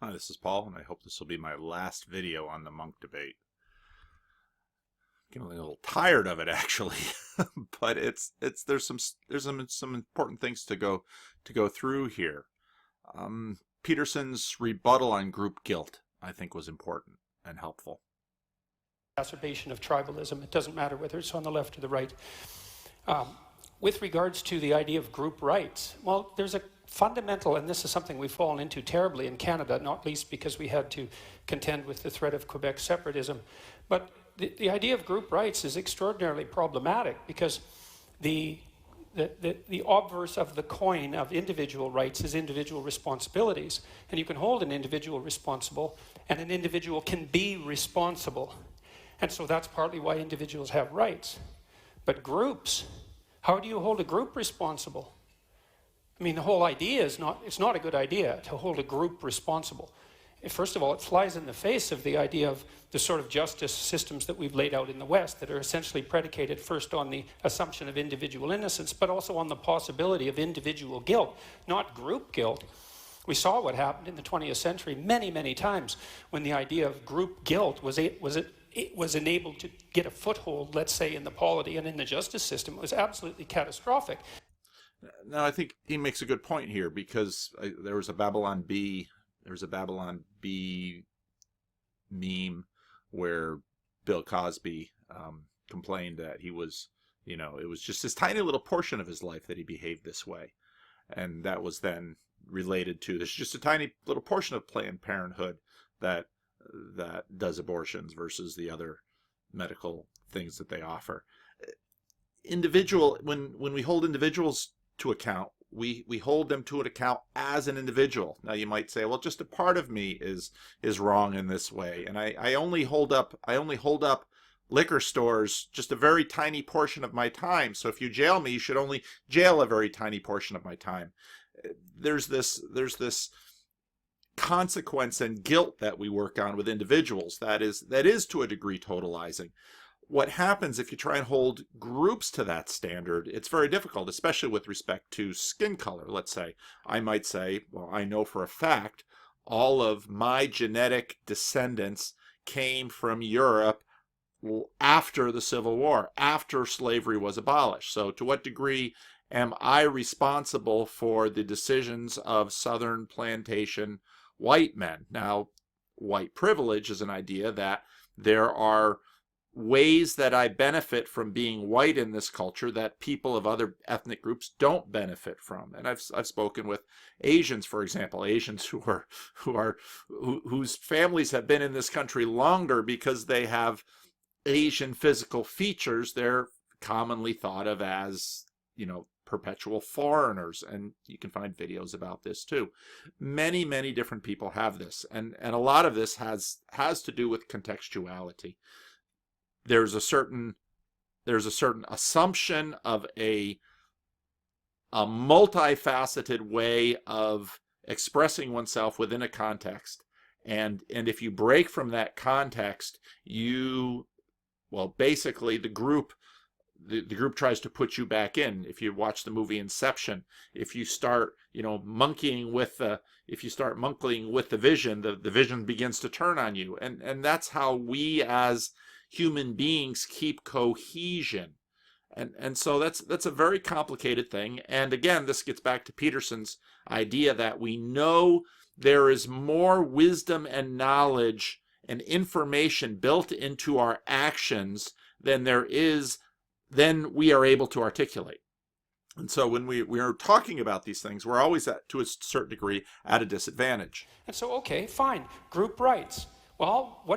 Hi, this is Paul, and I hope this will be my last video on the Munk debate. I'm getting a little tired of it, actually, but there's some important things to go through here. Peterson's rebuttal on group guilt, I think, was important and helpful. Exacerbation of tribalism. It doesn't matter whether it's on the left or the right. With regards to the idea of group rights, well, there's a fundamental, and this is something we've fallen into terribly in Canada, not least because we had to contend with the threat of Quebec separatism. But the idea of group rights is extraordinarily problematic because the obverse of the coin of individual rights is individual responsibilities. And you can hold an individual responsible, and an individual can be responsible. And so that's partly why individuals have rights. But groups, how do you hold a group responsible? I mean, the whole idea is it's not a good idea to hold a group responsible. First of all, it flies in the face of the idea of the sort of justice systems that we've laid out in the West that are essentially predicated first on the assumption of individual innocence, but also on the possibility of individual guilt, not group guilt. We saw what happened in the 20th century many, many times when the idea of group guilt was enabled to get a foothold, let's say, in the polity and in the justice system. It was absolutely catastrophic. Now, I think he makes a good point here because there was a Babylon B meme where Bill Cosby complained that he was, it was just this tiny little portion of his life that he behaved this way. And that was then related to, there's just a tiny little portion of Planned Parenthood that does abortions versus the other medical things that they offer. When we hold individuals to account, we hold them to an account as an individual. Now you might say, well, just a part of me is wrong in this way, and I only hold up liquor stores just a very tiny portion of my time. So if you jail me, you should only jail a very tiny portion of my time. There's this consequence and guilt that we work on with individuals that is to a degree totalizing. What happens if you try and hold groups to that standard, it's very difficult, especially with respect to skin color. Let's say, I might say, well, I know for a fact all of my genetic descendants came from Europe after the Civil War, after slavery was abolished. So to what degree am I responsible for the decisions of Southern plantation white men? Now, white privilege is an idea that there are ways that I benefit from being white in this culture that people of other ethnic groups don't benefit from. And I've spoken with Asians, for example, Asians whose families have been in this country longer because they have Asian physical features. They're commonly thought of as, perpetual foreigners, and you can find videos about this too. Many, many different people have this, and a lot of this has to do with contextuality. There's a certain assumption of a multifaceted way of expressing oneself within a context, and if you break from that context, basically the group tries to put you back in. If you watch the movie Inception, if you start monkeying with the vision, the vision begins to turn on you, and that's how we as human beings keep cohesion. And so that's a very complicated thing. And again, this gets back to Peterson's idea that we know there is more wisdom and knowledge and information built into our actions than we are able to articulate. And so when we are talking about these things, we're always to a certain degree at a disadvantage. And so, okay, fine, group rights. Well, how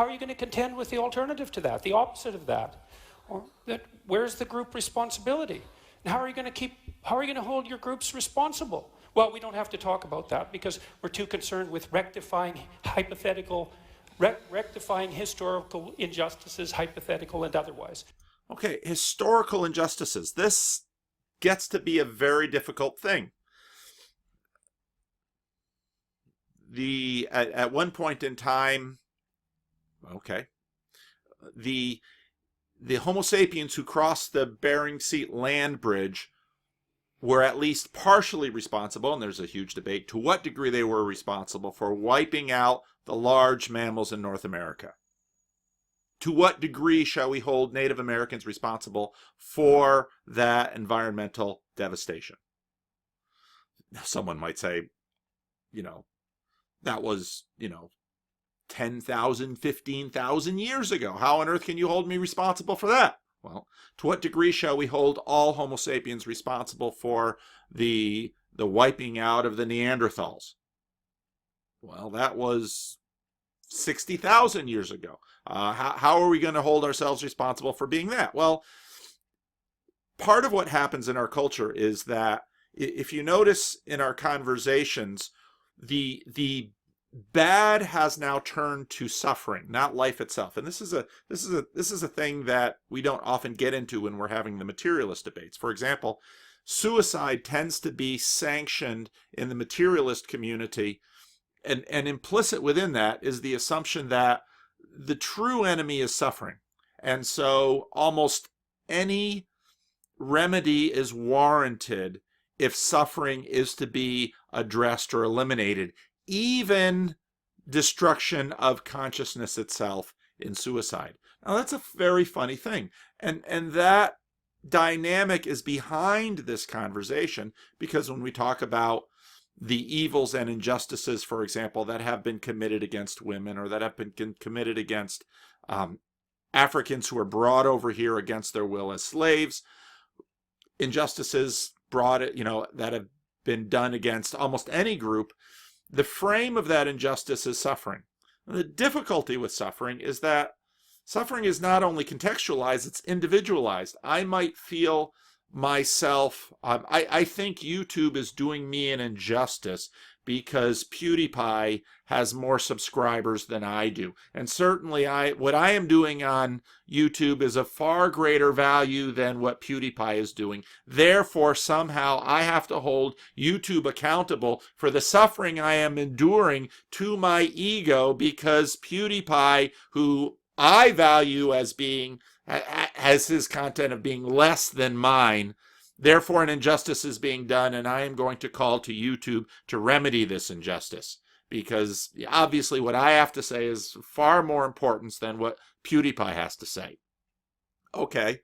are you going to contend with the alternative to that, the opposite of that? Where's the group responsibility? And how are you going to hold your groups responsible? Well, we don't have to talk about that because we're too concerned with rectifying historical injustices, hypothetical and otherwise. Okay, historical injustices. This gets to be a very difficult thing. At one point in time, the Homo sapiens who crossed the Bering Sea land bridge were at least partially responsible, and there's a huge debate to what degree they were responsible for wiping out the large mammals in North America. To what degree shall we hold Native Americans responsible for that environmental devastation? Someone might say, that was, 10,000, 15,000 years ago. How on earth can you hold me responsible for that? Well, to what degree shall we hold all Homo sapiens responsible for the wiping out of the Neanderthals? Well, that was 60,000 years ago. How are we going to hold ourselves responsible for being that? Well, part of what happens in our culture is that if you notice in our conversations, the bad has now turned to suffering, not life itself. And this is a thing that we don't often get into when we're having the materialist debates. For example, suicide tends to be sanctioned in the materialist community, and implicit within that is the assumption that the true enemy is suffering. And so almost any remedy is warranted if suffering is to be addressed or eliminated, even destruction of consciousness itself in suicide. Now that's a very funny thing. And that dynamic is behind this conversation, because when we talk about the evils and injustices, for example, that have been committed against women, or that have been committed against Africans who are brought over here against their will as slaves, injustices that have been done against almost any group, the frame of that injustice is suffering. And the difficulty with suffering is that suffering is not only contextualized, it's individualized. I might feel myself, I think YouTube is doing me an injustice because PewDiePie has more subscribers than I do. And certainly what I am doing on YouTube is of far greater value than what PewDiePie is doing. Therefore, somehow I have to hold YouTube accountable for the suffering I am enduring to my ego, because PewDiePie, who I value as being, has his content of being less than mine, therefore an injustice is being done, and I am going to call to YouTube to remedy this injustice, because obviously what I have to say is far more important than what PewDiePie has to say. Okay,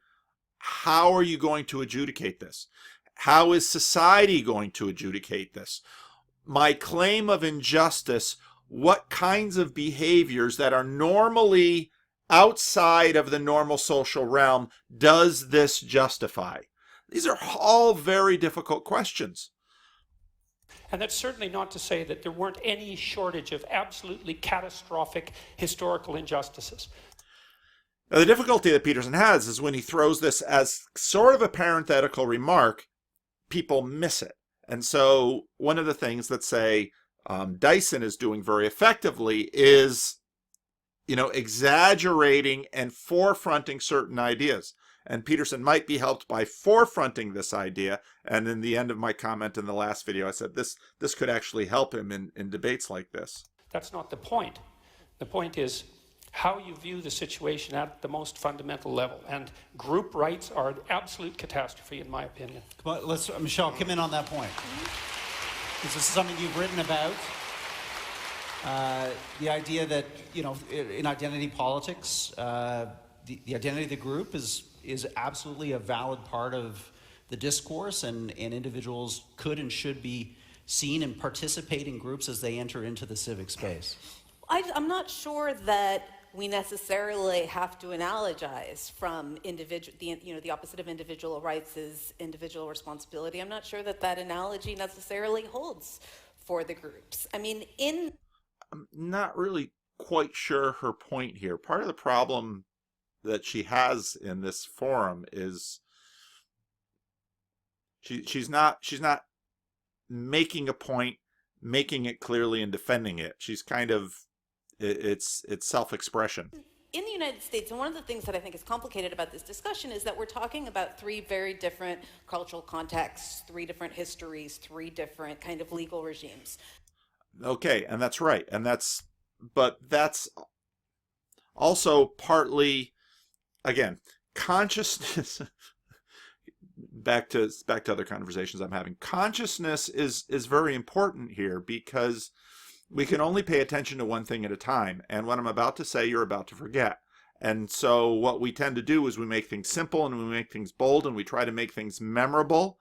how are you going to adjudicate this? How is society going to adjudicate this? My claim of injustice, what kinds of behaviors that are normally outside of the normal social realm does this justify? These are all very difficult questions. And that's certainly not to say that there weren't any shortage of absolutely catastrophic historical injustices. Now, the difficulty that Peterson has is when he throws this as sort of a parenthetical remark, people miss it. And so one of the things that, say, Dyson is doing very effectively is, exaggerating and forefronting certain ideas. And Peterson might be helped by forefronting this idea. And in the end of my comment in the last video, I said this could actually help him in debates like this. That's not the point. The point is how you view the situation at the most fundamental level. And group rights are an absolute catastrophe, in my opinion. Come on, let's, Michelle, come in on that point. This is something you've written about. The idea that, in identity politics, the identity of the group is absolutely a valid part of the discourse, and individuals could and should be seen and participate in groups as they enter into the civic space. I'm not sure that we necessarily have to analogize from the opposite of individual rights is individual responsibility. I'm not sure that analogy necessarily holds for the groups. I mean, I'm not really quite sure her point here. Part of the problem that she has in this forum is she's not making a point, making it clearly and defending it. She's kind of, it's self-expression. In the United States, and one of the things that I think is complicated about this discussion is that we're talking about three very different cultural contexts, three different histories, three different kind of legal regimes. Okay, and that's right. But that's also partly, again, consciousness. back to other conversations I'm having. Consciousness is very important here, because we can only pay attention to one thing at a time. And what I'm about to say, you're about to forget. And so what we tend to do is we make things simple and we make things bold and we try to make things memorable.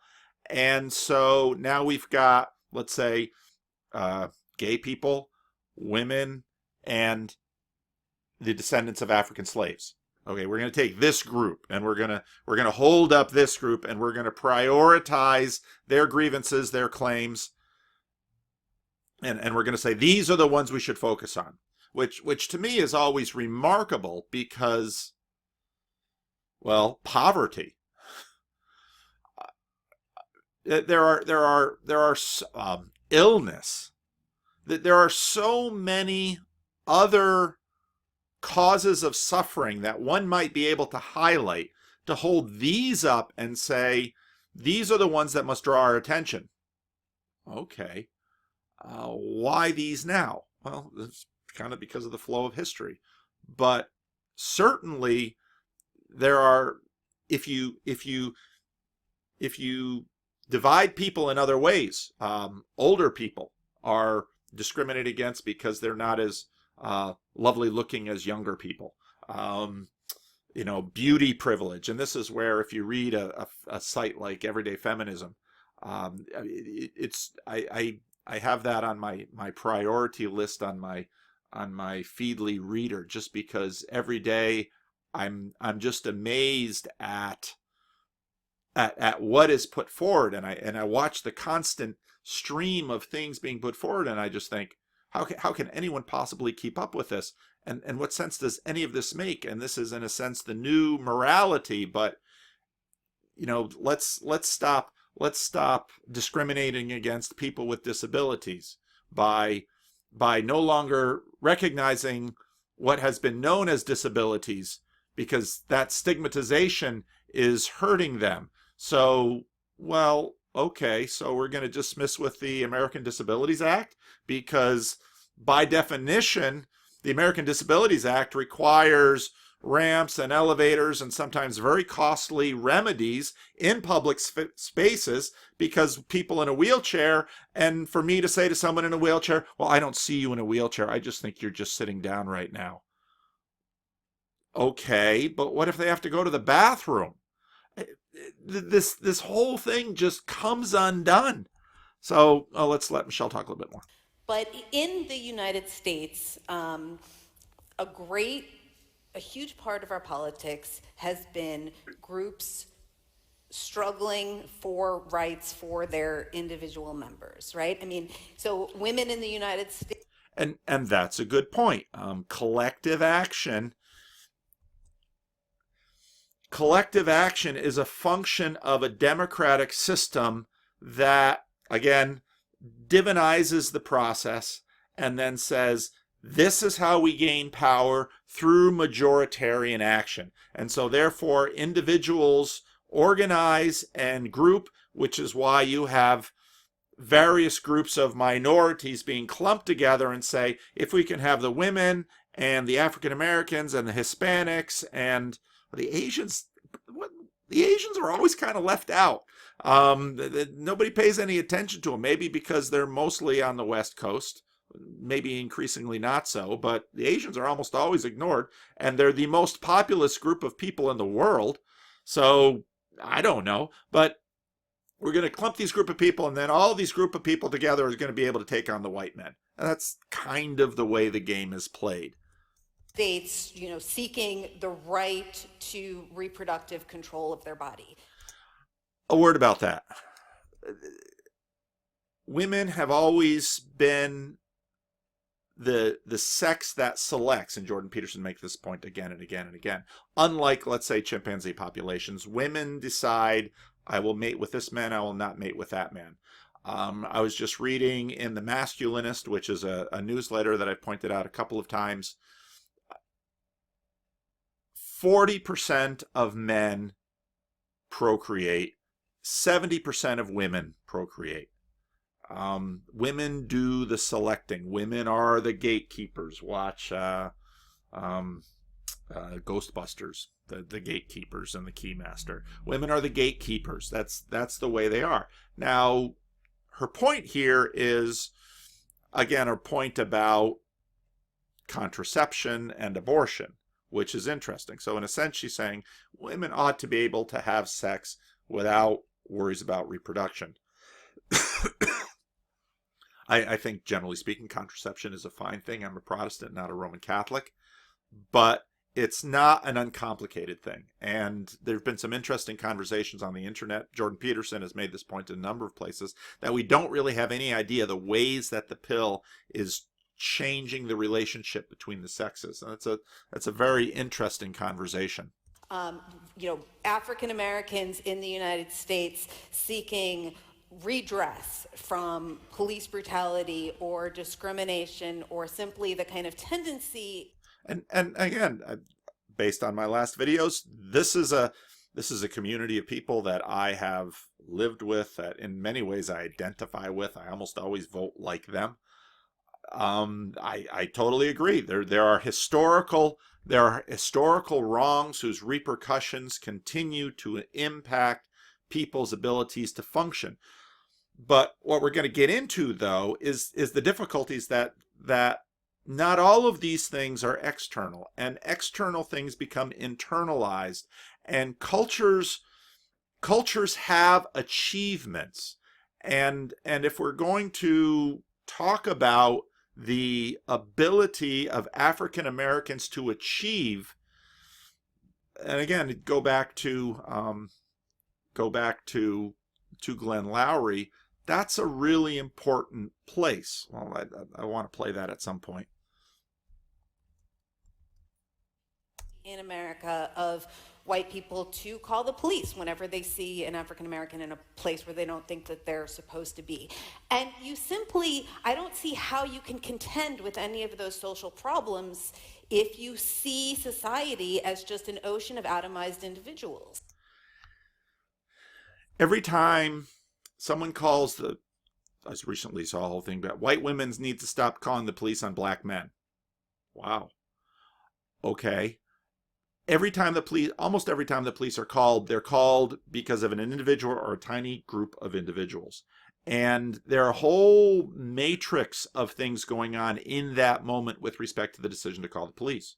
And so now we've got, let's say, gay people, women, and the descendants of African slaves. Okay, we're going to take this group and we're going to hold up this group and we're going to prioritize their grievances, their claims. And we're going to say these are the ones we should focus on, which to me is always remarkable, because, well, poverty. There are illness. There are so many other causes of suffering that one might be able to highlight, to hold these up and say these are the ones that must draw our attention. Okay. Why these now? Well, it's kind of because of the flow of history. But certainly there are, if you divide people in other ways, older people are discriminated against because they're not as lovely looking as younger people. Beauty privilege. And this is where, if you read a site like Everyday Feminism, I have that on my priority list on my Feedly reader, just because every day I'm just amazed at what is put forward, and I watch the constant stream of things being put forward, and I just think, how can anyone possibly keep up with this? And what sense does any of this make? And this is, in a sense, the new morality. But let's stop discriminating against people with disabilities by no longer recognizing what has been known as disabilities, because that stigmatization is hurting them. So, well, okay, so we're going to dismiss with the American Disabilities Act, because by definition, the American Disabilities Act requires ramps and elevators and sometimes very costly remedies in public spaces, because people in a wheelchair, and for me to say to someone in a wheelchair, well, I don't see you in a wheelchair, I just think you're just sitting down right now. Okay, but what if they have to go to the bathroom? This whole thing just comes undone. So let's let Michelle talk a little bit more. But in the United States, a huge part of our politics has been groups struggling for rights for their individual members, right? I mean, so women in the United States. And that's a good point. Collective action is a function of a democratic system that, again, divinizes the process and then says, this is how we gain power, through majoritarian action. And so therefore individuals organize and group, which is why you have various groups of minorities being clumped together and say, if we can have the women and the African Americans and the Hispanics and the Asians, the Asians are always kind of left out. Nobody pays any attention to them, maybe because they're mostly on the West Coast, maybe increasingly not so, but the Asians are almost always ignored, and they're the most populous group of people in the world. So I don't know, but we're going to clump these group of people, and then all these group of people together is going to be able to take on the white men. And that's kind of the way the game is played. States, seeking the right to reproductive control of their body. A word about that. Women have always been the sex that selects, and Jordan Peterson makes this point again and again and again. Unlike, let's say, chimpanzee populations, women decide, I will mate with this man, I will not mate with that man. I was just reading in The Masculinist, which is a newsletter that I've pointed out a couple of times. 40% of men procreate, 70% of women procreate. Women do the selecting. Women are the gatekeepers. Watch Ghostbusters, the gatekeepers and the keymaster. Women are the gatekeepers. That's the way they are. Now, her point here is, again, her point about contraception and abortion, which is interesting. So in a sense, she's saying women ought to be able to have sex without worries about reproduction. I think, generally speaking, contraception is a fine thing. I'm a Protestant, not a Roman Catholic. But it's not an uncomplicated thing. And there have been some interesting conversations on the internet. Jordan Peterson has made this point in a number of places, that we don't really have any idea the ways that the pill is changing the relationship between the sexes. And that's a very interesting conversation. African Americans in the United States seeking redress from police brutality or discrimination, or simply the kind of tendency. And again, based on my last videos, this is a community of people that I have lived with, that in many ways I identify with. I almost always vote like them. I totally agree. There are historical wrongs whose repercussions continue to impact people's abilities to function. But what we're going to get into, though, is the difficulties that not all of these things are external, and external things become internalized, and cultures have achievements, and if we're going to talk about the ability of African Americans to achieve, and again, go back to Glenn Lowry, that's a really important place. Well, I want to play that at some point. In America, of white people to call the police whenever they see an African American in a place where they don't think that they're supposed to be. And I don't see how you can contend with any of those social problems if you see society as just an ocean of atomized individuals. Every time someone calls I recently saw a whole thing about white women need to stop calling the police on black men. Wow. Okay. Almost every time the police are called, they're called because of an individual or a tiny group of individuals. And there are a whole matrix of things going on in that moment with respect to the decision to call the police.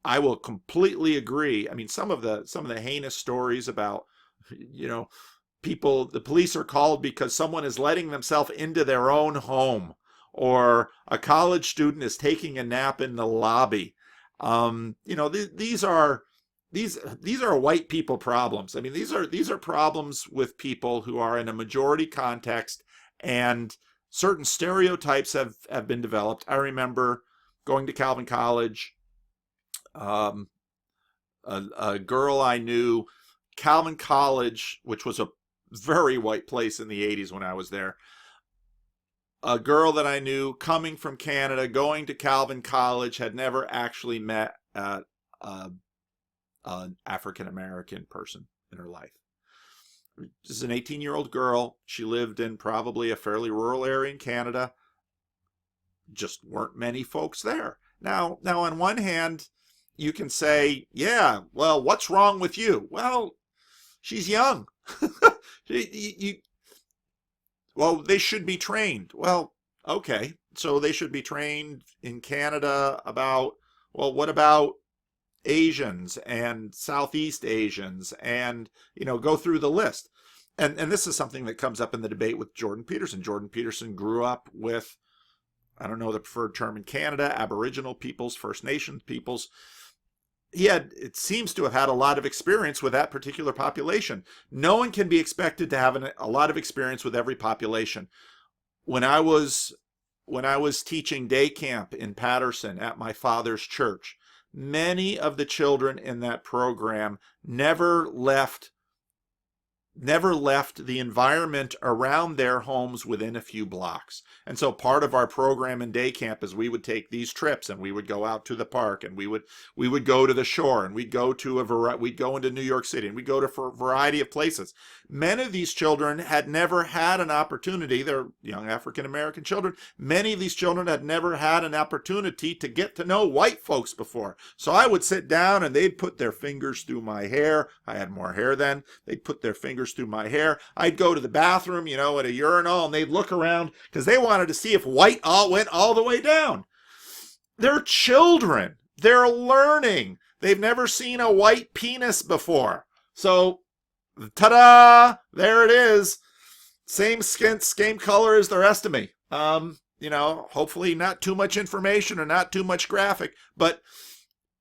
I will completely agree. I mean, some of the heinous stories about, the police are called because someone is letting themselves into their own home, or a college student is taking a nap in the lobby. These are white people problems. I mean, these are problems with people who are in a majority context, and certain stereotypes have been developed. I remember going to Calvin College. A girl I knew, Calvin College, which was a very white place in the 80s when I was there. A girl that I knew coming from Canada, going to Calvin College, had never actually met an African-American person in her life. This is an 18-year-old girl. She lived in probably a fairly rural area in Canada. Just weren't many folks there. Now on one hand, you can say, yeah, well, what's wrong with you? Well, she's young. Well, they should be trained. Well, okay. So they should be trained in Canada about, well, what about Asians and Southeast Asians, and, go through the list. And this is something that comes up in the debate with Jordan Peterson. Jordan Peterson grew up with, I don't know the preferred term in Canada, Aboriginal peoples, First Nations peoples. It seems to have had a lot of experience with that particular population. No one can be expected to have a lot of experience with every population. When I was teaching day camp in Peterson at my father's church, many of the children in that program never left never left the environment around their homes within a few blocks. And so part of our program in day camp is we would take these trips and we would go out to the park and we would go to the shore and we'd go into New York City and we'd go to a variety of places. Many of these children had never had an opportunity. They're young African American children. Many of these children had never had an opportunity to get to know white folks before. So I would sit down and they'd put their fingers through my hair. I had more hair then. They'd put their fingers through my hair. I'd go to the bathroom, at a urinal, and they'd look around because they wanted to see if white all went all the way down. They're children. They're learning. They've never seen a white penis before. So, ta-da! There it is. Same skin, same color as the rest of me. Hopefully not too much information or not too much graphic, but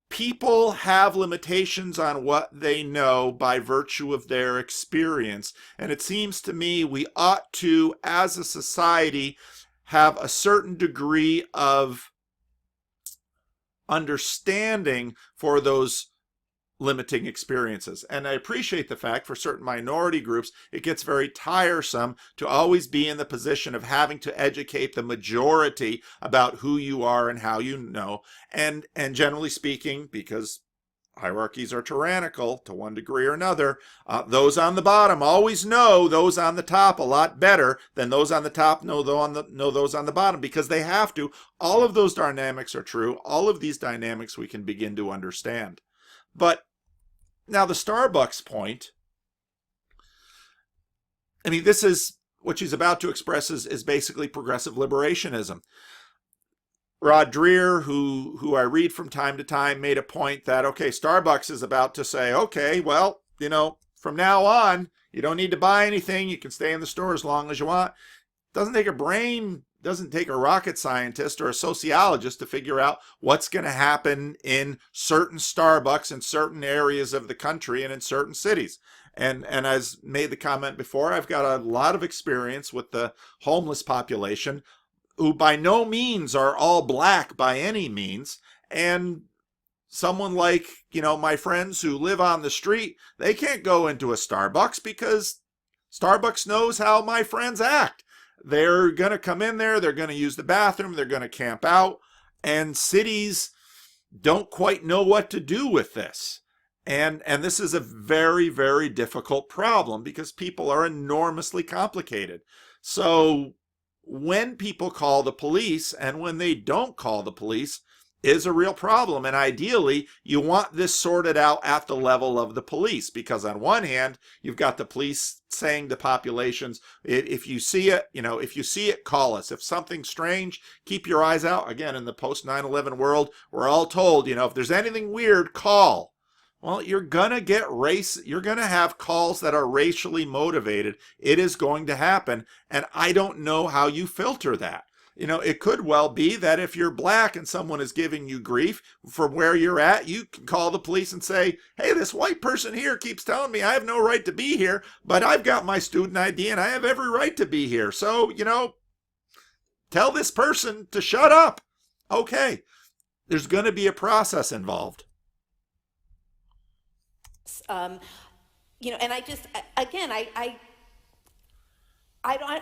people have limitations on what they know by virtue of their experience. And it seems to me we ought to, as a society, have a certain degree of understanding for those limiting experiences. And I appreciate the fact for certain minority groups, it gets very tiresome to always be in the position of having to educate the majority about who you are and how you know. And generally speaking, because hierarchies are tyrannical to one degree or another, those on the bottom always know those on the top a lot better than those on the top know those on the bottom, because they have to. All of those dynamics are true. All of these dynamics we can begin to understand. But now the Starbucks point, this is what she's about to express is basically progressive liberationism. Rod Dreher, who I read from time to time, made a point that, okay, Starbucks is about to say, okay, well, from now on, you don't need to buy anything. You can stay in the store as long as you want. Doesn't take a rocket scientist or a sociologist to figure out what's going to happen in certain Starbucks in certain areas of the country and in certain cities. And as made the comment before, I've got a lot of experience with the homeless population, who by no means are all black by any means. And someone like, my friends who live on the street, they can't go into a Starbucks because Starbucks knows how my friends act. They're going to come in there, they're going to use the bathroom, they're going to camp out, and cities don't quite know what to do with this. And this is a very, very difficult problem because people are enormously complicated. So when people call the police and when they don't call the police is a real problem. And ideally, you want this sorted out at the level of the police, because on one hand, you've got the police saying to populations, if you see it, call us. If something's strange, keep your eyes out. Again, in the post 9/11 world, we're all told, if there's anything weird, call. Well, you're going to have calls that are racially motivated. It is going to happen. And I don't know how you filter that. It could well be that if you're black and someone is giving you grief from where you're at, you can call the police and say, hey, this white person here keeps telling me I have no right to be here, but I've got my student ID and I have every right to be here. So, tell this person to shut up. Okay. There's going to be a process involved. And I just, again, I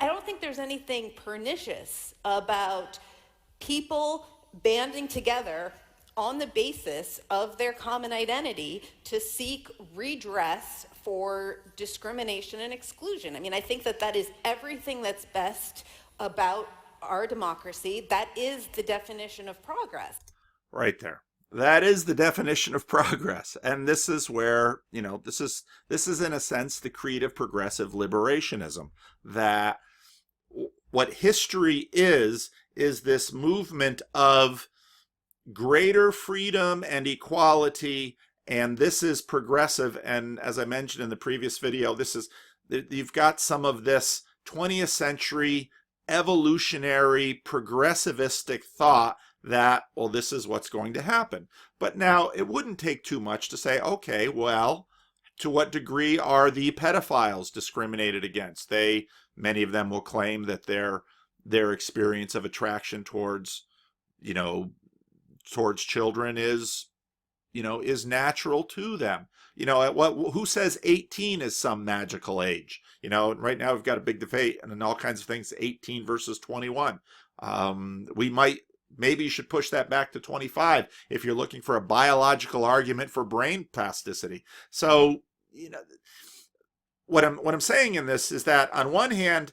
don't think there's anything pernicious about people banding together on the basis of their common identity to seek redress for discrimination and exclusion. I think that is everything that's best about our democracy. That is the definition of progress. Right there. That is the definition of progress. And this is where, this is in a sense the creed of progressive liberationism, that what history is this movement of greater freedom and equality, and this is progressive. And as I mentioned in the previous video, you've got some of this 20th century evolutionary progressivistic thought that, well, this is what's going to happen. But now it wouldn't take too much to say, okay, well, to what degree are the pedophiles discriminated against? Many of them will claim that their experience of attraction towards children is, is natural to them. Who says 18 is some magical age? Right now we've got a big debate and all kinds of things, 18 versus 21. Maybe you should push that back to 25 if you're looking for a biological argument for brain plasticity. So, what I'm saying in this is that on one hand,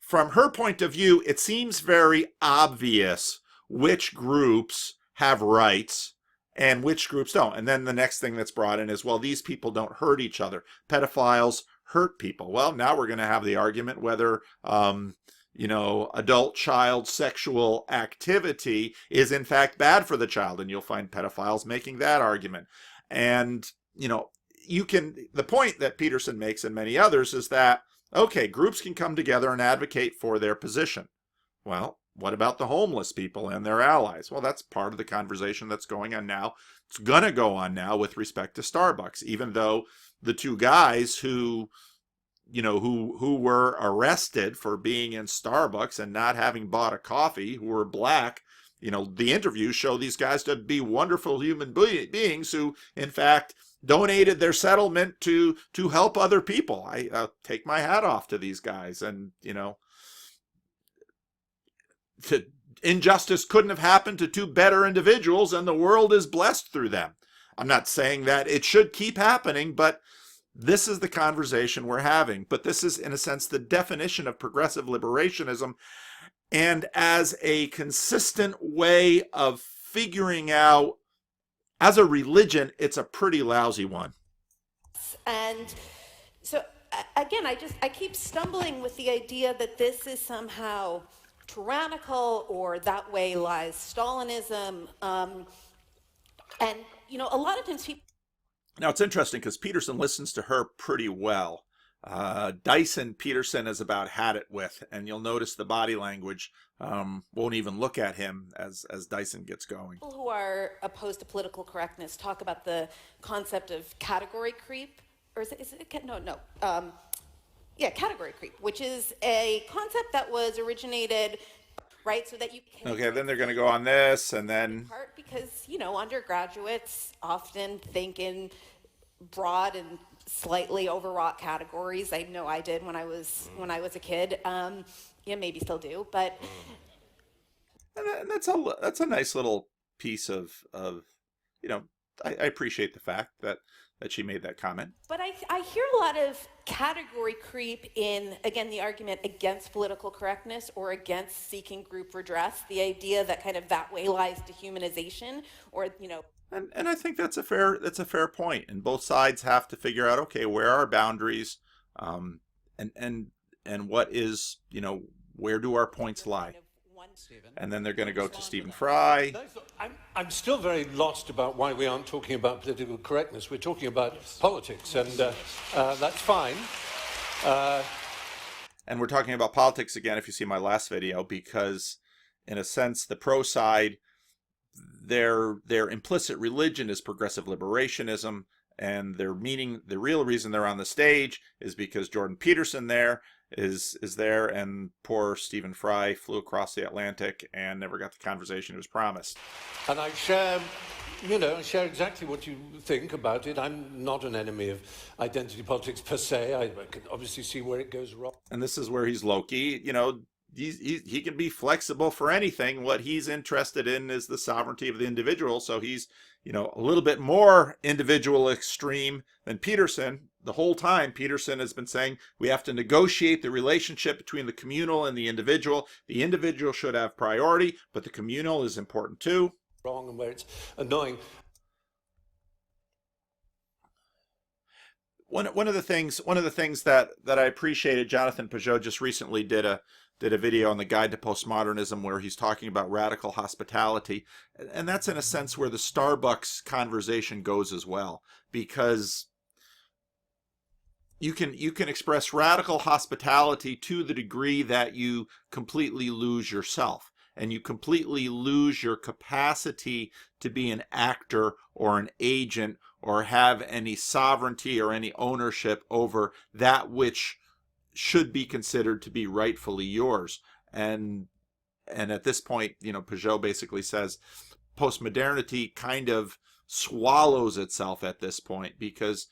from her point of view, it seems very obvious which groups have rights and which groups don't. And then the next thing that's brought in is, well, these people don't hurt each other. Pedophiles hurt people. Well, now we're going to have the argument whether adult child sexual activity is in fact bad for the child, and you'll find pedophiles making that argument. And the point that Peterson makes and many others is that, okay, groups can come together and advocate for their position. Well, what about the homeless people and their allies? Well, that's part of the conversation that's going on now. It's going to go on now with respect to Starbucks, even though the two guys who were arrested for being in Starbucks and not having bought a coffee, who were black, the interviews show these guys to be wonderful human beings who, in fact, donated their settlement to help other people. I take my hat off to these guys, and injustice couldn't have happened to two better individuals, and the world is blessed through them. I'm not saying that it should keep happening, but this is the conversation we're having. But this is, in a sense, the definition of progressive liberationism, and as a consistent way of figuring out, as a religion, it's a pretty lousy one. And so, again, I keep stumbling with the idea that this is somehow tyrannical, or that way lies Stalinism. And, a lot of times people... Now, it's interesting because Peterson listens to her pretty well. Dyson, Peterson has about had it with, and you'll notice the body language won't even look at him as Dyson gets going. People who are opposed to political correctness talk about the concept of category creep, or category creep, which is a concept that was originated, right, so that you can... Okay, then they're going to go on this, and then... Part because, undergraduates often think in broad and slightly overwrought categories. I know I did when I was a kid. Maybe still do, but... And that's a nice little piece of I appreciate the fact that she made that comment. But I hear a lot of category creep in, again, the argument against political correctness or against seeking group redress, the idea that kind of that way lies dehumanization, or, And I think that's a fair point. And both sides have to figure out, okay, where are boundaries, and what is, where do our points lie? And then they're going to go to Stephen Fry. I'm still very lost about why we aren't talking about political correctness. We're talking about politics, and that's fine. And we're talking about politics again, if you see my last video, because in a sense, the pro side, their implicit religion is progressive liberationism, and the real reason they're on the stage is because Jordan Peterson is there, and poor Stephen Fry flew across the Atlantic and never got the conversation he was promised. And I share exactly what you think about it. I'm not an enemy of identity politics per se. I can obviously see where it goes wrong. And this is where he's Loki. He can be flexible for anything. What he's interested in is the sovereignty of the individual. So he's, a little bit more individual extreme than Peterson. The whole time, Peterson has been saying we have to negotiate the relationship between the communal and the individual. The individual should have priority, but the communal is important too. Wrong, and where it's annoying. One of the things that I appreciated, Jonathan Peugeot just recently did a video on the Guide to Postmodernism where he's talking about radical hospitality, and that's in a sense where the Starbucks conversation goes as well, because you can express radical hospitality to the degree that you completely lose yourself, and you completely lose your capacity to be an actor or an agent or have any sovereignty or any ownership over that which should be considered to be rightfully yours. And at this point, Peugeot basically says postmodernity kind of swallows itself at this point, because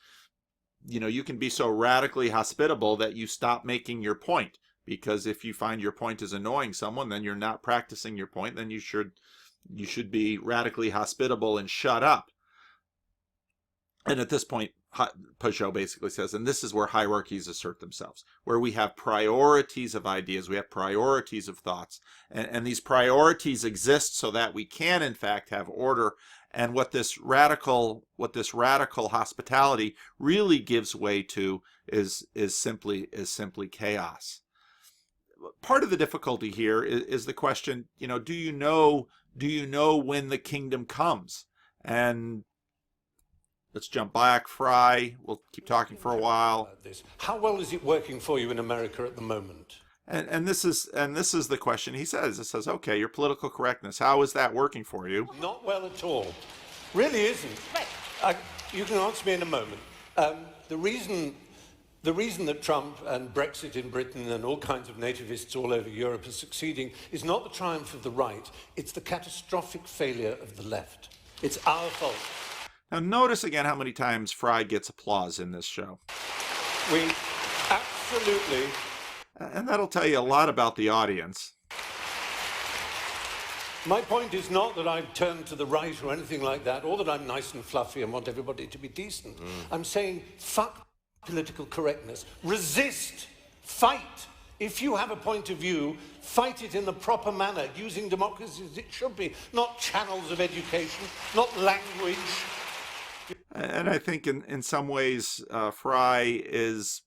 you can be so radically hospitable that you stop making your point. Because if you find your point is annoying someone, then you're not practicing your point. Then you should be radically hospitable and shut up. And at this point, Peugeot basically says, and this is where hierarchies assert themselves, where we have priorities of ideas, we have priorities of thoughts, and these priorities exist so that we can, in fact, have order. And what this radical hospitality really gives way to is simply chaos. Part of the difficulty here is the question, do you know when the kingdom comes? And let's jump back, Fry. We'll keep talking for a while. How well is it working for you in America at the moment? And this is the question he says. It says, okay, your political correctness, how is that working for you? Not well at all. Really isn't. Right. You can answer me in a moment. The reason that Trump and Brexit in Britain and all kinds of nativists all over Europe are succeeding is not the triumph of the right, it's the catastrophic failure of the left. It's our fault. Now notice again how many times Fry gets applause in this show. We absolutely... And that'll tell you a lot about the audience. My point is not that I've turned to the right or anything like that, or that I'm nice and fluffy and want everybody to be decent. I'm saying fuck political correctness. Resist. Fight. If you have a point of view, fight it in the proper manner, using democracy as it should be, not channels of education, not language. And I think in some ways, Fry is...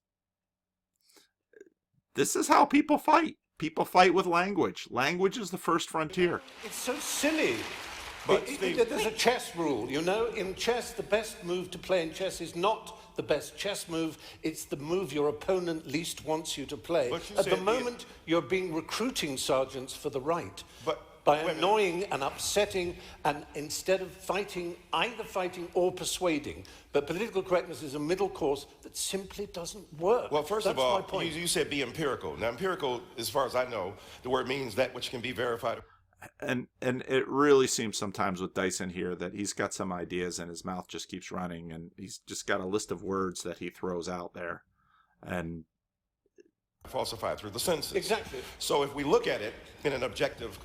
This is how people fight. People fight with language. Language is the first frontier. It's so silly. But there's a chess rule, In chess, the best move to play in chess is not the best chess move. It's the move your opponent least wants you to play. At the moment, you're being recruiting sergeants for the right. By annoying and upsetting, and instead of either fighting or persuading. But political correctness is a middle course that simply doesn't work. Well, first That's of all, my point. you said be empirical. Now, empirical, as far as I know, the word means that which can be verified. And it really seems sometimes with Dyson here that he's got some ideas and his mouth just keeps running, and he's just got a list of words that he throws out there. And Falsified through the census. Exactly. So if we look at it in an objective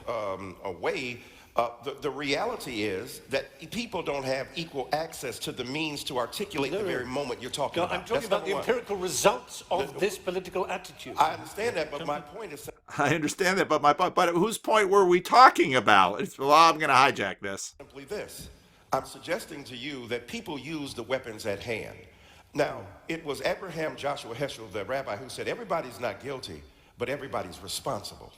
way, the reality is that people don't have equal access to the means to articulate the very moment you're talking about. I'm talking about the empirical results of this political attitude. I understand that, but my point is... I understand that, but whose point were we talking about? Well, I'm going to hijack this. Simply this. I'm suggesting to you that people use the weapons at hand. Now, it was Abraham Joshua Heschel, the rabbi, who said, everybody's not guilty, but everybody's responsible.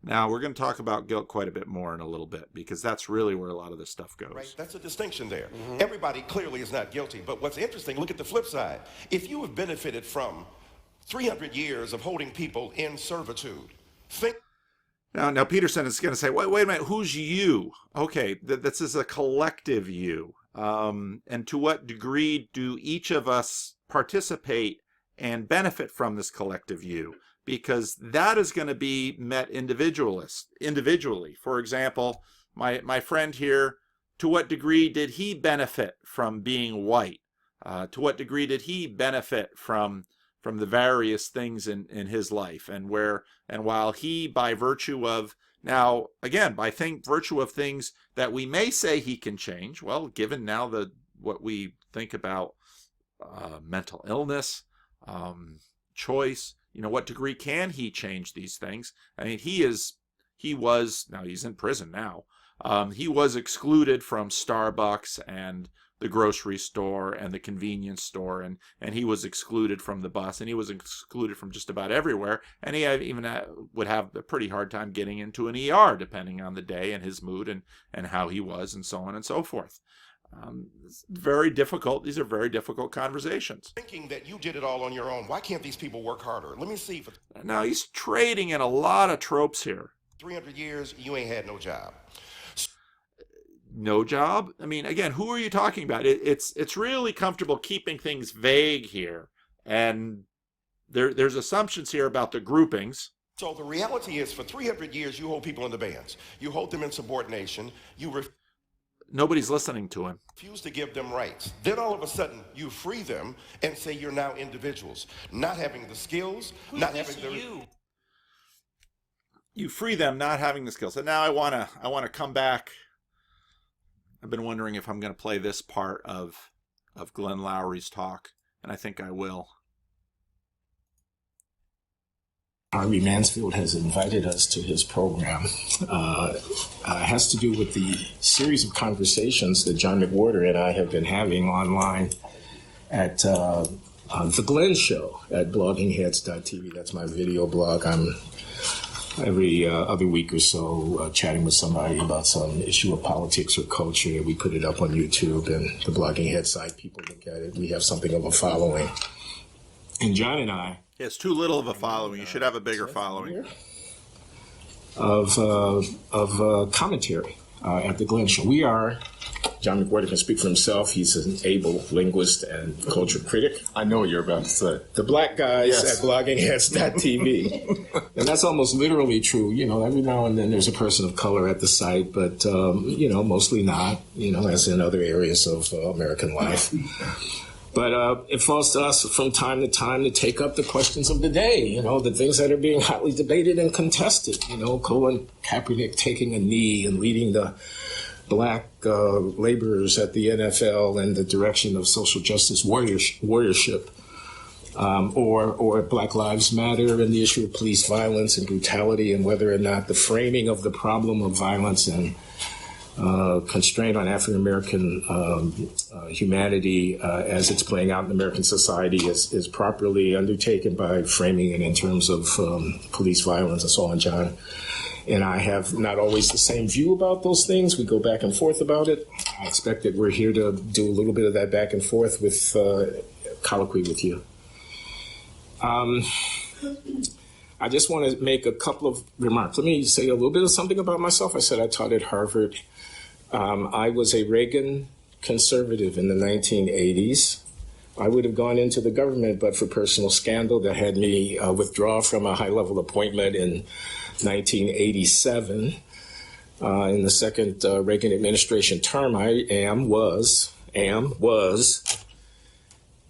Now, we're going to talk about guilt quite a bit more in a little bit, because that's really where a lot of this stuff goes. Right? That's a distinction there. Everybody clearly is not guilty, but what's interesting, look at the flip side. If you have benefited from 300 years of holding people in servitude, think... Now Peterson is going to say, wait a minute, who's you? Okay, this is a collective you. And to what degree do each of us participate and benefit from this collective you? Because that is going to be met individually. For example, my friend here, to what degree did he benefit from being white? To what degree did he benefit from the various things in his life? And while he, by virtue of virtue of things that we may say he can change, well, given now what we think about mental illness, choice, what degree can he change these things? I mean, now he's in prison now. He was excluded from Starbucks and the grocery store and the convenience store, and he was excluded from the bus, and he was excluded from just about everywhere, and he would have a pretty hard time getting into an ER depending on the day and his mood and how he was, and so on and so forth. It's very difficult. These are very difficult conversations. Thinking that you did it all on your own. Why can't these people work harder? Let me see. Now he's trading in a lot of tropes here. 300 years, you ain't had no job. No job? I mean, again, who are you talking about? It's really comfortable keeping things vague here. And there's assumptions here about the groupings. So the reality is, for 300 years, you hold people in the bands. You hold them in subordination. Nobody's listening to him. Refuse to give them rights. Then all of a sudden, you free them and say you're now individuals, not having the skills, not having the... You free them, not having the skills. And now I wanna come back. I've been wondering if I'm going to play this part of Glenn Loury's talk, and I think I will. Harvey Mansfield has invited us to his program. Has to do with the series of conversations that John McWhorter and I have been having online at The Glenn Show at bloggingheads.tv. That's my video blog. I'm every other week or so chatting with somebody about some issue of politics or culture. We put it up on YouTube and the Blogging Head site. People look at it. We have something of a following. And John and I... It's too little of a following. You should have a bigger following. Of commentary at the Glenn Show. We are, John McWhorter can speak for himself. He's an able linguist and culture critic. I know what you're about to say. The black guys at bloggingheads.tv. And that's almost literally true. You know, every now and then there's a person of color at the site, but, you know, mostly not, you know, as in other areas of American life. But it falls to us from time to time to take up the questions of the day, you know, the things that are being hotly debated and contested. You know, Colin Kaepernick taking a knee and leading the black laborers at the NFL in the direction of social justice warriorship. Or Black Lives Matter and the issue of police violence and brutality and whether or not the framing of the problem of violence and constraint on African-American humanity as it's playing out in American society is properly undertaken by framing it in terms of police violence and so on. John and I have not always the same view about those things. We go back and forth about it. I expect that we're here to do a little bit of that back and forth with colloquy with you. I just want to make a couple of remarks. Let me say a little bit of something about myself. I said I taught at Harvard. I was a Reagan conservative in the 1980s. I would have gone into the government, but for personal scandal that had me withdraw from a high-level appointment in 1987. In the second Reagan administration term, I was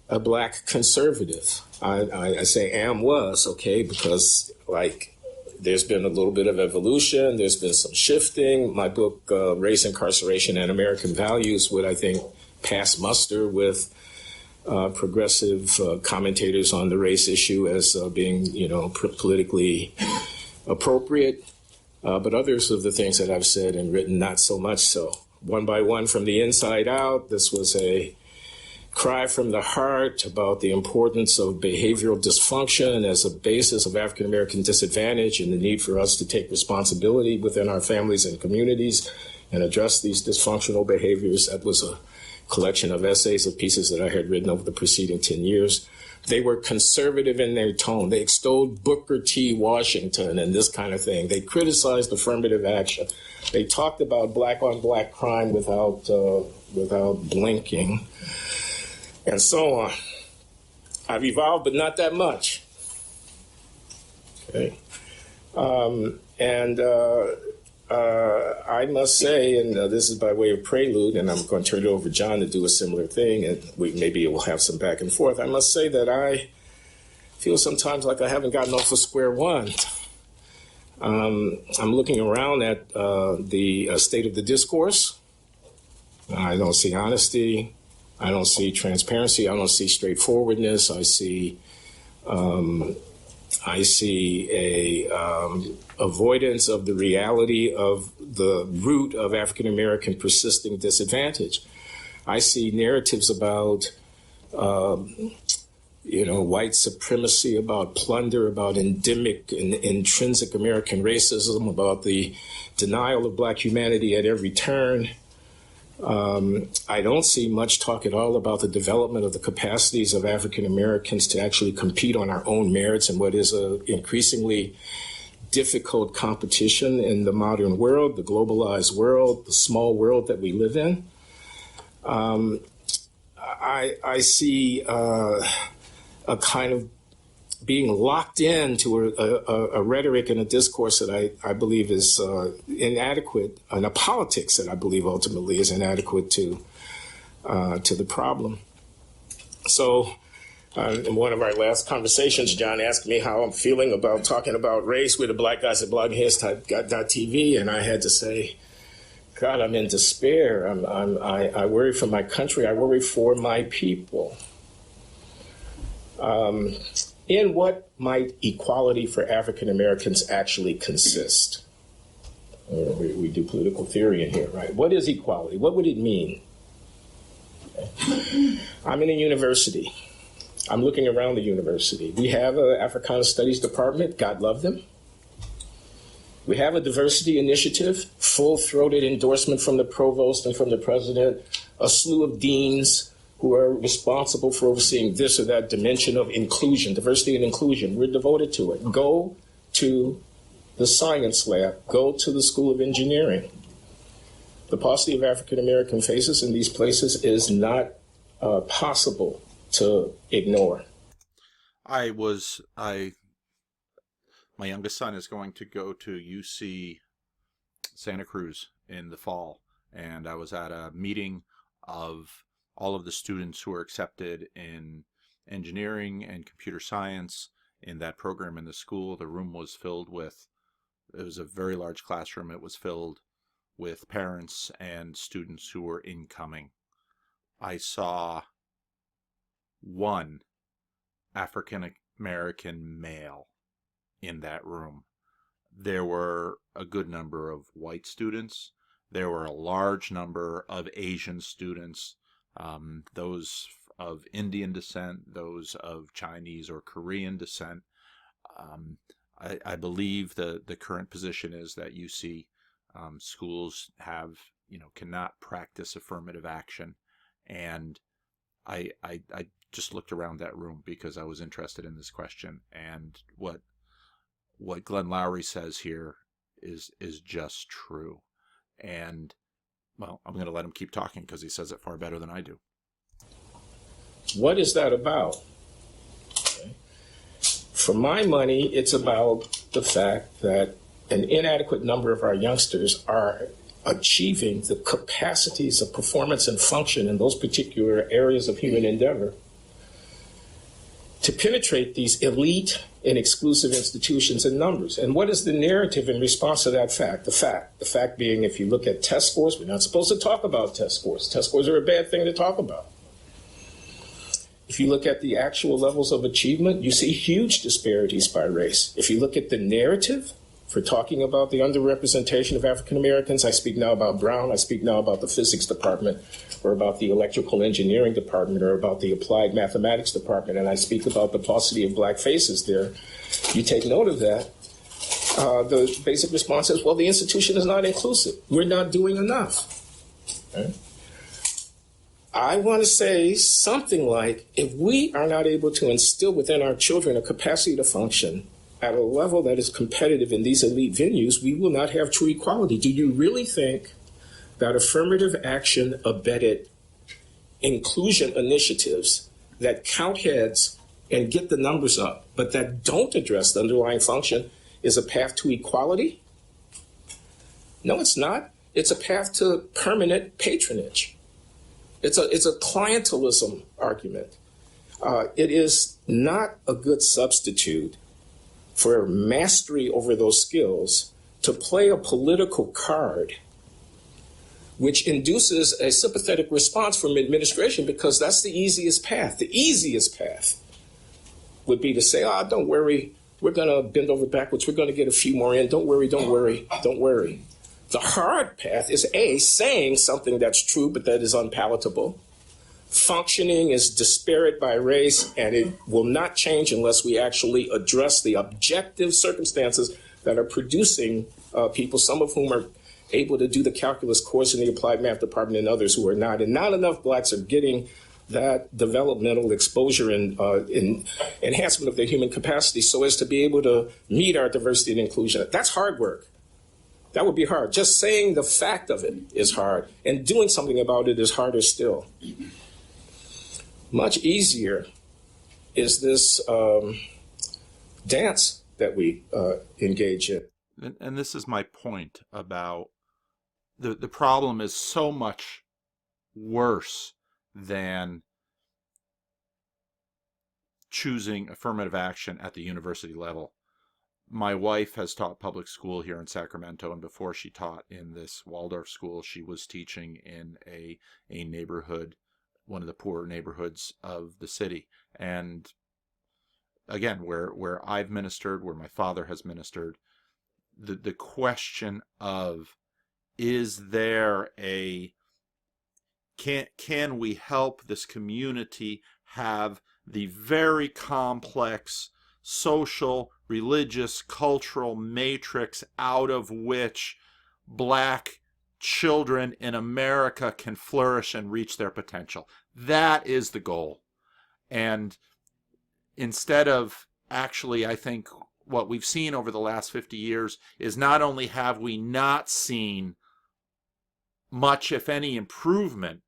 a black conservative. I say was, okay, because like there's been a little bit of evolution, there's been some shifting. My book, Race, Incarceration, and American Values, would I think pass muster with progressive commentators on the race issue as being, you know, politically appropriate. But others of the things that I've said and written, not so much so. One by one, from the inside out, this was a cry from the heart about the importance of behavioral dysfunction as a basis of African-American disadvantage and the need for us to take responsibility within our families and communities and address these dysfunctional behaviors. That was a collection of essays, of pieces that I had written over the preceding 10 years. They were conservative in their tone. They extolled Booker T. Washington and this kind of thing. They criticized affirmative action. They talked about black-on-black crime without blinking, and so on. I've evolved, but not that much. Okay. I must say, and this is by way of prelude, and I'm going to turn it over to John to do a similar thing, and maybe we'll have some back and forth. I must say that I feel sometimes like I haven't gotten off of square one. I'm looking around at the state of the discourse. I don't see honesty. I don't see transparency. I don't see straightforwardness. I see a avoidance of the reality of the root of African-American persisting disadvantage. I see narratives about, white supremacy, about plunder, about endemic and intrinsic American racism, about the denial of black humanity at every turn. I don't see much talk at all about the development of the capacities of African Americans to actually compete on our own merits in what is an increasingly difficult competition in the modern world, the globalized world, the small world that we live in. I see a kind of being locked into a rhetoric and a discourse that I believe is inadequate, and a politics that I believe ultimately is inadequate to the problem. So in one of our last conversations, John asked me how I'm feeling about talking about race with the Black Guys at blogheads.tv, and I had to say, God, I'm in despair. I worry for my country. I worry for my people. In what might equality for African Americans actually consist? We do political theory in here, right? What is equality? What would it mean? Okay. I'm in a university. I'm looking around the university. We have an Africana Studies department. God love them. We have a diversity initiative, full-throated endorsement from the provost and from the president, a slew of deans who are responsible for overseeing this or that dimension of inclusion, diversity and inclusion. We're devoted to it. Go to the science lab. Go to the School of Engineering. The paucity of African American faces in these places is not possible to ignore. My youngest son is going to go to UC Santa Cruz in the fall, and I was at a meeting of all of the students who are accepted in engineering and computer science in that program in the school. The room was filled with, it was a very large classroom. It was filled with parents and students who were incoming. I saw one African American male in that room. There were a good number of white students. There were a large number of Asian students, those of Indian descent, those of Chinese or Korean descent. I believe the current position is that UC schools cannot practice affirmative action. And I just looked around that room because I was interested in this question. And what Glenn Lowry says here is just true. And, well, I'm going to let him keep talking because he says it far better than I do. What is that about? Okay. For my money, it's about the fact that an inadequate number of our youngsters are achieving the capacities of performance and function in those particular areas of human endeavor to penetrate these elite and exclusive institutions and numbers. And what is the narrative in response to that fact? The fact being, if you look at test scores, we're not supposed to talk about test scores. Test scores are a bad thing to talk about. If you look at the actual levels of achievement, you see huge disparities by race. If you look at the narrative for talking about the underrepresentation of African Americans, I speak now about Brown, I speak now about the physics department, or about the electrical engineering department, or about the applied mathematics department, and I speak about the paucity of black faces there. You take note of that. The basic response is, well, the institution is not inclusive. We're not doing enough. Okay? I want to say something like, if we are not able to instill within our children a capacity to function at a level that is competitive in these elite venues, we will not have true equality. Do you really think that affirmative action abetted inclusion initiatives that count heads and get the numbers up, but that don't address the underlying function, is a path to equality? No, it's not. It's a path to permanent patronage. It's a clientelism argument. It is not a good substitute for mastery over those skills to play a political card which induces a sympathetic response from administration, because that's the easiest path. The easiest path would be to say, don't worry, we're going to bend over backwards, we're going to get a few more in, don't worry, don't worry, don't worry. The hard path is saying something that's true but that is unpalatable. Functioning is disparate by race, and it will not change unless we actually address the objective circumstances that are producing people, some of whom are able to do the calculus course in the applied math department and others who are not. And not enough blacks are getting that developmental exposure and enhancement of their human capacity so as to be able to meet our diversity and inclusion. That's hard work. That would be hard. Just saying the fact of it is hard, and doing something about it is harder still. Much easier is this dance that we engage in. And this is my point about the problem is so much worse than choosing affirmative action at the university level. My wife has taught public school here in Sacramento, and before she taught in this Waldorf school, she was teaching in a neighborhood, one of the poorer neighborhoods of the city. And again, where I've ministered, where my father has ministered, the question of, is there a, can we help this community have the very complex social, religious, cultural matrix out of which black children in America can flourish and reach their potential? That is the goal. And instead of, actually, I think what we've seen over the last 50 years is not only have we not seen much, if any, improvement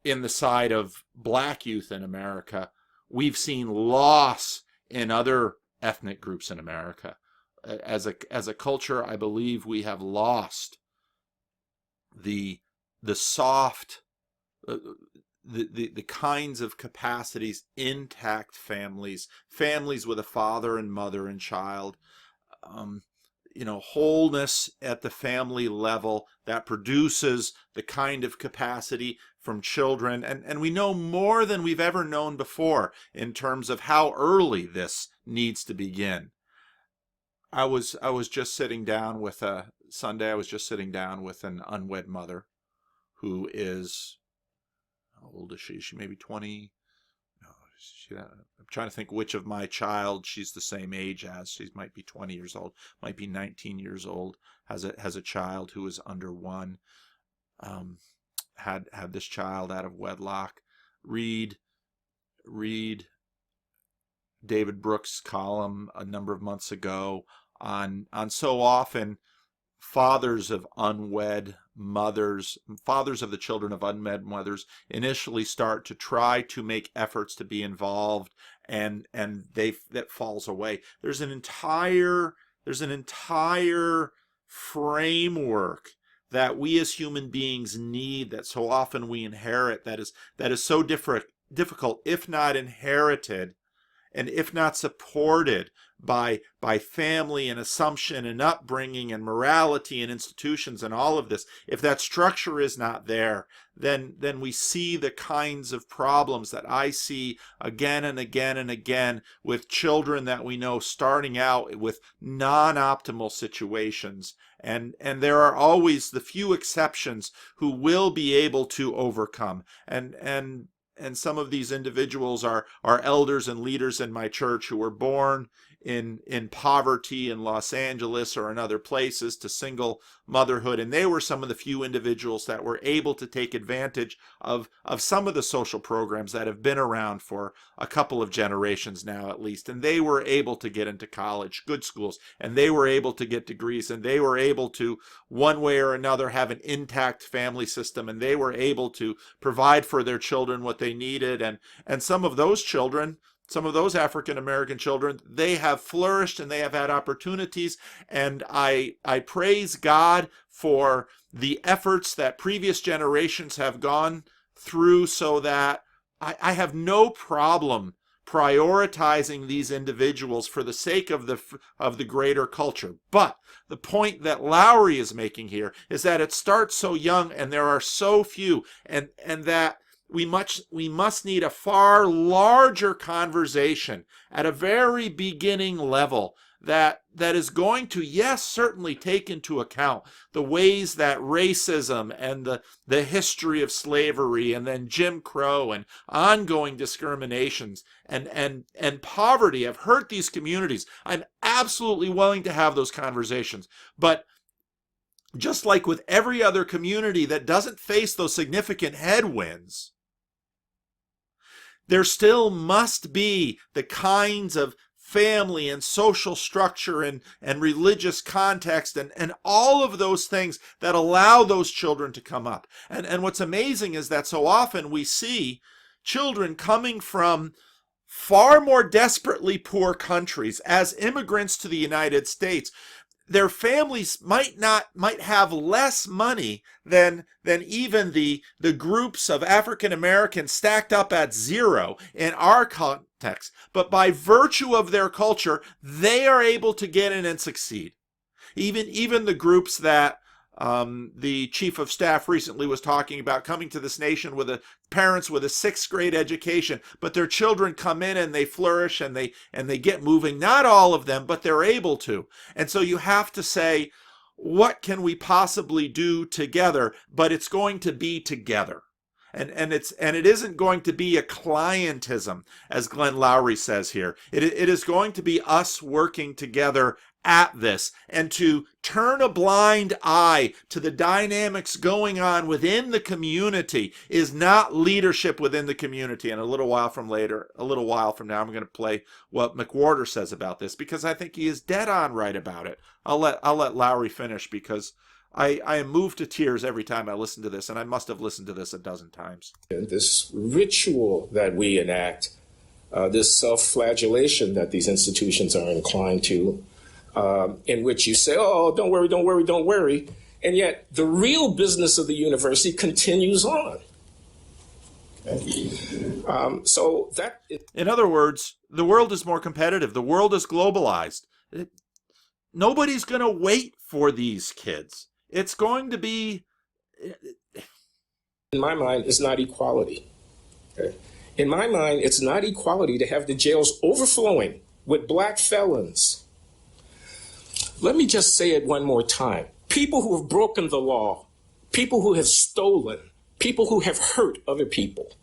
in the side of black youth in America, we've seen loss in other ethnic groups in America. As a culture, I believe we have lost the soft, the kinds of capacities, intact families with a father and mother and child, wholeness at the family level that produces the kind of capacity from children. And we know more than we've ever known before in terms of how early this needs to begin. I was just sitting down with Sunday, I was just sitting down with an unwed mother who is, how old is she? She may be 20. I'm trying to think which of my child she's the same age as. She might be 20 years old, might be 19 years old, has a child who is under one, had this child out of wedlock. Read David Brooks' column a number of months ago on so often fathers of unwed mothers, fathers of the children of unwed mothers, initially start to try to make efforts to be involved, and that falls away. There's an entire framework that we as human beings need, that so often we inherit, that is so difficult, if not inherited, and if not supported by family and assumption and upbringing and morality and institutions and all of this. If that structure is not there, then we see the kinds of problems that I see again and again and again with children that we know starting out with non-optimal situations. And there are always the few exceptions who will be able to overcome. And some of these individuals are elders and leaders in my church who were born in poverty in Los Angeles or in other places to single motherhood. And they were some of the few individuals that were able to take advantage of some of the social programs that have been around for a couple of generations now at least. And they were able to get into college, good schools, and they were able to get degrees, and they were able to, one way or another, have an intact family system, and they were able to provide for their children what they needed. And some of those children, some of those African American children, they have flourished and they have had opportunities. And I praise God for the efforts that previous generations have gone through, so that I have no problem prioritizing these individuals for the sake of the greater culture. But the point that Lowry is making here is that it starts so young and there are so few, and that we must need a far larger conversation at a very beginning level that is going to, yes, certainly take into account the ways that racism and the history of slavery and then Jim Crow and ongoing discriminations and poverty have hurt these communities. I'm absolutely willing to have those conversations. But just like with every other community that doesn't face those significant headwinds, there still must be the kinds of family and social structure and religious context and all of those things that allow those children to come up. And what's amazing is that so often we see children coming from far more desperately poor countries as immigrants to the United States, their families might have less money than even the groups of African Americans stacked up at zero in our context. But by virtue of their culture, they are able to get in and succeed. Even the groups that the chief of staff recently was talking about, coming to this nation with parents with a 6th grade education, but their children come in and they flourish and they get moving. Not all of them, but they're able to. And so you have to say, what can we possibly do together? But it's going to be together. And it isn't going to be a clientism, as Glenn Lowry says here. It is going to be us working together at this, and to turn a blind eye to the dynamics going on within the community is not leadership within the community. And a little while from now, I'm going to play what McWhorter says about this, because I think he is dead on right about it. I'll let Lowry finish, because I am moved to tears every time I listen to this, and I must have listened to this a dozen times. This ritual that we enact, this self-flagellation that these institutions are inclined to, in which you say, oh, don't worry, don't worry, don't worry. And yet the real business of the university continues on. In other words, the world is more competitive. The world is globalized. Nobody's going to wait for these kids. It's going to be... In my mind, it's not equality. Okay? In my mind, it's not equality to have the jails overflowing with black felons. Let me just say it one more time. People who have broken the law, people who have stolen, people who have hurt other people.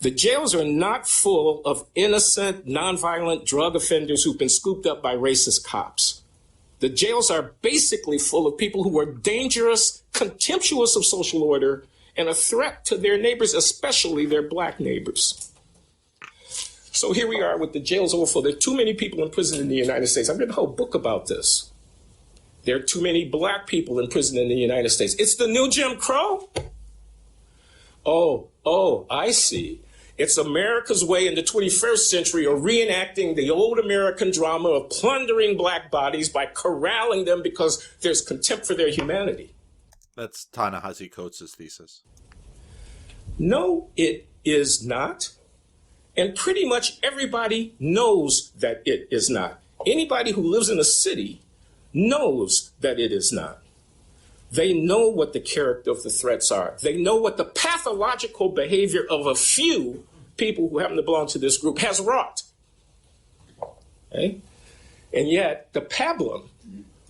The jails are not full of innocent, nonviolent drug offenders who've been scooped up by racist cops. The jails are basically full of people who are dangerous, contemptuous of social order, and a threat to their neighbors, especially their black neighbors. So here we are with the jails overfull. There are too many people in prison in the United States. I've written a whole book about this. There are too many black people in prison in the United States. It's the new Jim Crow? Oh, I see. It's America's way in the 21st century of reenacting the old American drama of plundering black bodies by corralling them because there's contempt for their humanity. That's Ta-Nehisi Coates' thesis. No, it is not. And pretty much everybody knows that it is not. Anybody who lives in a city knows that it is not. They know what the character of the threats are. They know what the pathological behavior of a few people who happen to belong to this group has wrought. Okay? And yet the pablum,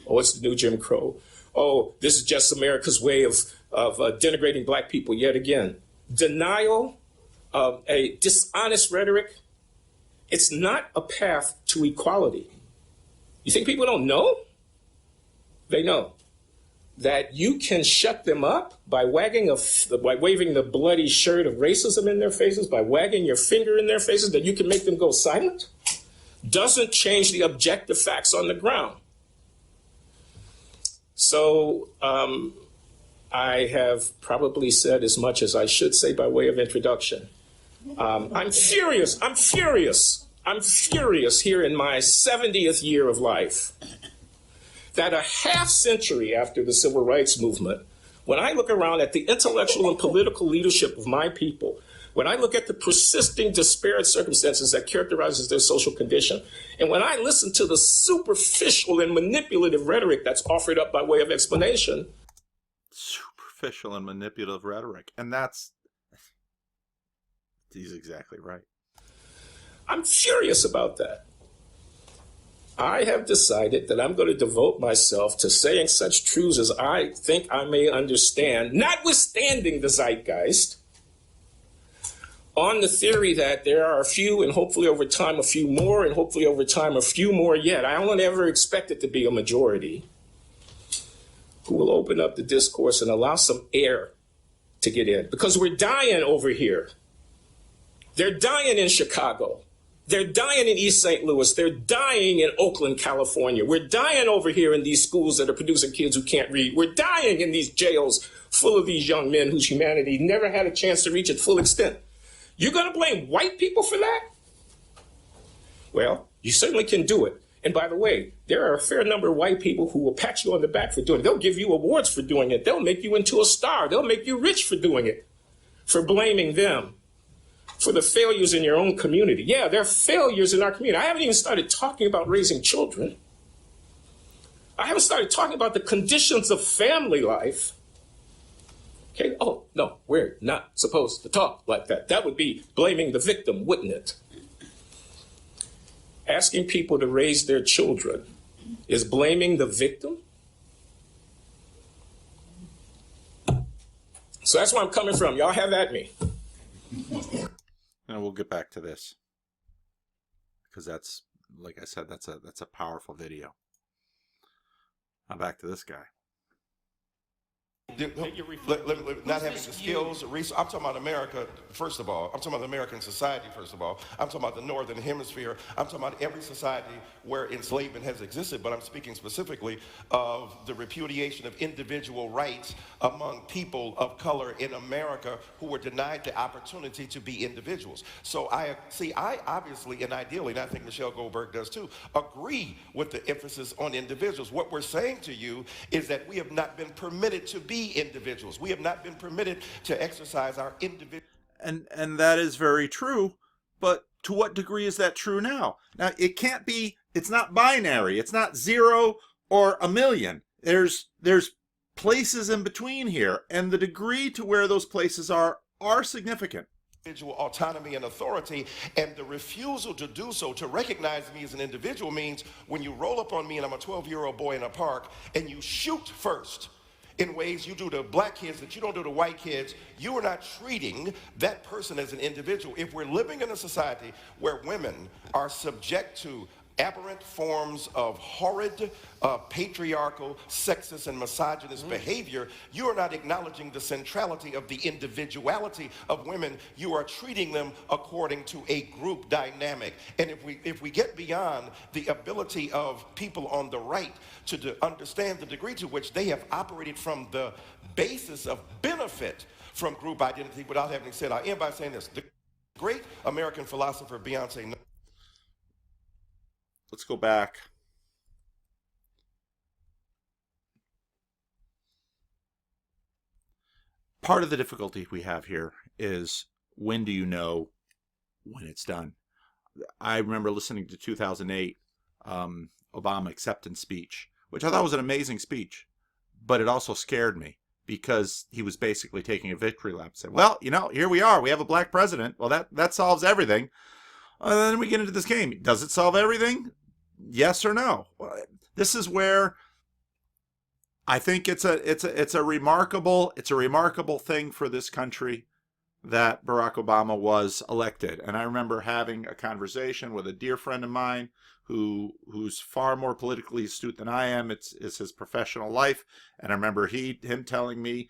oh, it's the new Jim Crow. Oh, this is just America's way of denigrating black people yet again. Denial, a dishonest rhetoric, it's not a path to equality. You think people don't know? They know that you can shut them up by waving the bloody shirt of racism in their faces, by wagging your finger in their faces, that you can make them go silent. Doesn't change the objective facts on the ground. So I have probably said as much as I should say by way of introduction. I'm furious here in my 70th year of life that a half century after the civil rights movement, when I look around at the intellectual and political leadership of my people, when I look at the persisting disparate circumstances that characterizes their social condition, and when I listen to the superficial and manipulative rhetoric that's offered up by way of explanation. Superficial and manipulative rhetoric. And he's exactly right. I'm furious about that. I have decided that I'm going to devote myself to saying such truths as I think I may understand, notwithstanding the zeitgeist, on the theory that there are a few, and hopefully over time a few more, and hopefully over time a few more yet. I don't ever expect it to be a majority who will open up the discourse and allow some air to get in. Because we're dying over here. They're dying in Chicago. They're dying in East St. Louis. They're dying in Oakland, California. We're dying over here in these schools that are producing kids who can't read. We're dying in these jails full of these young men whose humanity never had a chance to reach its full extent. You're going to blame white people for that? Well, you certainly can do it. And by the way, there are a fair number of white people who will pat you on the back for doing it. They'll give you awards for doing it. They'll make you into a star. They'll make you rich for doing it, for blaming them for the failures in your own community. Yeah, there are failures in our community. I haven't even started talking about raising children. I haven't started talking about the conditions of family life. Okay, oh, no, we're not supposed to talk like that. That would be blaming the victim, wouldn't it? Asking people to raise their children is blaming the victim? So that's where I'm coming from. Y'all have at me. And we'll get back to this, because that's, like I said, that's a powerful video. Now back to this guy. Not having the skills, I'm talking about America, first of all. I'm talking about American society, first of all. I'm talking about the Northern Hemisphere. I'm talking about every society where enslavement has existed, but I'm speaking specifically of the repudiation of individual rights among people of color in America who were denied the opportunity to be individuals. So I obviously and ideally, and I think Michelle Goldberg does too, agree with the emphasis on individuals. What we're saying to you is that we have not been permitted to be individuals. We have not been permitted to exercise our individual. And that is very true, but to what degree is that true now? Now, it can't be, it's not binary. It's not 0 or a million. There's places in between here, and the degree to where those places are significant. Individual autonomy and authority, and the refusal to do so, to recognize me as an individual, means when you roll up on me and I'm a 12-year-old boy in a park and you shoot first in ways you do to black kids that you don't do to white kids, you are not treating that person as an individual. If we're living in a society where women are subject to aberrant forms of horrid, patriarchal, sexist, and misogynist behavior, you are not acknowledging the centrality of the individuality of women. You are treating them according to a group dynamic. And if we get beyond the ability of people on the right to understand the degree to which they have operated from the basis of benefit from group identity, without having said, I end by saying this. The great American philosopher Beyonce. Let's go back. Part of the difficulty we have here is, when do you know when it's done? I remember listening to 2008 Obama acceptance speech, which I thought was an amazing speech, but it also scared me because he was basically taking a victory lap, saying, well, you know, here we are, we have a black president. Well, that solves everything. And then we get into this game. Does it solve everything? Yes or no? This is where I think it's a remarkable thing for this country that Barack Obama was elected. And I remember having a conversation with a dear friend of mine who's far more politically astute than I am. It's his professional life, and I remember him telling me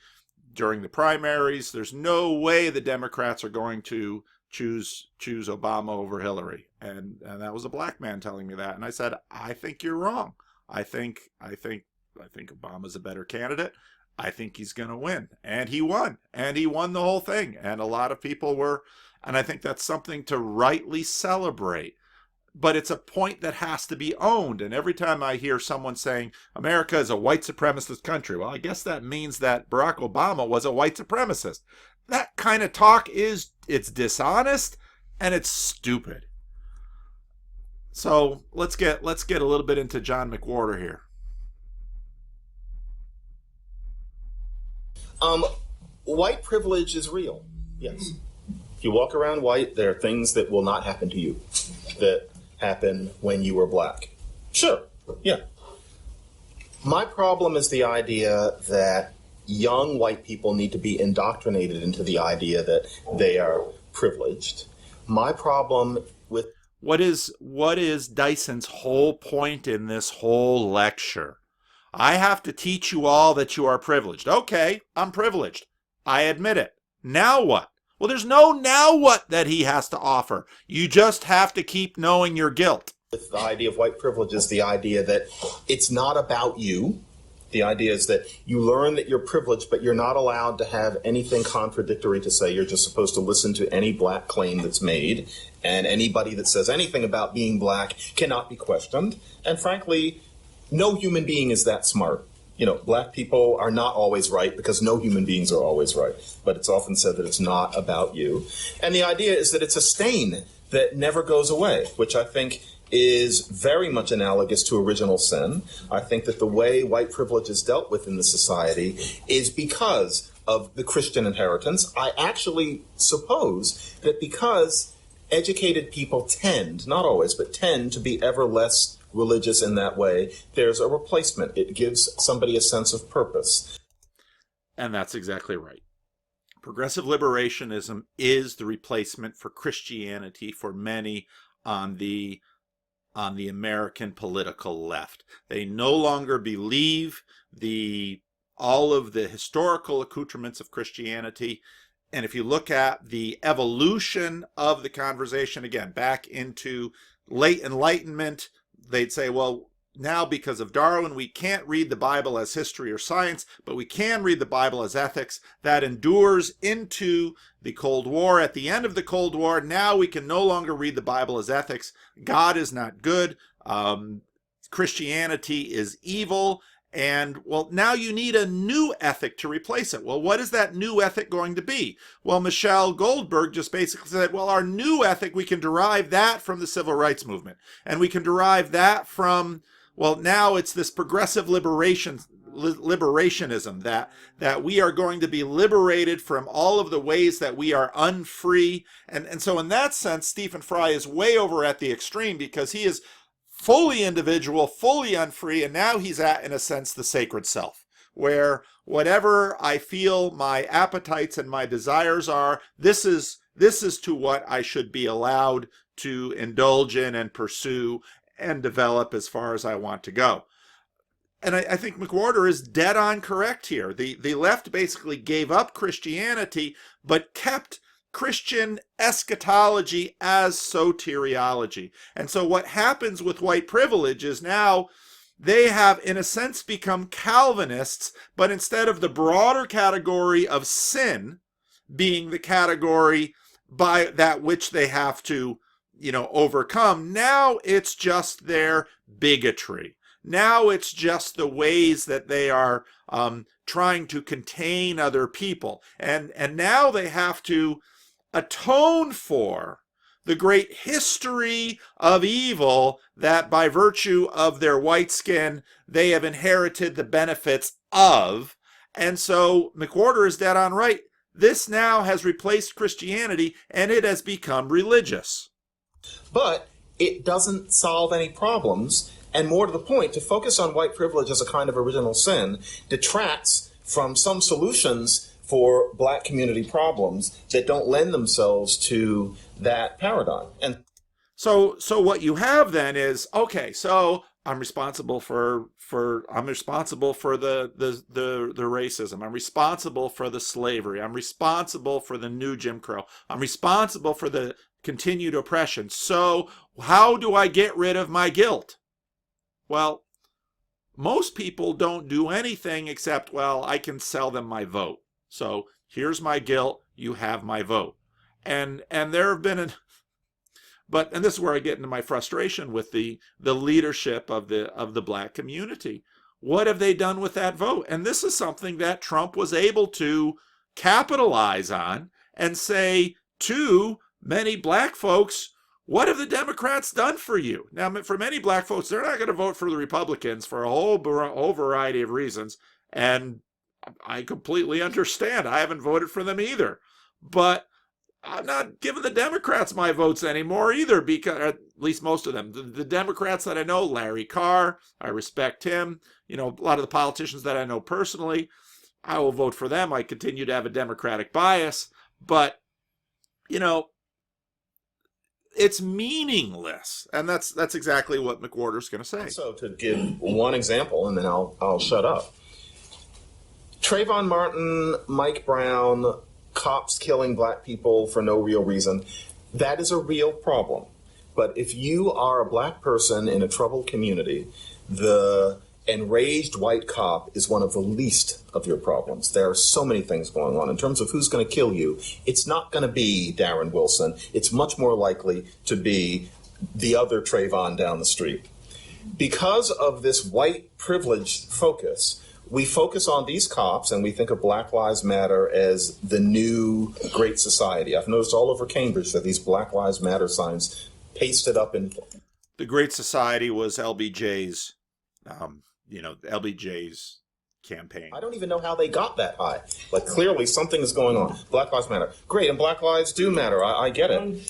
during the primaries, there's no way the Democrats are going to choose Obama over Hillary, and that was a black man telling me that, and I said, I think you're wrong. I think Obama's a better candidate. I think he's going to win, and he won the whole thing, and a lot of people were, and I think that's something to rightly celebrate. But it's a point that has to be owned, and every time I hear someone saying America is a white supremacist country, well, I guess that means that Barack Obama was a white supremacist. That kind of talk it's dishonest and it's stupid. So let's get a little bit into John McWhorter here. White privilege is real. Yes. If you walk around white, there are things that will not happen to you that happen when you were black. Sure. Yeah. My problem is the idea that young white people need to be indoctrinated into the idea that they are privileged. My problem with what is Dyson's whole point in this whole lecture? I have to teach you all that you are privileged. Okay, I'm privileged. I admit it. Now what? Well, there's no now what that he has to offer. You just have to keep knowing your guilt. The idea of white privilege is the idea that it's not about you. The idea is that you learn that you're privileged, but you're not allowed to have anything contradictory to say. You're just supposed to listen to any black claim that's made, and anybody that says anything about being black cannot be questioned. And frankly, no human being is that smart. You know, black people are not always right because no human beings are always right. But it's often said that it's not about you. And the idea is that it's a stain that never goes away, which I think is very much analogous to original sin. I think that the way white privilege is dealt with in the society is because of the Christian inheritance. I actually suppose that because educated people tend, not always, but tend to be ever less religious in that way, there's a replacement. It gives somebody a sense of purpose. And that's exactly right. Progressive liberationism is the replacement for Christianity for many on the American political left. They no longer believe all of the historical accoutrements of Christianity. And if you look at the evolution of the conversation, again, back into late Enlightenment, they'd say, well, now because of Darwin, we can't read the Bible as history or science, but we can read the Bible as ethics. That endures into the Cold War. At the end of the Cold War, now we can no longer read the Bible as ethics. God is not good. Christianity is evil. And, well, now you need a new ethic to replace it. Well, what is that new ethic going to be? Well, Michelle Goldberg just basically said, well, our new ethic, we can derive that from the civil rights movement. And we can derive that from, well, now it's this progressive liberationism that we are going to be liberated from all of the ways that we are unfree. And so in that sense, Stephen Fry is way over at the extreme because he is fully individual, fully unfree, and now he's at, in a sense, the sacred self, where whatever I feel my appetites and my desires are, this is to what I should be allowed to indulge in and pursue and develop as far as I want to go. And I think McWhorter is dead on correct here. The left basically gave up Christianity, but kept Christian eschatology as soteriology. And so what happens with white privilege is now they have, in a sense, become Calvinists, but instead of the broader category of sin being the category by that which they have to, overcome, now it's just their bigotry. Now it's just the ways that they are trying to contain other people. And now they have to atone for the great history of evil that by virtue of their white skin, they have inherited the benefits of. And so McWhorter is dead on right. This now has replaced Christianity and it has become religious. But it doesn't solve any problems. And more to the point, to focus on white privilege as a kind of original sin detracts from some solutions for black community problems that don't lend themselves to that paradigm. And so what you have then is, okay, so I'm responsible for the racism. I'm responsible for the slavery. I'm responsible for the new Jim Crow. I'm responsible for the continued oppression. So how do I get rid of my guilt? Well, most people don't do anything except, well, I can sell them my vote. So here's my guilt, you have my vote. And there have been, and this is where I get into my frustration with the leadership of the black community. What have they done with that vote? And this is something that Trump was able to capitalize on and say to many black folks, what have the Democrats done for you? Now, for many black folks, they're not going to vote for the Republicans for a whole variety of reasons. And I completely understand. I haven't voted for them either. But I'm not giving the Democrats my votes anymore either, because at least most of them. The Democrats that I know, Larry Carr, I respect him. A lot of the politicians that I know personally, I will vote for them. I continue to have a Democratic bias. But, it's meaningless. And that's exactly what McWhorter's going to say. So to give one example, and then I'll shut up. Trayvon Martin, Mike Brown, cops killing black people for no real reason, that is a real problem. But if you are a black person in a troubled community, the enraged white cop is one of the least of your problems. There are so many things going on. In terms of who's going to kill you, it's not going to be Darren Wilson. It's much more likely to be the other Trayvon down the street. Because of this white privilege focus, we focus on these cops and we think of Black Lives Matter as the new great society. I've noticed all over Cambridge that these Black Lives Matter signs pasted up in... The Great Society was LBJ's, LBJ's campaign. I don't even know how they got that high. Like, clearly something is going on. Black Lives Matter. Great, and Black Lives do matter. I get it.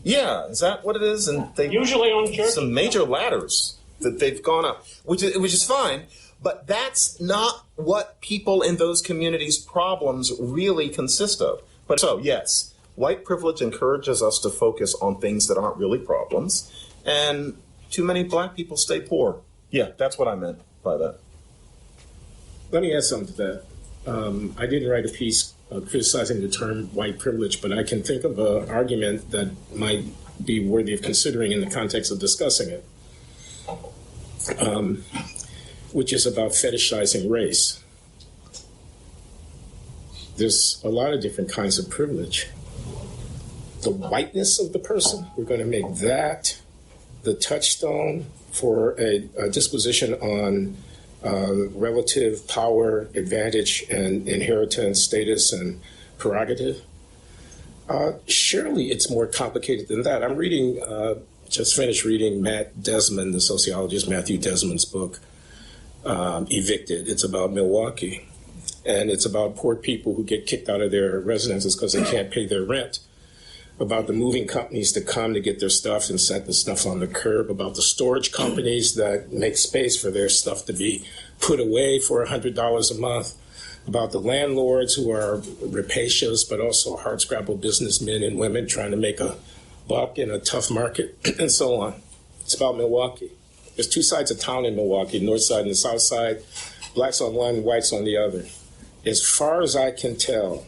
Yeah, is that what it is? And they usually on church. Some major ladders that they've gone up, which is fine. But that's not what people in those communities' problems really consist of. But so, yes, white privilege encourages us to focus on things that aren't really problems. And too many black people stay poor. Yeah, that's what I meant by that. Let me add something to that. I didn't write a piece criticizing the term white privilege, but I can think of an argument that might be worthy of considering in the context of discussing it, which is about fetishizing race. There's a lot of different kinds of privilege. The whiteness of the person, we're going to make that the touchstone for a disposition on relative power, advantage, and inheritance, status, and prerogative. Surely it's more complicated than that. I'm reading, just finished reading Matt Desmond, the sociologist Matthew Desmond's book, Evicted. It's about Milwaukee. And it's about poor people who get kicked out of their residences because they can't pay their rent. About the moving companies that come to get their stuff and set the stuff on the curb, about the storage companies that make space for their stuff to be put away for $100 a month, about the landlords who are rapacious but also hardscrabble businessmen and women trying to make a buck in a tough market, and so on. It's about Milwaukee. There's two sides of town in Milwaukee, the north side and the south side, blacks on one, whites on the other. As far as I can tell,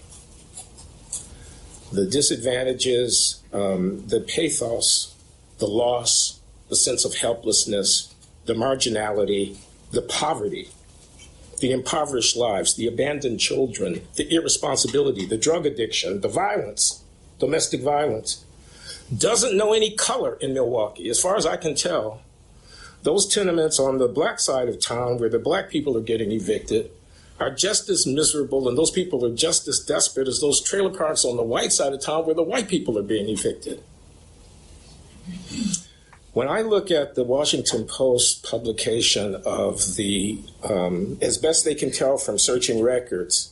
the disadvantages, the pathos, the loss, the sense of helplessness, the marginality, the poverty, the impoverished lives, the abandoned children, the irresponsibility, the drug addiction, the violence, domestic violence, doesn't know any color in Milwaukee. As far as I can tell, those tenements on the black side of town where the black people are getting evicted are just as miserable, and those people are just as desperate as those trailer parks on the white side of town where the white people are being evicted. When I look at the Washington Post publication of the, as best they can tell from searching records,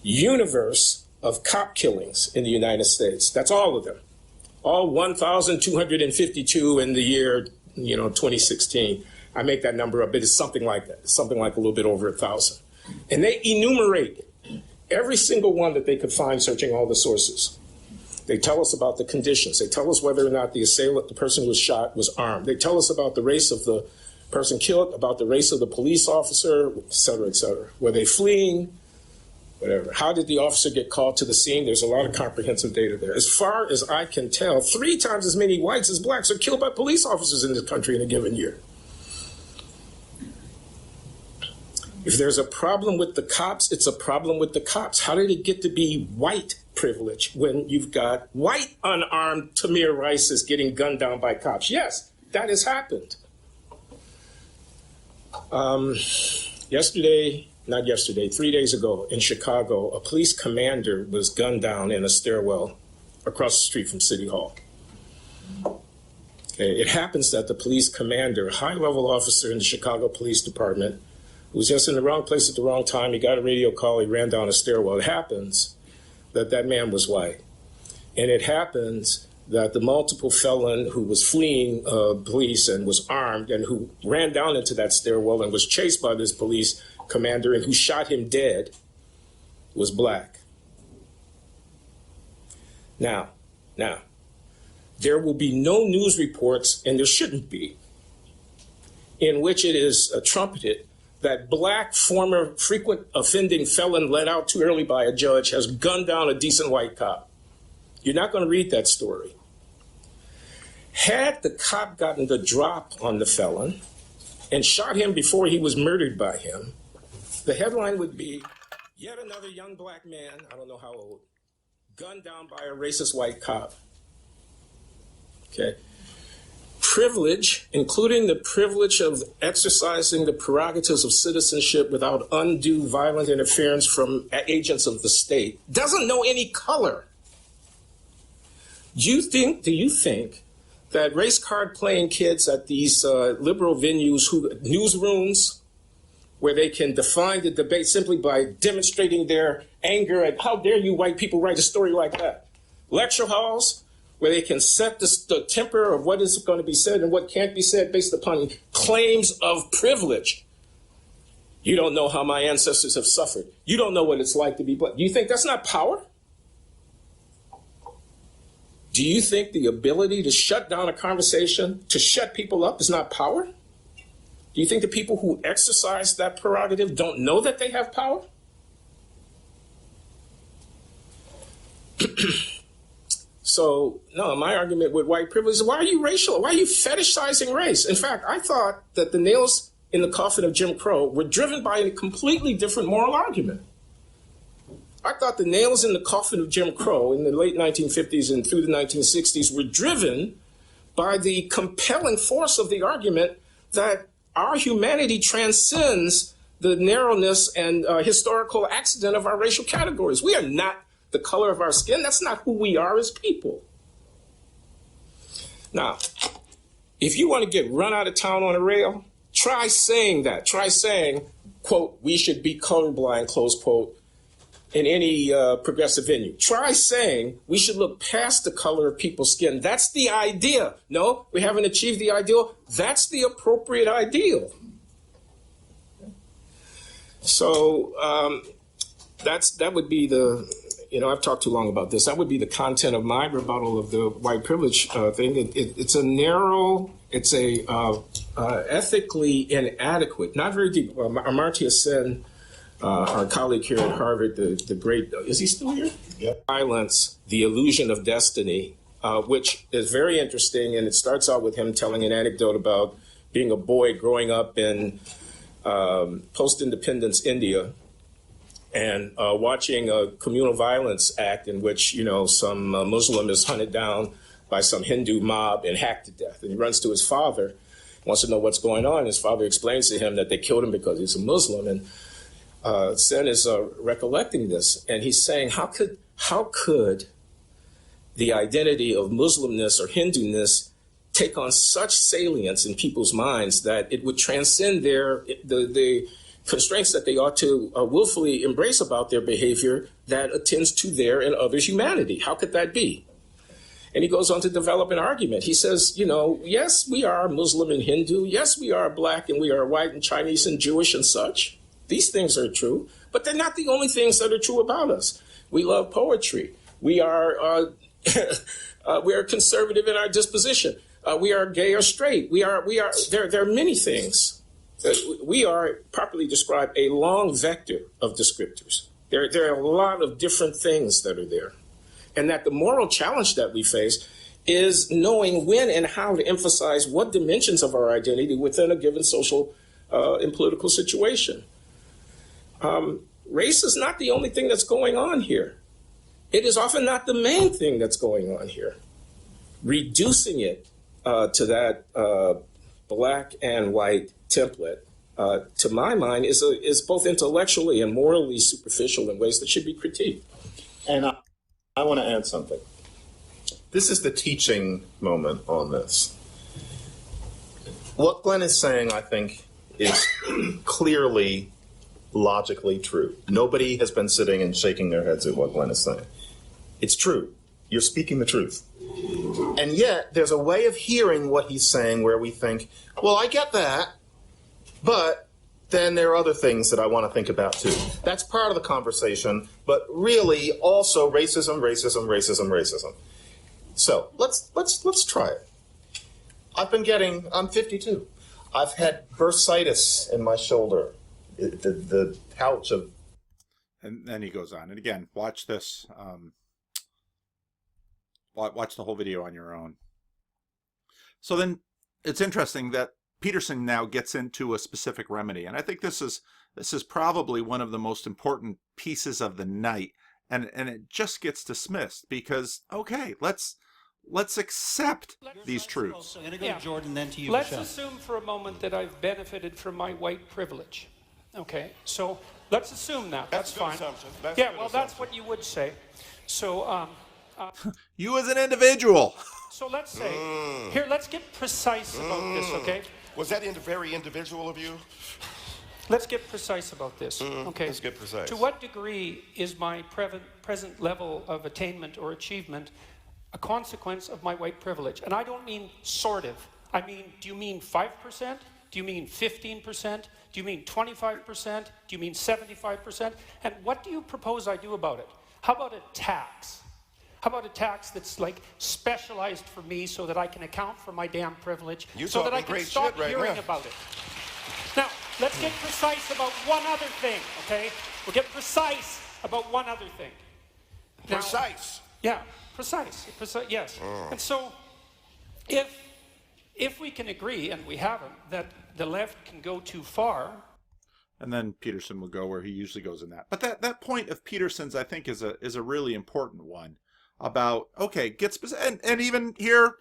universe of cop killings in the United States, that's all of them, all 1,252 in the year 2016. I make that number up, but it's something like that, something like a little bit over 1,000. And they enumerate every single one that they could find searching all the sources. They tell us about the conditions. They tell us whether or not the assailant, the person who was shot, was armed. They tell us about the race of the person killed, about the race of the police officer, et cetera, et cetera. Were they fleeing? Whatever. How did the officer get called to the scene? There's a lot of comprehensive data there. As far as I can tell, 3 times as many whites as blacks are killed by police officers in this country in a given year. If there's a problem with the cops, it's a problem with the cops. How did it get to be white privilege when you've got white unarmed Tamir Rices getting gunned down by cops? Yes, that has happened. 3 days ago in Chicago, a police commander was gunned down in a stairwell across the street from City Hall. Okay, it happens that the police commander, a high-level officer in the Chicago Police Department, was just in the wrong place at the wrong time. He got a radio call. He ran down a stairwell. It happens that that man was white. And it happens that the multiple felon who was fleeing police and was armed and who ran down into that stairwell and was chased by this police commander and who shot him dead was black. Now, there will be no news reports, and there shouldn't be, in which it is trumpeted that black former frequent offending felon let out too early by a judge has gunned down a decent white cop. You're not going to read that story. Had the cop gotten the drop on the felon and shot him before he was murdered by him, the headline would be, yet another young black man, I don't know how old, gunned down by a racist white cop. Okay. Privilege, including the privilege of exercising the prerogatives of citizenship without undue violent interference from agents of the state, doesn't know any color. Do you think that race card playing kids at these liberal venues, newsrooms, where they can define the debate simply by demonstrating their anger at how dare you white people write a story like that? Lecture halls, where they can set the temper of what is going to be said and what can't be said based upon claims of privilege. You don't know how my ancestors have suffered. You don't know what it's like to be black. Do you think that's not power? Do you think the ability to shut down a conversation, to shut people up, is not power? Do you think the people who exercise that prerogative don't know that they have power? So, no, my argument with white privilege is, why are you racial? Why are you fetishizing race? In fact, I thought that the nails in the coffin of Jim Crow were driven by a completely different moral argument. I thought the nails in the coffin of Jim Crow in the late 1950s and through the 1960s were driven by the compelling force of the argument that our humanity transcends the narrowness and historical accident of our racial categories. We are not the color of our skin. That's not who we are as people. Now, if you want to get run out of town on a rail, try saying that. Try saying, quote, we should be colorblind, close quote, in any progressive venue. Try saying we should look past the color of people's skin. That's the idea. No, we haven't achieved the ideal. That's the appropriate ideal. So that would be the, I've talked too long about this. That would be the content of my rebuttal of the white privilege thing. It's a narrow, it's a ethically inadequate, not very deep. Amartya Sen, our colleague here at Harvard, the great, is he still here? Yep. Violence, the illusion of destiny, which is very interesting. And it starts out with him telling an anecdote about being a boy growing up in post-independence India and watching a communal violence act in which, some Muslim is hunted down by some Hindu mob and hacked to death. And he runs to his father, wants to know what's going on. His father explains to him that they killed him because he's a Muslim. And Sen is recollecting this, and he's saying, how could the identity of Muslimness or Hinduness take on such salience in people's minds that it would transcend the constraints that they ought to willfully embrace about their behavior that attends to their and others' humanity? How could that be? And he goes on to develop an argument. He says, yes, we are Muslim and Hindu. Yes, we are black and we are white and Chinese and Jewish and such. These things are true, but they're not the only things that are true about us. We love poetry. We are conservative in our disposition. We are gay or straight. There are many things. We are, properly described, a long vector of descriptors. There are a lot of different things that are there. And that the moral challenge that we face is knowing when and how to emphasize what dimensions of our identity within a given social and political situation. Race is not the only thing that's going on here. It is often not the main thing that's going on here. Reducing it to that black and white template, to my mind, is both intellectually and morally superficial in ways that should be critiqued. And I want to add something. This is the teaching moment on this. What Glenn is saying, I think, is clearly logically true. Nobody has been sitting and shaking their heads at what Glenn is saying. It's true. You're speaking the truth. And yet, there's a way of hearing what he's saying where we think, well, I get that, but then there are other things that I want to think about too. That's part of the conversation, but really also racism. So let's try it. I'm 52. I've had bursitis in my shoulder. The pouch of... And then he goes on. And again, watch this. Watch the whole video on your own. So then it's interesting that Peterson now gets into a specific remedy, and I think this is probably one of the most important pieces of the night, and it just gets dismissed because, okay, let's accept these truths. I'm going to go to Jordan, then to you, Let's Michelle. assume for a moment that I've benefited from my white privilege. Okay, so let's assume that. That's a good fine. assumption. That's a Yeah, good well, that's assumption. what you would say. So, You as an individual. so let's say, here, let's get precise about this, okay? Was that very individual of you? Let's get precise about this, okay? Let's get precise. To what degree is my present level of attainment or achievement a consequence of my white privilege? And I don't mean sort of. I mean, do you mean 5%? Do you mean 15%? Do you mean 25%? Do you mean 75%? And what do you propose I do about it? How about a tax? How about a tax that's like specialized for me so that I can account for my damn privilege, You so that talking I can great stop shit right hearing now. about it? Now, let's get precise about one other thing, okay? We'll get precise about one other thing. Now, Precise. yeah, precise, yes. And so, if we can agree, and we haven't, that the left can go too far, And then Peterson will go where he usually goes in that. But that point of Peterson's, I think, is a really important one about, okay, get specific, and even here,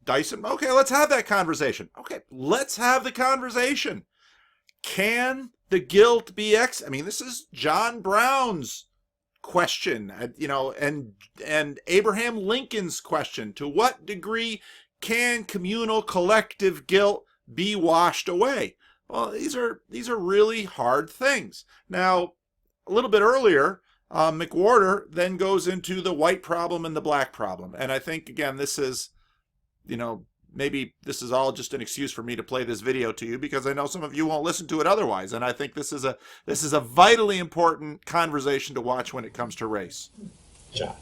Dyson, okay, let's have that conversation. Okay, let's have the conversation. Can the guilt be I mean, this is John Brown's question, and Abraham Lincoln's question. To what degree can communal collective guilt be washed away? Well, these are really hard things. Now, a little bit earlier, McWhorter then goes into the white problem and the black problem. And I think, again, this is, maybe this is all just an excuse for me to play this video to you, because I know some of you won't listen to it otherwise. And I think this is a vitally important conversation to watch when it comes to race. John.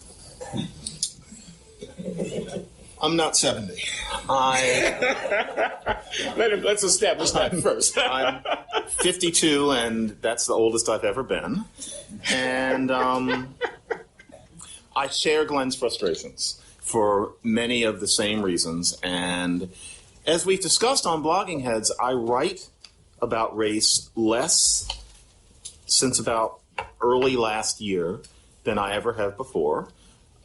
I'm not 70. Let's establish that first. I'm 52, and that's the oldest I've ever been. And I share Glenn's frustrations for many of the same reasons. And as we've discussed on Blogging Heads, I write about race less since about early last year than I ever have before.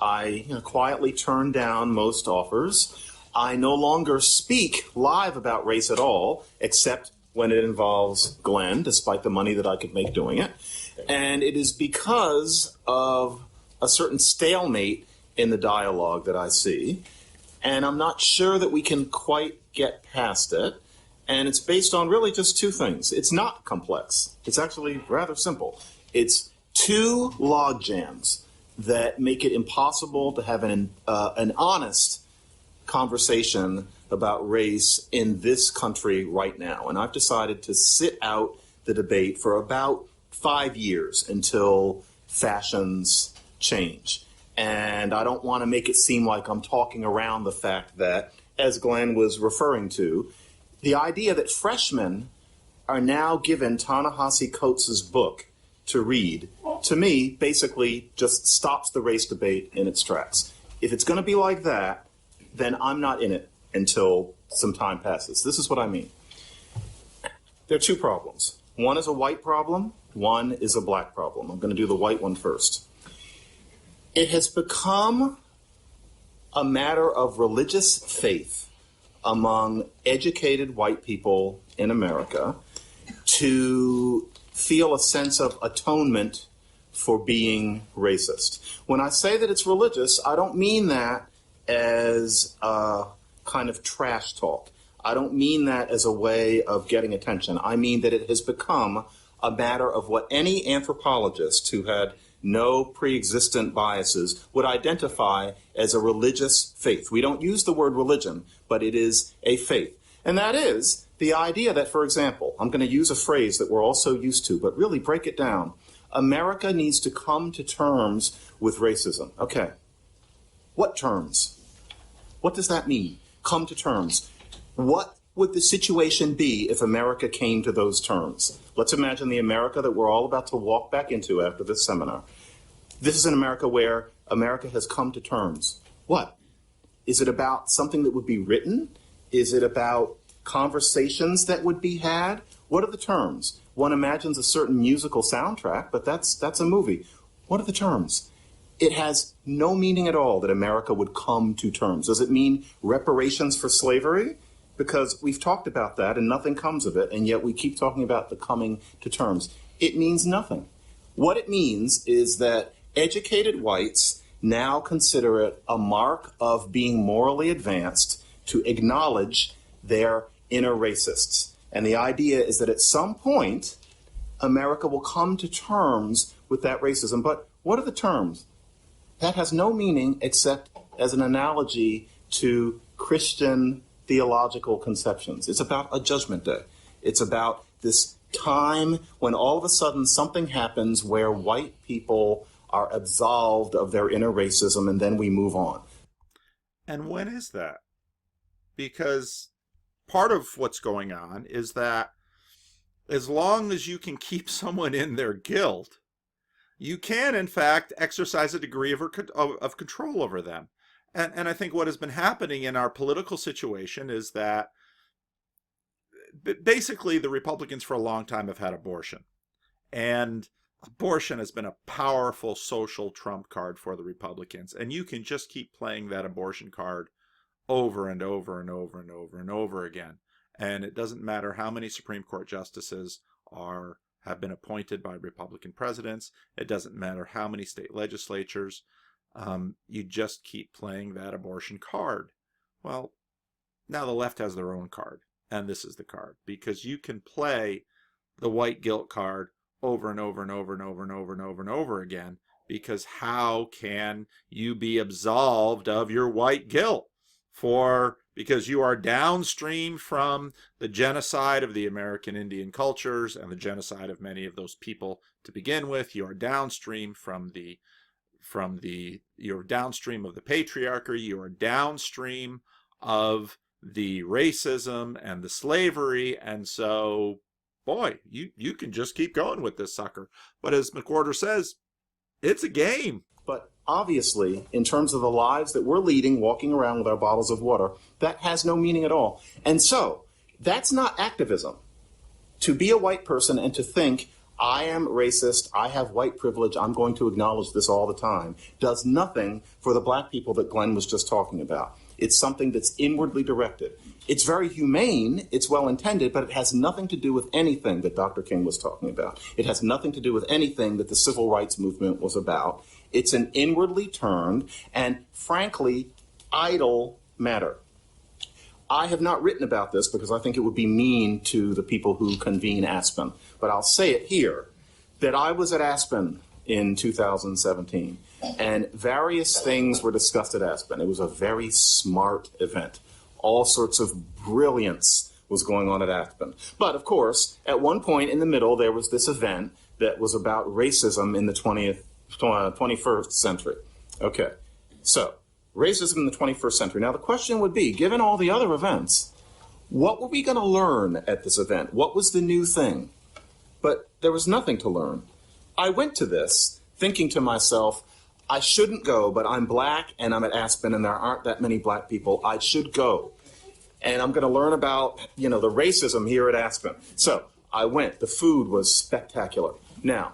I quietly turn down most offers. I no longer speak live about race at all, except when it involves Glenn, despite the money that I could make doing it. And it is because of a certain stalemate in the dialogue that I see. And I'm not sure that we can quite get past it. And it's based on really just two things. It's not complex. It's actually rather simple. It's two log jams that make it impossible to have an honest conversation about race in this country right now. And I've decided to sit out the debate for about 5 years until fashions change. And I don't want to make it seem like I'm talking around the fact that, as Glenn was referring to, the idea that freshmen are now given Ta-Nehisi Coates' book to read, to me, basically just stops the race debate in its tracks. If it's going to be like that, then I'm not in it until some time passes. This is what I mean. There are two problems. One is a white problem, one is a black problem. I'm going to do the white one first. It has become a matter of religious faith among educated white people in America to feel a sense of atonement for being racist. When I say that it's religious, I don't mean that as a kind of trash talk. I don't mean that as a way of getting attention. I mean that it has become a matter of what any anthropologist who had no pre-existent biases would identify as a religious faith. We don't use the word religion, but it is a faith. And that is the idea that, for example, I'm going to use a phrase that we're all so used to, but really break it down. America needs to come to terms with racism. Okay. What terms? What does that mean? Come to terms. What would the situation be if America came to those terms? Let's imagine the America that we're all about to walk back into after this seminar. This is an America where America has come to terms. What? Is it about something that would be written Is it about conversations that would be had? What are the terms? One imagines a certain musical soundtrack, but that's a movie. What are the terms? It has no meaning at all that America would come to terms. Does it mean reparations for slavery? Because we've talked about that and nothing comes of it, and yet we keep talking about the coming to terms. It means nothing. What it means is that educated whites now consider it a mark of being morally advanced to acknowledge their inner racists. And the idea is that at some point, America will come to terms with that racism. But what are the terms? That has no meaning except as an analogy to Christian theological conceptions. It's about a judgment day. It's about this time when all of a sudden something happens where white people are absolved of their inner racism, and then we move on. And when is that? Because part of what's going on is that as long as you can keep someone in their guilt, you can, in fact, exercise a degree of control over them. And I think what has been happening in our political situation is that basically the Republicans for a long time have had abortion. And abortion has been a powerful social trump card for the Republicans. And you can just keep playing that abortion card over and over and over and over and over again. And it doesn't matter how many Supreme Court justices have been appointed by Republican presidents. It doesn't matter how many state legislatures. You just keep playing that abortion card. Well, now the left has their own card, and this is the card, because you can play the white guilt card over and over and over and over and over and over and over again, because how can you be absolved of your white guilt because you are downstream from the genocide of the American Indian cultures and the genocide of many of those people to begin with. You are downstream you're downstream of the patriarchy. You are downstream of the racism and the slavery. And so, boy, you can just keep going with this sucker. But as McWhorter says, it's a game. But obviously, in terms of the lives that we're leading, walking around with our bottles of water, that has no meaning at all. And so, that's not activism. To be a white person and to think, I am racist, I have white privilege, I'm going to acknowledge this all the time, does nothing for the black people that Glenn was just talking about. It's something that's inwardly directed. It's very humane, it's well-intended, but it has nothing to do with anything that Dr. King was talking about. It has nothing to do with anything that the civil rights movement was about. It's an inwardly turned and, frankly, idle matter. I have not written about this because I think it would be mean to the people who convene Aspen, but I'll say it here, that I was at Aspen in 2017, and various things were discussed at Aspen. It was a very smart event. All sorts of brilliance was going on at Aspen. But, of course, at one point in the middle, there was this event that was about racism in the 21st century. Okay, so racism in the 21st century. Now, the question would be, given all the other events, what were we going to learn at this event? What was the new thing? But there was nothing to learn. I went to this thinking to myself, I shouldn't go, but I'm black and I'm at Aspen and there aren't that many black people. I should go. And I'm going to learn about, the racism here at Aspen. So I went. The food was spectacular. Now,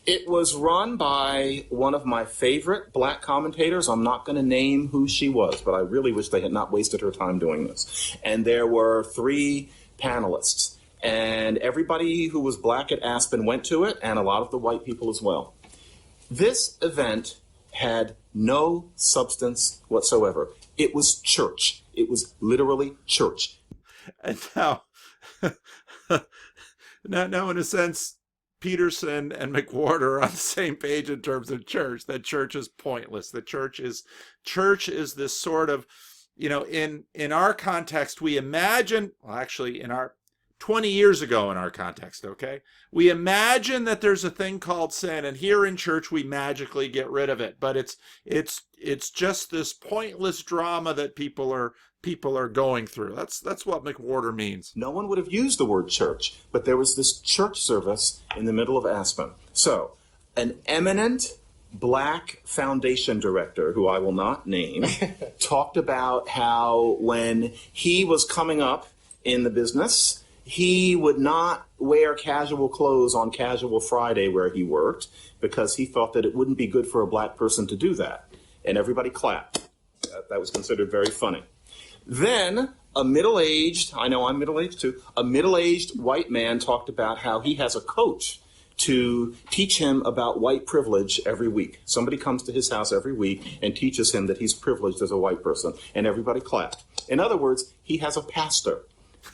it was run by one of my favorite black commentators. I'm not going to name who she was, but I really wish they had not wasted her time doing this. And there were 3 panelists. And everybody who was black at Aspen went to it, and a lot of the white people as well. This event had no substance whatsoever. It was church. It was literally church. And now, in a sense, Peterson and McWhorter are on the same page in terms of church. That church is pointless. The church is this sort of, in our context, we imagine, well, actually, in our 20 years ago in our context, okay, we imagine that there's a thing called sin, and here in church we magically get rid of it. But it's just this pointless drama that people are going through. That's what McWhorter means. No one would have used the word church, but there was this church service in the middle of Aspen. So, an eminent Black foundation director, who I will not name, talked about how when he was coming up in the business, he would not wear casual clothes on Casual Friday where he worked because he thought that it wouldn't be good for a black person to do that. And everybody clapped. That was considered very funny. Then a middle-aged, I know I'm middle-aged too, a middle-aged white man talked about how he has a coach to teach him about white privilege every week. Somebody comes to his house every week and teaches him that he's privileged as a white person, and everybody clapped. In other words, he has a pastor.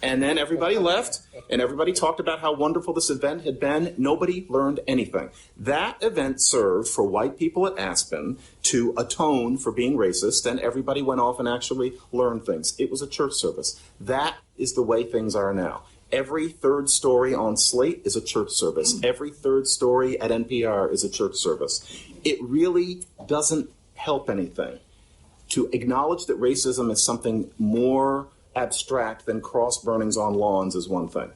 And then everybody left, and everybody talked about how wonderful this event had been. Nobody learned anything. That event served for white people at Aspen to atone for being racist, and everybody went off and actually learned things. It was a church service. That is the way things are now. Every third story on Slate is a church service. Every third story at NPR is a church service. It really doesn't help anything. To acknowledge that racism is something more abstract than cross burnings on lawns is one thing.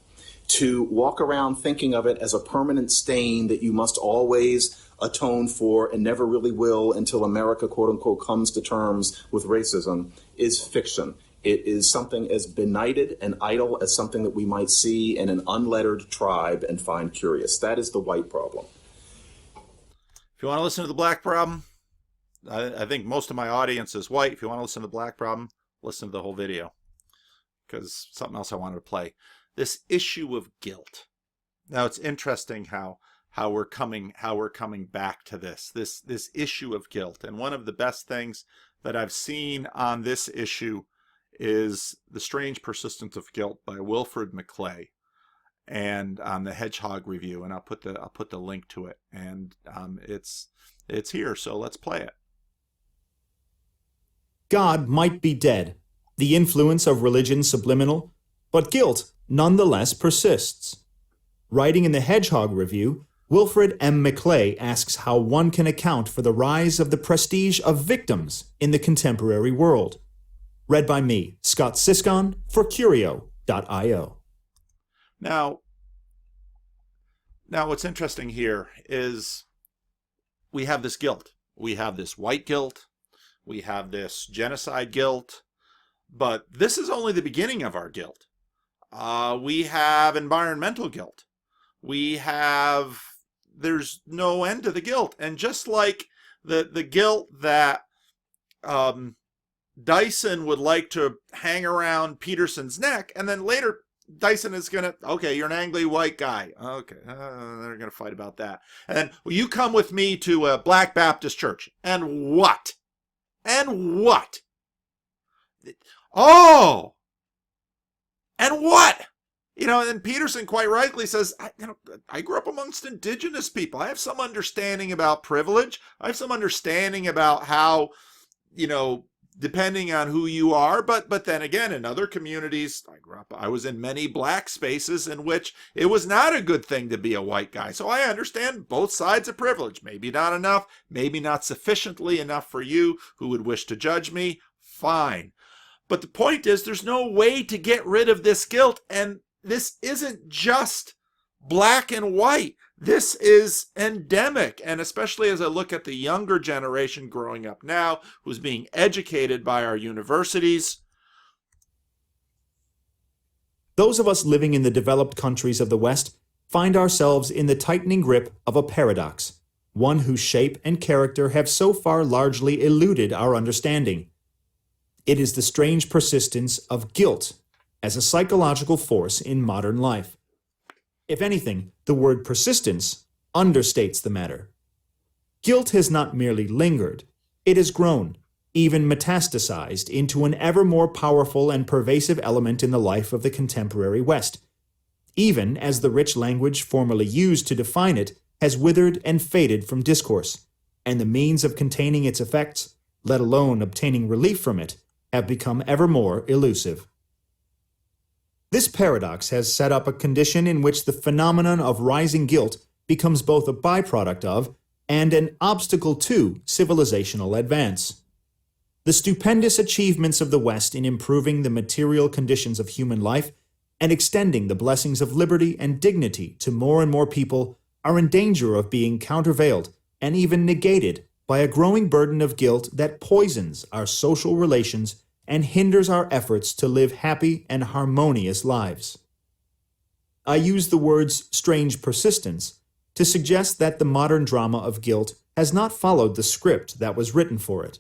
To walk around thinking of it as a permanent stain that you must always atone for and never really will until America, quote unquote, comes to terms with racism is fiction. It is something as benighted and idle as something that we might see in an unlettered tribe and find curious. That is the white problem. If you want to listen to the black problem, I think most of my audience is white. If you want to listen to the black problem, listen to the whole video. Because something else I wanted to play. This issue of guilt. Now it's interesting how we're coming back to this issue of guilt. And one of the best things that I've seen on this issue is The Strange Persistence of Guilt by Wilfred McClay, and on the Hedgehog Review, and I'll put the link to it, and it's here, so let's play it. God might be dead, the influence of religion subliminal, but guilt nonetheless persists. Writing in the Hedgehog Review, Wilfred M. McClay asks how one can account for the rise of the prestige of victims in the contemporary world. Read by me, Scott Siscon, for Curio.io. Now what's interesting here is we have this guilt. We have this white guilt. We have this genocide guilt. But this is only the beginning of our guilt. We have environmental guilt. There's no end to the guilt. And just like the guilt that Dyson would like to hang around Peterson's neck, and then later Dyson is going to, okay, you're an angry white guy. Okay, they're going to fight about that. And then, well, you come with me to a Black Baptist church. And what? And what? Oh! And what? You know, and Peterson quite rightly says, I grew up amongst indigenous people. I have some understanding about privilege. I have some understanding about how, depending on who you are, but then again, in other communities, I was in many black spaces in which it was not a good thing to be a white guy. So I understand both sides of privilege. Maybe not enough, maybe not sufficiently enough for you who would wish to judge me. Fine. But the point is, there's no way to get rid of this guilt, and this isn't just black and white. This is endemic, and especially as I look at the younger generation growing up now, who's being educated by our universities. Those of us living in the developed countries of the West find ourselves in the tightening grip of a paradox, one whose shape and character have so far largely eluded our understanding. It is the strange persistence of guilt as a psychological force in modern life. If anything, the word persistence understates the matter. Guilt has not merely lingered, it has grown, even metastasized into an ever more powerful and pervasive element in the life of the contemporary West, even as the rich language formerly used to define it has withered and faded from discourse, and the means of containing its effects, let alone obtaining relief from it, have become ever more elusive. This paradox has set up a condition in which the phenomenon of rising guilt becomes both a byproduct of and an obstacle to civilizational advance. The stupendous achievements of the West in improving the material conditions of human life and extending the blessings of liberty and dignity to more and more people are in danger of being countervailed and even negated by a growing burden of guilt that poisons our social relations and hinders our efforts to live happy and harmonious lives. I use the words strange persistence to suggest that the modern drama of guilt has not followed the script that was written for it.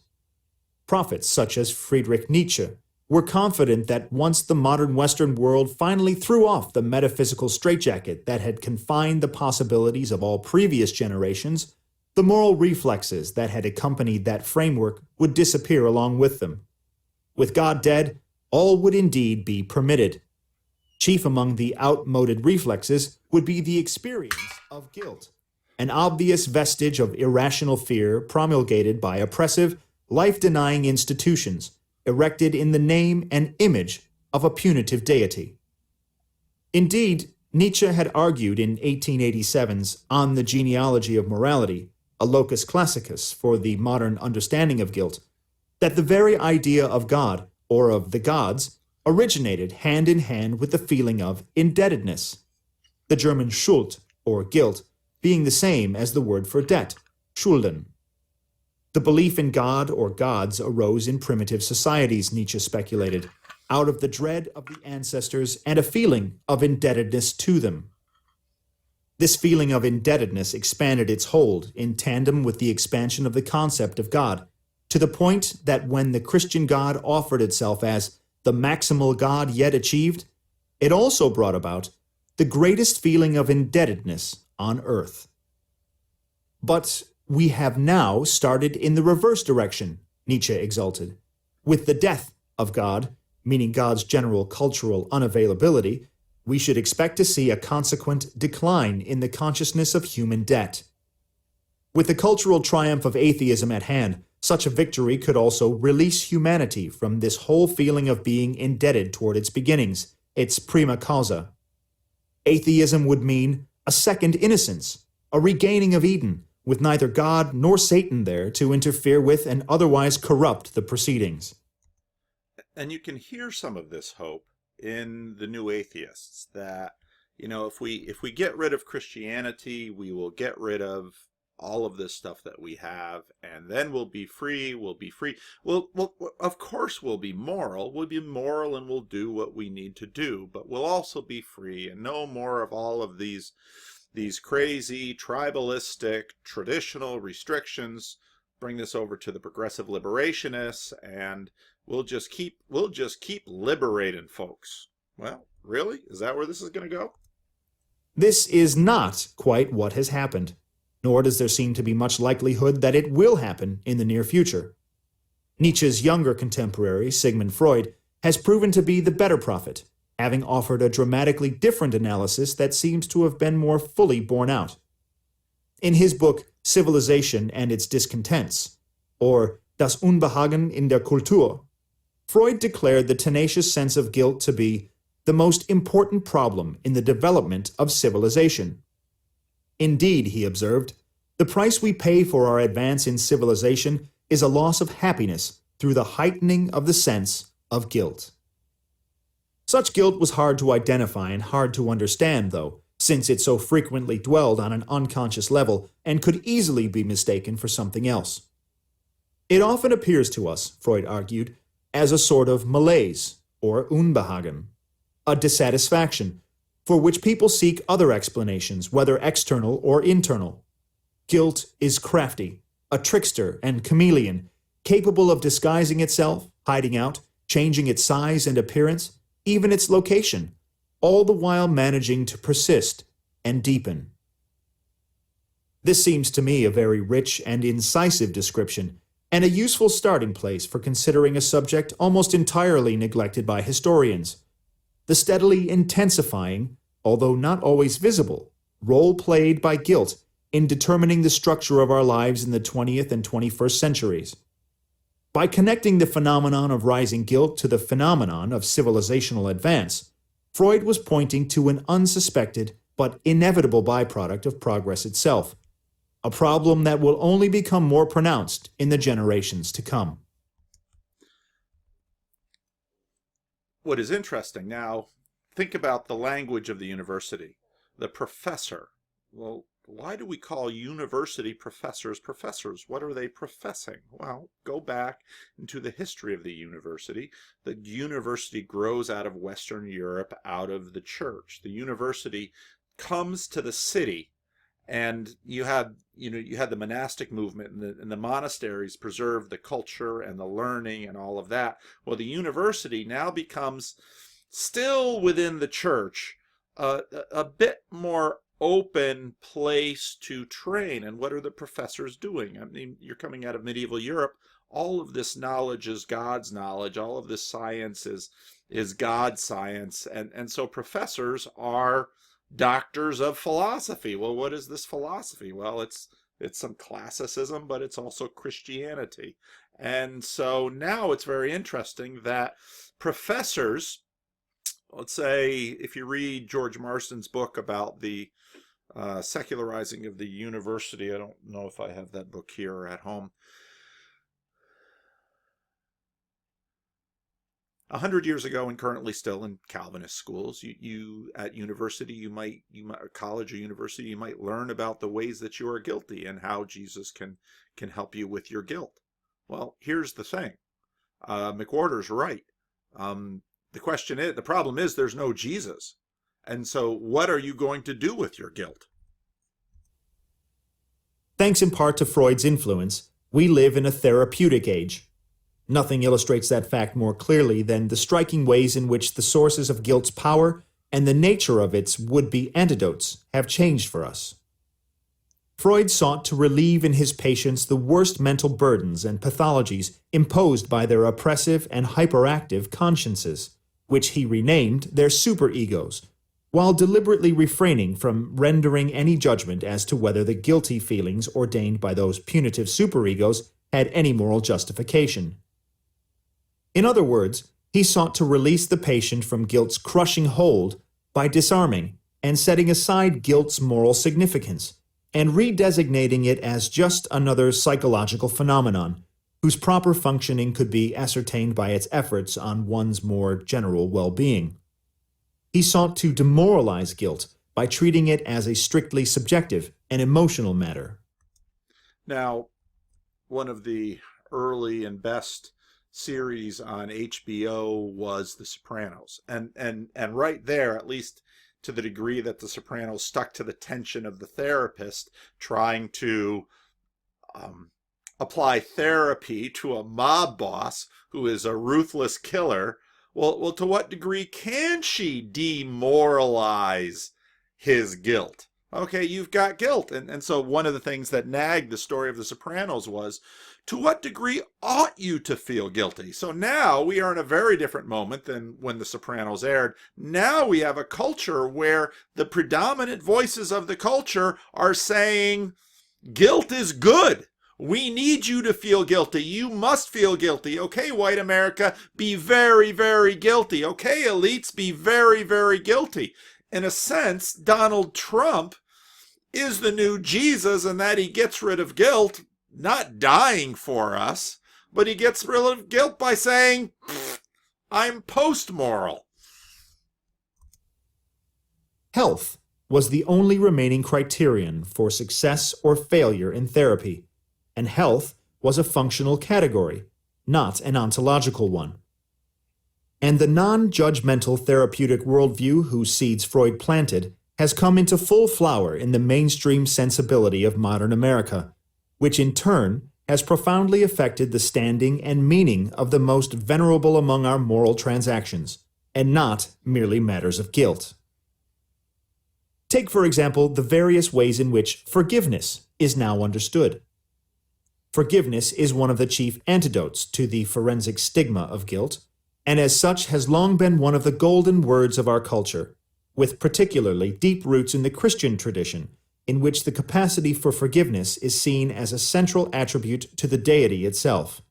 Prophets such as Friedrich Nietzsche were confident that once the modern Western world finally threw off the metaphysical straitjacket that had confined the possibilities of all previous generations, the moral reflexes that had accompanied that framework would disappear along with them. With God dead, all would indeed be permitted. Chief among the outmoded reflexes would be the experience of guilt, an obvious vestige of irrational fear promulgated by oppressive, life-denying institutions erected in the name and image of a punitive deity. Indeed, Nietzsche had argued in 1887's On the Genealogy of Morality, a locus classicus for the modern understanding of guilt, that the very idea of God, or of the gods, originated hand in hand with the feeling of indebtedness, the German Schuld, or guilt, being the same as the word for debt, Schulden. The belief in God or gods arose in primitive societies, Nietzsche speculated, out of the dread of the ancestors and a feeling of indebtedness to them. This feeling of indebtedness expanded its hold in tandem with the expansion of the concept of God, to the point that when the Christian God offered itself as the maximal God yet achieved, it also brought about the greatest feeling of indebtedness on earth. But we have now started in the reverse direction, Nietzsche exulted. With the death of God, meaning God's general cultural unavailability, we should expect to see a consequent decline in the consciousness of human debt. With the cultural triumph of atheism at hand, such a victory could also release humanity from this whole feeling of being indebted toward its beginnings, its prima causa. Atheism would mean a second innocence, a regaining of Eden, with neither God nor Satan there to interfere with and otherwise corrupt the proceedings. And you can hear some of this hope in the new atheists that, if we get rid of Christianity, we will get rid of all of this stuff that we have, and then we'll be free. Well, of course we'll be moral. We'll be moral and we'll do what we need to do, but we'll also be free and no more of all of these crazy, tribalistic, traditional restrictions. Bring this over to the progressive liberationists, and we'll just keep liberating folks. Well, really? Is that where this is going to go? This is not quite what has happened, nor does there seem to be much likelihood that it will happen in the near future. Nietzsche's younger contemporary, Sigmund Freud, has proven to be the better prophet, having offered a dramatically different analysis that seems to have been more fully borne out. In his book, Civilization and Its Discontents, or Das Unbehagen in der Kultur, Freud declared the tenacious sense of guilt to be the most important problem in the development of civilization. Indeed, he observed, the price we pay for our advance in civilization is a loss of happiness through the heightening of the sense of guilt. Such guilt was hard to identify and hard to understand, though, since it so frequently dwelled on an unconscious level and could easily be mistaken for something else. It often appears to us, Freud argued, as a sort of malaise, or Unbehagen, a dissatisfaction, for which people seek other explanations, whether external or internal. Guilt is crafty, a trickster and chameleon, capable of disguising itself, hiding out, changing its size and appearance, even its location, all the while managing to persist and deepen. This seems to me a very rich and incisive description, and a useful starting place for considering a subject almost entirely neglected by historians: the steadily intensifying, although not always visible, role played by guilt in determining the structure of our lives in the 20th and 21st centuries. By connecting the phenomenon of rising guilt to the phenomenon of civilizational advance, Freud was pointing to an unsuspected but inevitable byproduct of progress itself, a problem that will only become more pronounced in the generations to come. What is interesting now, think about the language of the university. The professor. Well, why do we call university professors professors? What are they professing? Well, go back into the history of the university. The university grows out of Western Europe, out of the church. The university comes to the city, and you had the monastic movement, and the monasteries preserved the culture and the learning and all of that. Well, the university now becomes, still within the church, a bit more open place to train. And what are the professors doing? I mean, you're coming out of medieval Europe. All of this knowledge is God's knowledge. All of this science is God's science. And so professors are doctors of philosophy. Well, what is this philosophy? Well, it's some classicism, but it's also Christianity. And so now it's very interesting that professors, let's say if you read George Marsden's book about the secularizing of the university, I don't know if I have that book here or at home. 100 years ago, and currently still in Calvinist schools, you at university, you might college or university, you might learn about the ways that you are guilty and how Jesus can help you with your guilt. Well, here's the thing. McWhorter's right. The problem is there's no Jesus. And so what are you going to do with your guilt? Thanks in part to Freud's influence, we live in a therapeutic age. Nothing illustrates that fact more clearly than the striking ways in which the sources of guilt's power and the nature of its would-be antidotes have changed for us. Freud sought to relieve in his patients the worst mental burdens and pathologies imposed by their oppressive and hyperactive consciences, which he renamed their superegos, while deliberately refraining from rendering any judgment as to whether the guilty feelings ordained by those punitive superegos had any moral justification. In other words, he sought to release the patient from guilt's crushing hold by disarming and setting aside guilt's moral significance, and redesignating it as just another psychological phenomenon, whose proper functioning could be ascertained by its efforts on one's more general well-being. He sought to demoralize guilt by treating it as a strictly subjective and emotional matter. Now, one of the early and best series on HBO was The Sopranos. And right there, at least to the degree that The Sopranos stuck to the tension of the therapist trying to apply therapy to a mob boss who is a ruthless killer, well, to what degree can she demoralize his guilt? Okay, you've got guilt. And so one of the things that nagged the story of The Sopranos was, to what degree ought you to feel guilty? So now we are in a very different moment than when The Sopranos aired. Now we have a culture where the predominant voices of the culture are saying, guilt is good. We need you to feel guilty. You must feel guilty. Okay, white America, be very, very guilty. Okay, elites, be very, very guilty. In a sense, Donald Trump is the new Jesus in that he gets rid of guilt, not dying for us, but he gets rid of guilt by saying, I'm post-moral. Health was the only remaining criterion for success or failure in therapy, and health was a functional category, not an ontological one. And the non-judgmental therapeutic worldview whose seeds Freud planted has come into full flower in the mainstream sensibility of modern America, which in turn has profoundly affected the standing and meaning of the most venerable among our moral transactions, and not merely matters of guilt. Take, for example, the various ways in which forgiveness is now understood. Forgiveness is one of the chief antidotes to the forensic stigma of guilt, and as such has long been one of the golden words of our culture, with particularly deep roots in the Christian tradition, in which the capacity for forgiveness is seen as a central attribute to the deity itself.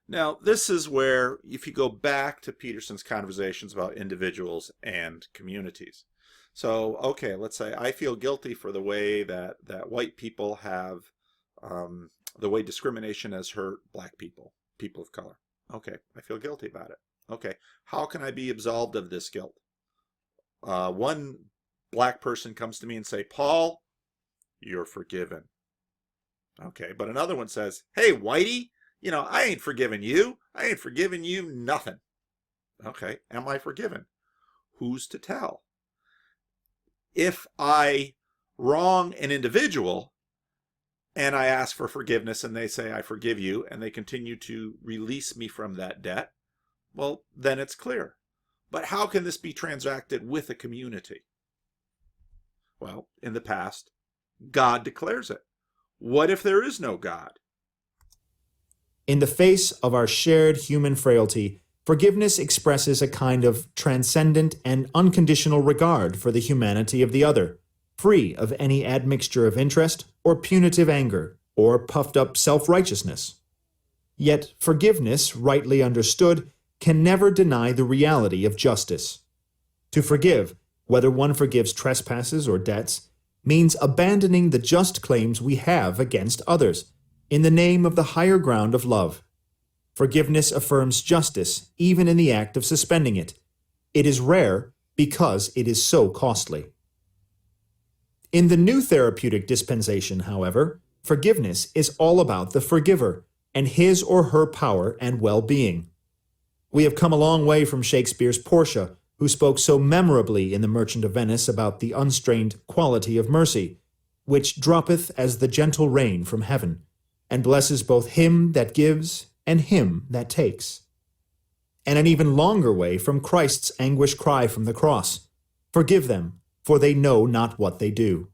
Now, this is where, if you go back to Peterson's conversations about individuals and communities. So, okay, let's say I feel guilty for the way that white people have, the way discrimination has hurt black people, people of color. Okay, I feel guilty about it. Okay, how can I be absolved of this guilt? One black person comes to me and say, Paul, you're forgiven. Okay, but another one says, hey, Whitey, I ain't forgiven you. I ain't forgiven you nothing. Okay, am I forgiven? Who's to tell? If I wrong an individual and I ask for forgiveness and they say, I forgive you, and they continue to release me from that debt, well, then it's clear. But how can this be transacted with a community? Well, in the past, God declares it. What if there is no God? In the face of our shared human frailty, forgiveness expresses a kind of transcendent and unconditional regard for the humanity of the other, free of any admixture of interest or punitive anger or puffed-up self-righteousness. Yet forgiveness, rightly understood, can never deny the reality of justice. To forgive, whether one forgives trespasses or debts, means abandoning the just claims we have against others, in the name of the higher ground of love. Forgiveness affirms justice even in the act of suspending it. It is rare because it is so costly. In the new therapeutic dispensation, however, forgiveness is all about the forgiver and his or her power and well-being. We have come a long way from Shakespeare's Portia, who spoke so memorably in The Merchant of Venice about the unstrained quality of mercy, which droppeth as the gentle rain from heaven, and blesses both him that gives and him that takes. And an even longer way from Christ's anguished cry from the cross, forgive them, for they know not what they do.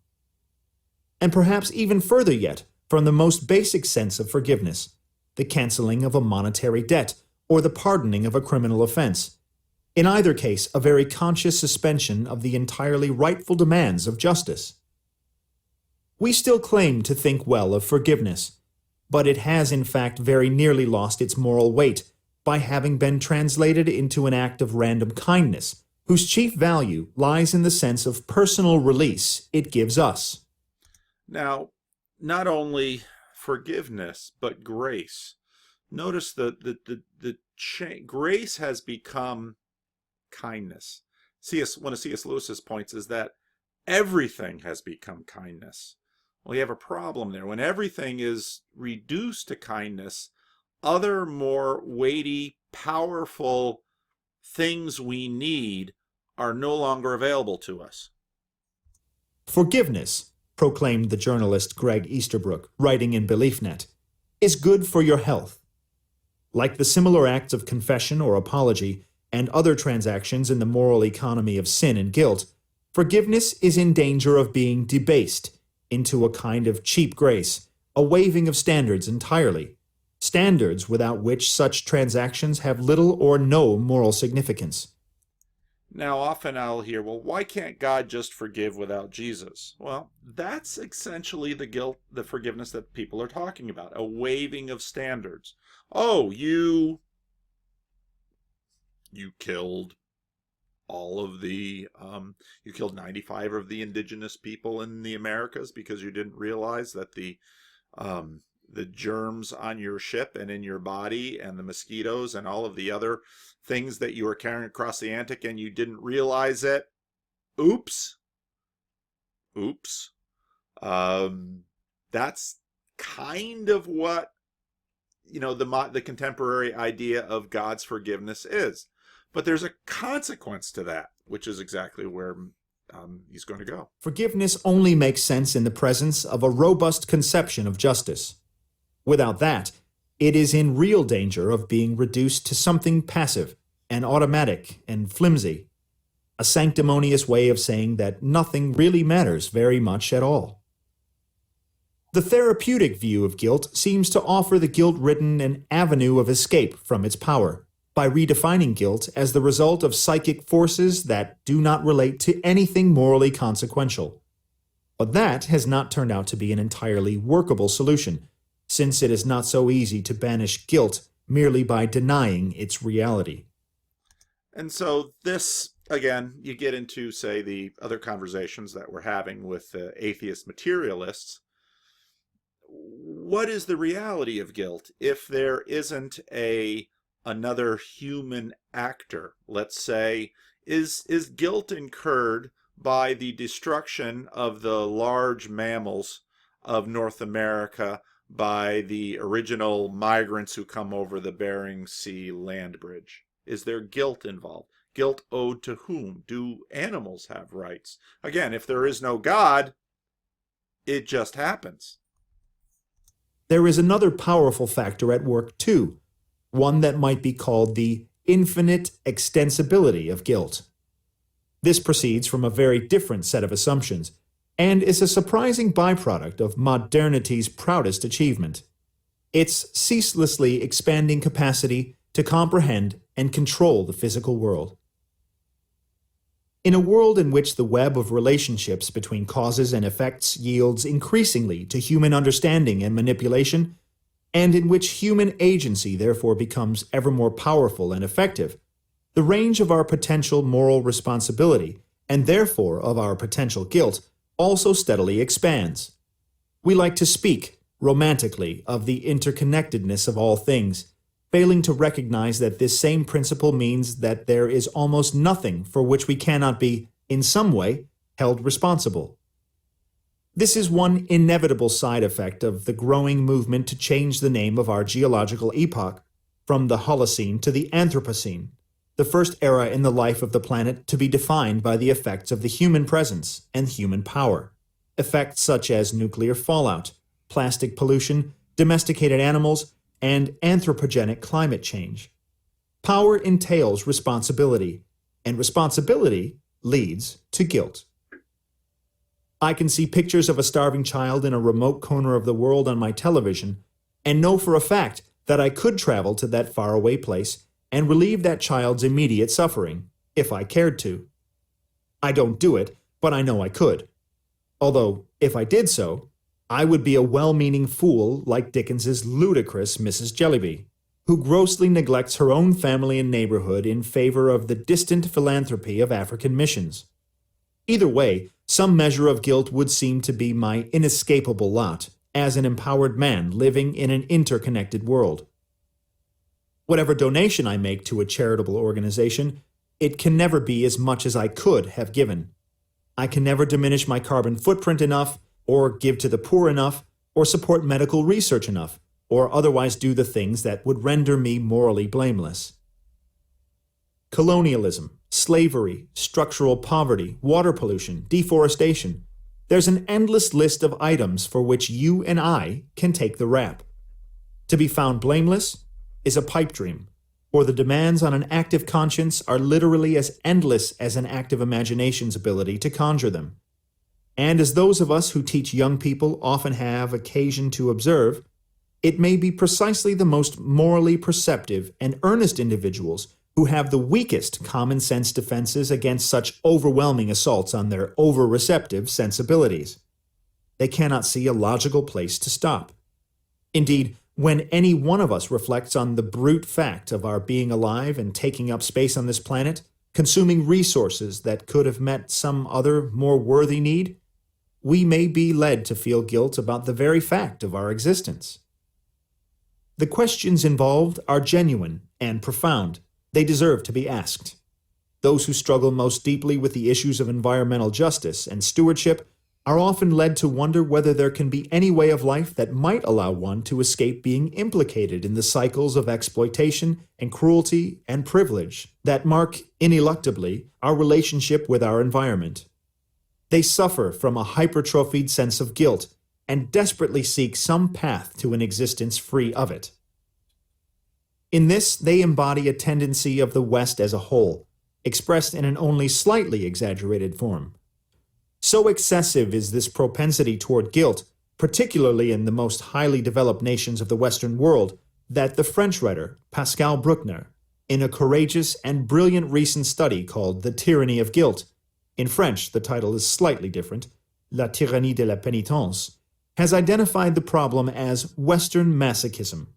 And perhaps even further yet from the most basic sense of forgiveness, the canceling of a monetary debt or the pardoning of a criminal offense. In either case, a very conscious suspension of the entirely rightful demands of justice. We still claim to think well of forgiveness, but it has in fact very nearly lost its moral weight by having been translated into an act of random kindness, whose chief value lies in the sense of personal release it gives us. Now, not only forgiveness, but grace. Notice grace has become kindness. One of C.S. Lewis's points is that everything has become kindness. Well, you have a problem there. When everything is reduced to kindness, other more weighty, powerful things we need are no longer available to us. Forgiveness, proclaimed the journalist Greg Easterbrook, writing in BeliefNet, is good for your health. Like the similar acts of confession or apology and other transactions in the moral economy of sin and guilt, forgiveness is in danger of being debased into a kind of cheap grace, a waiving of standards entirely, standards without which such transactions have little or no moral significance. Now, often I'll hear, well, why can't God just forgive without Jesus? Well, that's essentially the forgiveness that people are talking about, a waiving of standards. Oh, you killed all of you killed 95 of the indigenous people in the Americas because you didn't realize that the germs on your ship and in your body and the mosquitoes and all of the other things that you were carrying across the Atlantic and you didn't realize it. Oops. That's kind of what the contemporary idea of God's forgiveness is. But there's a consequence to that, which is exactly where he's going to go. Forgiveness only makes sense in the presence of a robust conception of justice. Without that, it is in real danger of being reduced to something passive and automatic and flimsy, a sanctimonious way of saying that nothing really matters very much at all. The therapeutic view of guilt seems to offer the guilt-ridden an avenue of escape from its power, by redefining guilt as the result of psychic forces that do not relate to anything morally consequential. But that has not turned out to be an entirely workable solution, since it is not so easy to banish guilt merely by denying its reality. And so this, again, you get into, say, the other conversations that we're having with atheist materialists. What is the reality of guilt if there isn't another human actor? Let's say, is guilt incurred by the destruction of the large mammals of North America by the original migrants who come over the Bering Sea land bridge? Is there guilt involved? Guilt owed to whom? Do animals have rights? Again, if there is no God, it just happens. There is another powerful factor at work too, one that might be called the infinite extensibility of guilt. This proceeds from a very different set of assumptions, and is a surprising byproduct of modernity's proudest achievement: its ceaselessly expanding capacity to comprehend and control the physical world. In a world in which the web of relationships between causes and effects yields increasingly to human understanding and manipulation, and in which human agency therefore becomes ever more powerful and effective, the range of our potential moral responsibility, and therefore of our potential guilt, also steadily expands. We like to speak, romantically, of the interconnectedness of all things, failing to recognize that this same principle means that there is almost nothing for which we cannot be, in some way, held responsible. This is one inevitable side effect of the growing movement to change the name of our geological epoch from the Holocene to the Anthropocene, the first era in the life of the planet to be defined by the effects of the human presence and human power. Effects such as nuclear fallout, plastic pollution, domesticated animals, and anthropogenic climate change. Power entails responsibility, and responsibility leads to guilt. I can see pictures of a starving child in a remote corner of the world on my television, and know for a fact that I could travel to that faraway place and relieve that child's immediate suffering, if I cared to. I don't do it, but I know I could. Although, if I did so, I would be a well-meaning fool like Dickens's ludicrous Mrs. Jellyby, who grossly neglects her own family and neighborhood in favor of the distant philanthropy of African missions. Either way, some measure of guilt would seem to be my inescapable lot, as an empowered man living in an interconnected world. Whatever donation I make to a charitable organization, it can never be as much as I could have given. I can never diminish my carbon footprint enough, or give to the poor enough, or support medical research enough, or otherwise do the things that would render me morally blameless. Colonialism, slavery, structural poverty, water pollution, deforestation. There's an endless list of items for which you and I can take the rap. To be found blameless is a pipe dream, for the demands on an active conscience are literally as endless as an active imagination's ability to conjure them. And as those of us who teach young people often have occasion to observe, it may be precisely the most morally perceptive and earnest individuals who have the weakest common sense defenses against such overwhelming assaults on their over-receptive sensibilities. They cannot see a logical place to stop. Indeed, when any one of us reflects on the brute fact of our being alive and taking up space on this planet, consuming resources that could have met some other, more worthy need, we may be led to feel guilt about the very fact of our existence. The questions involved are genuine and profound. They deserve to be asked. Those who struggle most deeply with the issues of environmental justice and stewardship are often led to wonder whether there can be any way of life that might allow one to escape being implicated in the cycles of exploitation and cruelty and privilege that mark, ineluctably, our relationship with our environment. They suffer from a hypertrophied sense of guilt and desperately seek some path to an existence free of it. In this, they embody a tendency of the West as a whole, expressed in an only slightly exaggerated form. So excessive is this propensity toward guilt, particularly in the most highly developed nations of the Western world, that the French writer Pascal Bruckner, in a courageous and brilliant recent study called The Tyranny of Guilt, in French the title is slightly different, La tyrannie de la pénitence, has identified the problem as Western masochism.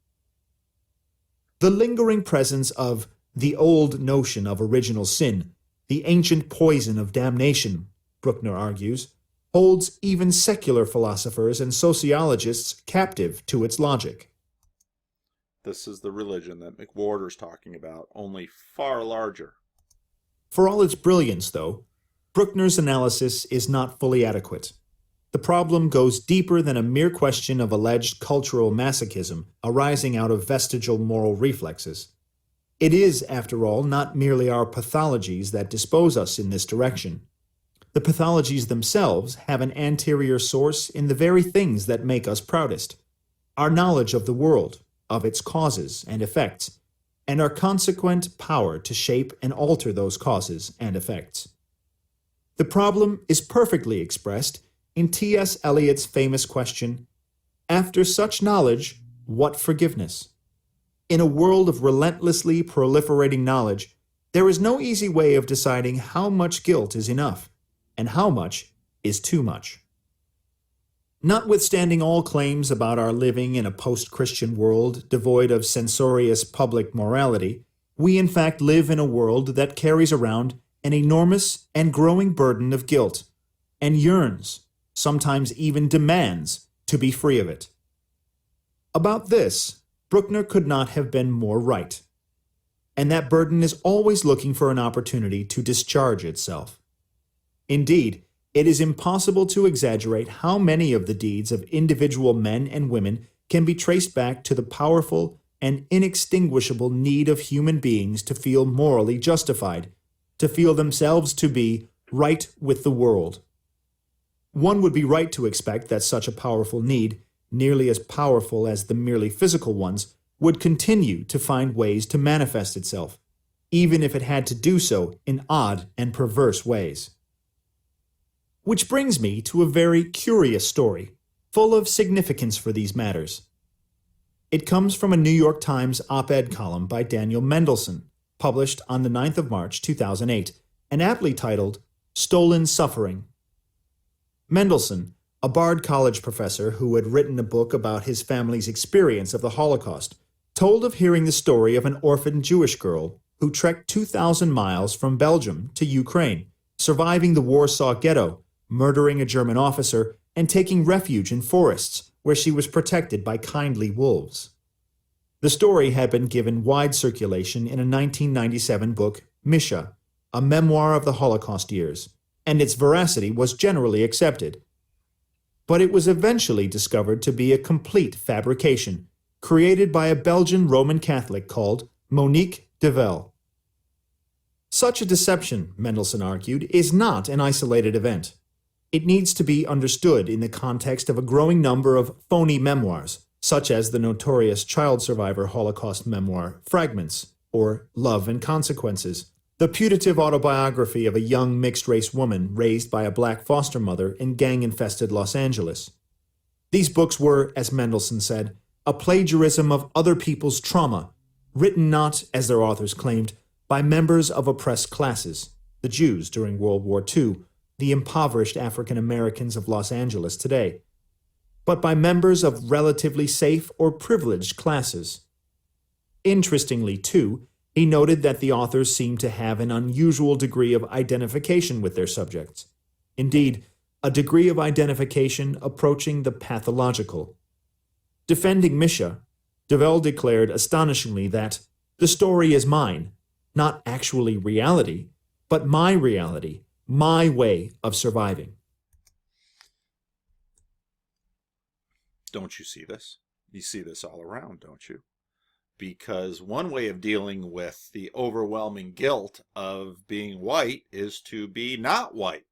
The lingering presence of the old notion of original sin, the ancient poison of damnation, Bruckner argues, holds even secular philosophers and sociologists captive to its logic. This is the religion that McWhorter's talking about, only far larger. For all its brilliance, though, Bruckner's analysis is not fully adequate. the problem goes deeper than a mere question of alleged cultural masochism arising out of vestigial moral reflexes. It is, after all, not merely our pathologies that dispose us in this direction. The pathologies themselves have an anterior source in the very things that make us proudest: our knowledge of the world, of its causes and effects, and our consequent power to shape and alter those causes and effects. The problem is perfectly expressed in T.S. Eliot's famous question, "After such knowledge, what forgiveness?" In a world of relentlessly proliferating knowledge, there is no easy way of deciding how much guilt is enough and how much is too much. Notwithstanding all claims about our living in a post-Christian world devoid of censorious public morality, we in fact live in a world that carries around an enormous and growing burden of guilt, and yearns, sometimes even demands, to be free of it. About this, Bruckner could not have been more right. And that burden is always looking for an opportunity to discharge itself. Indeed, it is impossible to exaggerate how many of the deeds of individual men and women can be traced back to the powerful and inextinguishable need of human beings to feel morally justified, to feel themselves to be right with the world. One would be right to expect that such a powerful need, nearly as powerful as the merely physical ones, would continue to find ways to manifest itself, even if it had to do so in odd and perverse ways. Which brings me to a very curious story, full of significance for these matters. It comes from a New York Times op-ed column by Daniel Mendelsohn, published on the 9th of March 2008, and aptly titled, "Stolen Suffering." Mendelsohn, a Bard College professor who had written a book about his family's experience of the Holocaust, told of hearing the story of an orphaned Jewish girl who trekked 2,000 miles from Belgium to Ukraine, surviving the Warsaw Ghetto, murdering a German officer, and taking refuge in forests where she was protected by kindly wolves. The story had been given wide circulation in a 1997 book, Misha, a memoir of the Holocaust years, and its veracity was generally accepted. But it was eventually discovered to be a complete fabrication, created by a Belgian Roman Catholic called Monique de Vel. Such a deception, Mendelsohn argued, is not an isolated event. It needs to be understood in the context of a growing number of phony memoirs, such as the notorious child survivor Holocaust memoir Fragments, or Love and Consequences, the putative autobiography of a young mixed-race woman raised by a black foster mother in gang-infested Los Angeles. These books were, as Mendelsohn said, a plagiarism of other people's trauma, written not, as their authors claimed, by members of oppressed classes, the Jews during World War II, the impoverished African Americans of Los Angeles today, but by members of relatively safe or privileged classes. Interestingly, too, he noted that the authors seemed to have an unusual degree of identification with their subjects. Indeed, a degree of identification approaching the pathological. Defending Misha, de Vel declared astonishingly that the story is mine, not actually reality, but my reality, my way of surviving. Don't you see this? You see this all around, don't you? Because one way of dealing with the overwhelming guilt of being white is to be not white.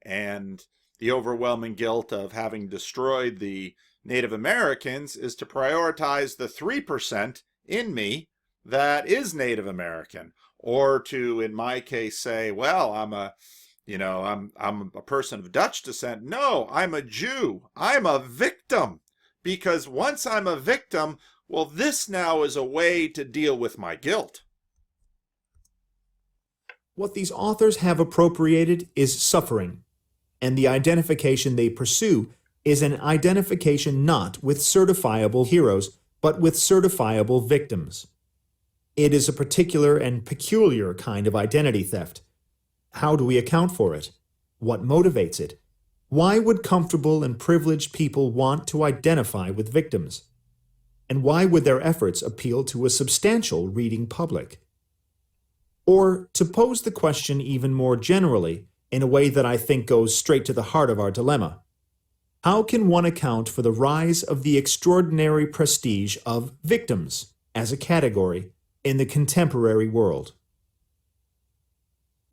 And the overwhelming guilt of having destroyed the Native Americans is to prioritize the 3% in me that is Native American. Or to, in my case, say, well, I'm a person of Dutch descent. No, I'm a Jew. I'm a victim. Because once I'm a victim, well, this now is a way to deal with my guilt. What these authors have appropriated is suffering, and the identification they pursue is an identification not with certifiable heroes, but with certifiable victims. It is a particular and peculiar kind of identity theft. How do we account for it? What motivates it? Why would comfortable and privileged people want to identify with victims? And why would their efforts appeal to a substantial reading public? Or, to pose the question even more generally, in a way that I think goes straight to the heart of our dilemma, How can one account for the rise of the extraordinary prestige of victims as a category in the contemporary world?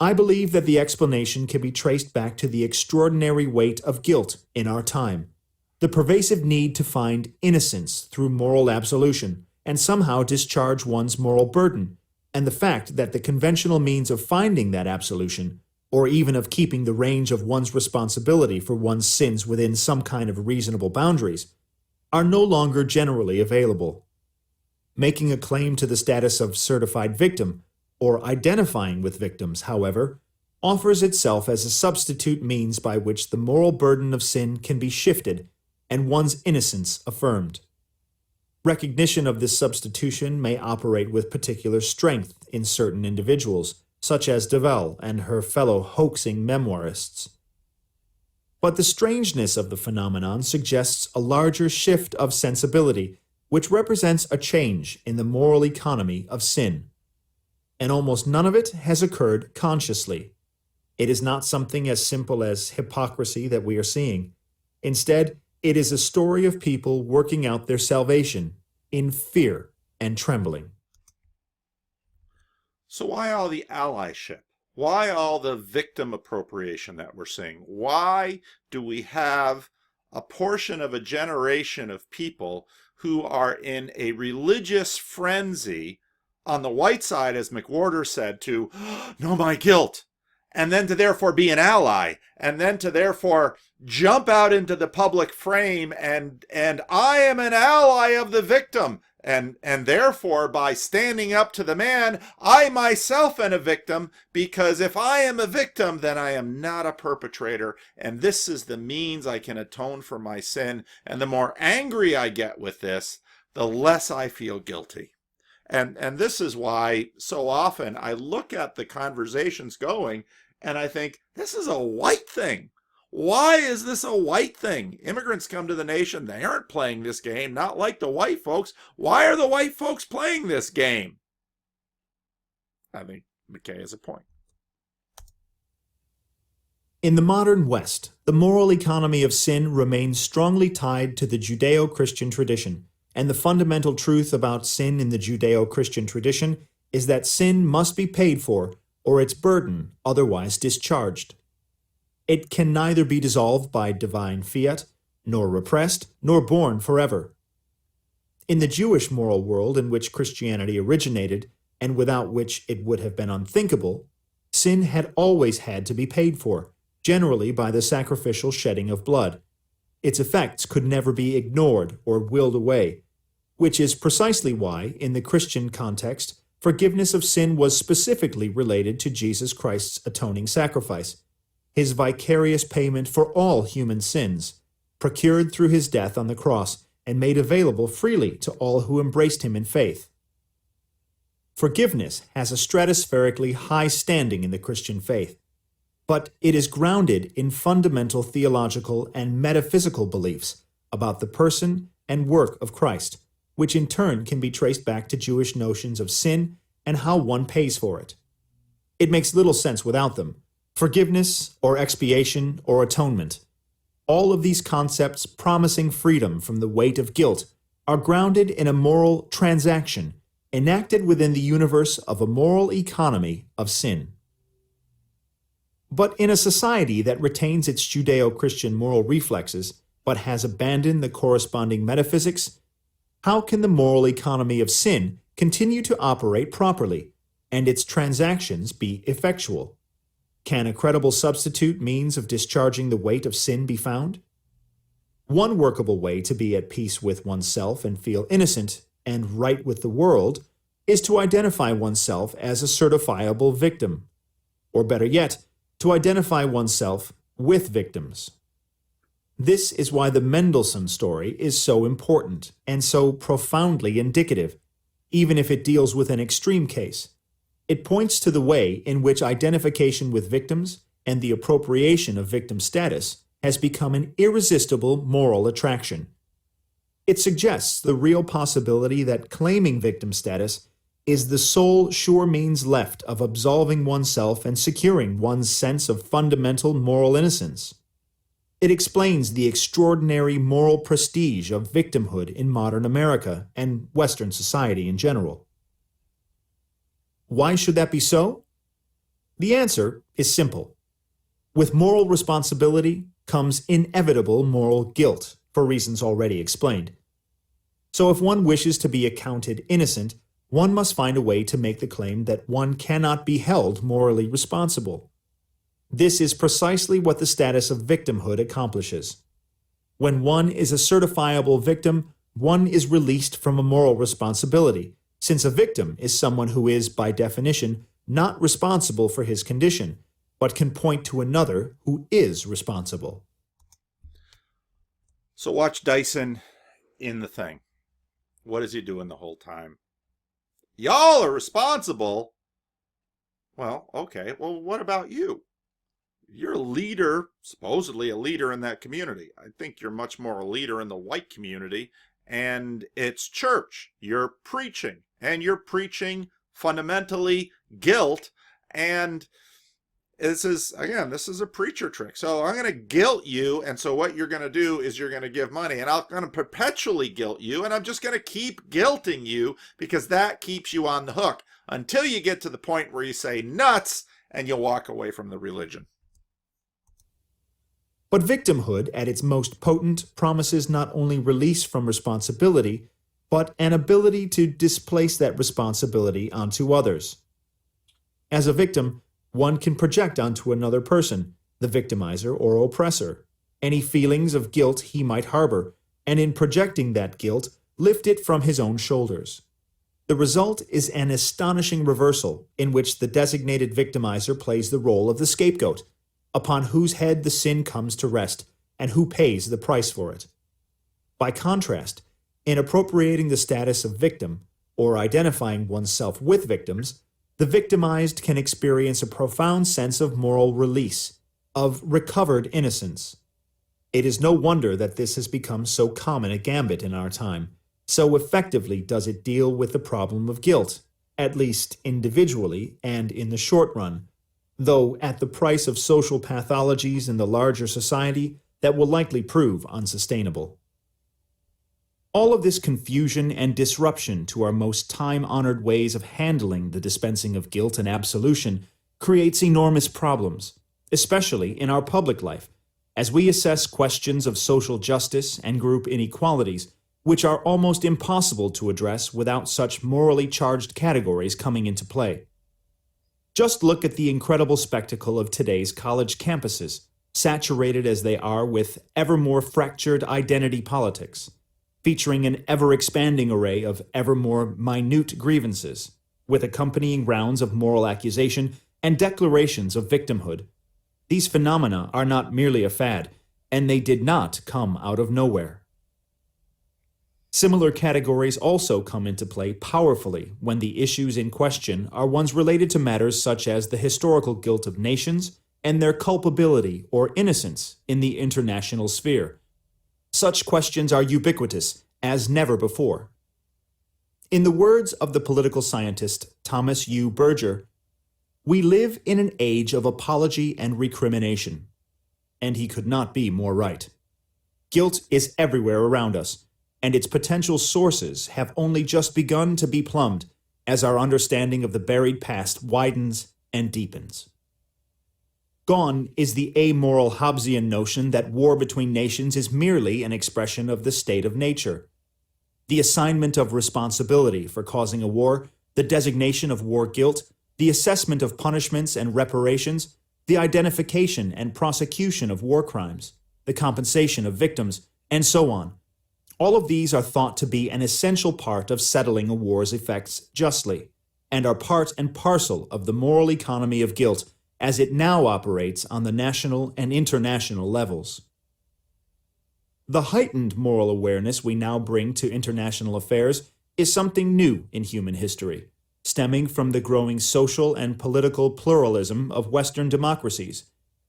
I believe that the explanation can be traced back to the extraordinary weight of guilt in our time, the pervasive need to find innocence through moral absolution and somehow discharge one's moral burden, and the fact that the conventional means of finding that absolution, or even of keeping the range of one's responsibility for one's sins within some kind of reasonable boundaries, are no longer generally available. Making a claim to the status of certified victim, or identifying with victims, however, offers itself as a substitute means by which the moral burden of sin can be shifted and one's innocence affirmed. Recognition of this substitution may operate with particular strength in certain individuals, such as Develle and her fellow hoaxing memoirists. But the strangeness of the phenomenon suggests a larger shift of sensibility, which represents a change in the moral economy of sin. And almost none of it has occurred consciously. It is not something as simple as hypocrisy that we are seeing. Instead, it is a story of people working out their salvation in fear and trembling. So why all the allyship? Why all the victim appropriation that we're seeing? Why do we have a portion of a generation of people who are in a religious frenzy on the white side, as McWhorter said, to know my guilt, and then to therefore be an ally, and then to therefore jump out into the public frame and I am an ally of the victim, and therefore by standing up to the man, I myself am a victim, because if I am a victim, then I am not a perpetrator, and this is the means I can atone for my sin, and the more angry I get with this, the less I feel guilty. And this is why so often I look at the conversations going and I think, this is a white thing. Why is this a white thing? Immigrants come to the nation, they aren't playing this game, not like the white folks. Why are the white folks playing this game? I think McKay has a point. In the modern West, the moral economy of sin remains strongly tied to the Judeo-Christian tradition, and the fundamental truth about sin in the Judeo-Christian tradition is that sin must be paid for or its burden otherwise discharged. It can neither be dissolved by divine fiat, nor repressed, nor borne forever. In the Jewish moral world in which Christianity originated, and without which it would have been unthinkable, sin had always had to be paid for, generally by the sacrificial shedding of blood. Its effects could never be ignored or willed away, which is precisely why, in the Christian context, forgiveness of sin was specifically related to Jesus Christ's atoning sacrifice, his vicarious payment for all human sins, procured through his death on the cross and made available freely to all who embraced him in faith. Forgiveness has a stratospherically high standing in the Christian faith, but it is grounded in fundamental theological and metaphysical beliefs about the person and work of Christ, which in turn can be traced back to Jewish notions of sin and how one pays for it. It makes little sense without them. Forgiveness or expiation or atonement, all of these concepts promising freedom from the weight of guilt, are grounded in a moral transaction enacted within the universe of a moral economy of sin. But in a society that retains its Judeo-Christian moral reflexes, but has abandoned the corresponding metaphysics, how can the moral economy of sin continue to operate properly, and its transactions be effectual? Can a credible substitute means of discharging the weight of sin be found? One workable way to be at peace with oneself and feel innocent and right with the world is to identify oneself as a certifiable victim, or better yet, to identify oneself with victims. This is why the Mendelssohn story is so important and so profoundly indicative, even if it deals with an extreme case. It points to the way in which identification with victims and the appropriation of victim status has become an irresistible moral attraction. It suggests the real possibility that claiming victim status is the sole sure means left of absolving oneself and securing one's sense of fundamental moral innocence. It explains the extraordinary moral prestige of victimhood in modern America and Western society in general. Why should that be so? The answer is simple. With moral responsibility comes inevitable moral guilt, for reasons already explained. So if one wishes to be accounted innocent, one must find a way to make the claim that one cannot be held morally responsible. This is precisely what the status of victimhood accomplishes. When one is a certifiable victim, one is released from a moral responsibility, since a victim is someone who is, by definition, not responsible for his condition, but can point to another who is responsible. So watch Dyson in The Thing. What is he doing the whole time? Y'all are responsible? Well, okay. Well, what about you? You're a leader, supposedly a leader in that community. I think you're much more a leader in the white community, and it's church. You're preaching, and you're preaching fundamentally guilt, and this is a preacher trick. So I'm going to guilt you, and so what you're going to do is you're going to give money, and I'm going to perpetually guilt you, and I'm just going to keep guilting you because that keeps you on the hook until you get to the point where you say nuts and you walk away from the religion. But victimhood, at its most potent, promises not only release from responsibility, but an ability to displace that responsibility onto others. As a victim, one can project onto another person, the victimizer or oppressor, any feelings of guilt he might harbor, and in projecting that guilt, lift it from his own shoulders. The result is an astonishing reversal in which the designated victimizer plays the role of the scapegoat, upon whose head the sin comes to rest, and who pays the price for it. By contrast, in appropriating the status of victim, or identifying oneself with victims, the victimized can experience a profound sense of moral release, of recovered innocence. It is no wonder that this has become so common a gambit in our time. So effectively does it deal with the problem of guilt, at least individually and in the short run, though at the price of social pathologies in the larger society that will likely prove unsustainable. All of this confusion and disruption to our most time-honored ways of handling the dispensing of guilt and absolution creates enormous problems, especially in our public life, as we assess questions of social justice and group inequalities, which are almost impossible to address without such morally charged categories coming into play. Just look at the incredible spectacle of today's college campuses, saturated as they are with ever more fractured identity politics, featuring an ever-expanding array of ever more minute grievances, with accompanying rounds of moral accusation and declarations of victimhood. These phenomena are not merely a fad, and they did not come out of nowhere. Similar categories also come into play powerfully when the issues in question are ones related to matters such as the historical guilt of nations and their culpability or innocence in the international sphere. Such questions are ubiquitous as never before. In the words of the political scientist Thomas U. Berger, "We live in an age of apology and recrimination." And he could not be more right. Guilt is everywhere around us, and its potential sources have only just begun to be plumbed as our understanding of the buried past widens and deepens. Gone is the amoral Hobbesian notion that war between nations is merely an expression of the state of nature. The assignment of responsibility for causing a war, the designation of war guilt, the assessment of punishments and reparations, the identification and prosecution of war crimes, the compensation of victims, and so on. All of these are thought to be an essential part of settling a war's effects justly, and are part and parcel of the moral economy of guilt as it now operates on the national and international levels. The heightened moral awareness we now bring to international affairs is something new in human history, stemming from the growing social and political pluralism of Western democracies,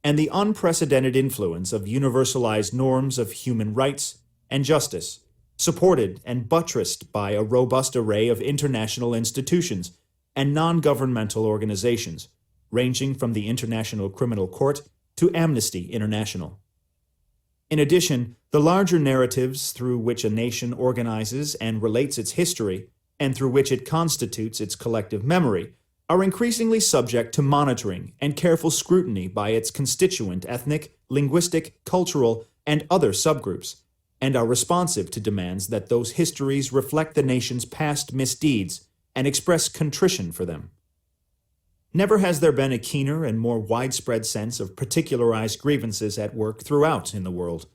and the unprecedented influence of universalized norms of human rights and justice, supported and buttressed by a robust array of international institutions and non-governmental organizations, ranging from the International Criminal Court to Amnesty International. In addition, the larger narratives through which a nation organizes and relates its history, and through which it constitutes its collective memory, are increasingly subject to monitoring and careful scrutiny by its constituent ethnic, linguistic, cultural, and other subgroups, and are responsive to demands that those histories reflect the nation's past misdeeds and express contrition for them. Never has there been a keener and more widespread sense of particularized grievances at work throughout in the world,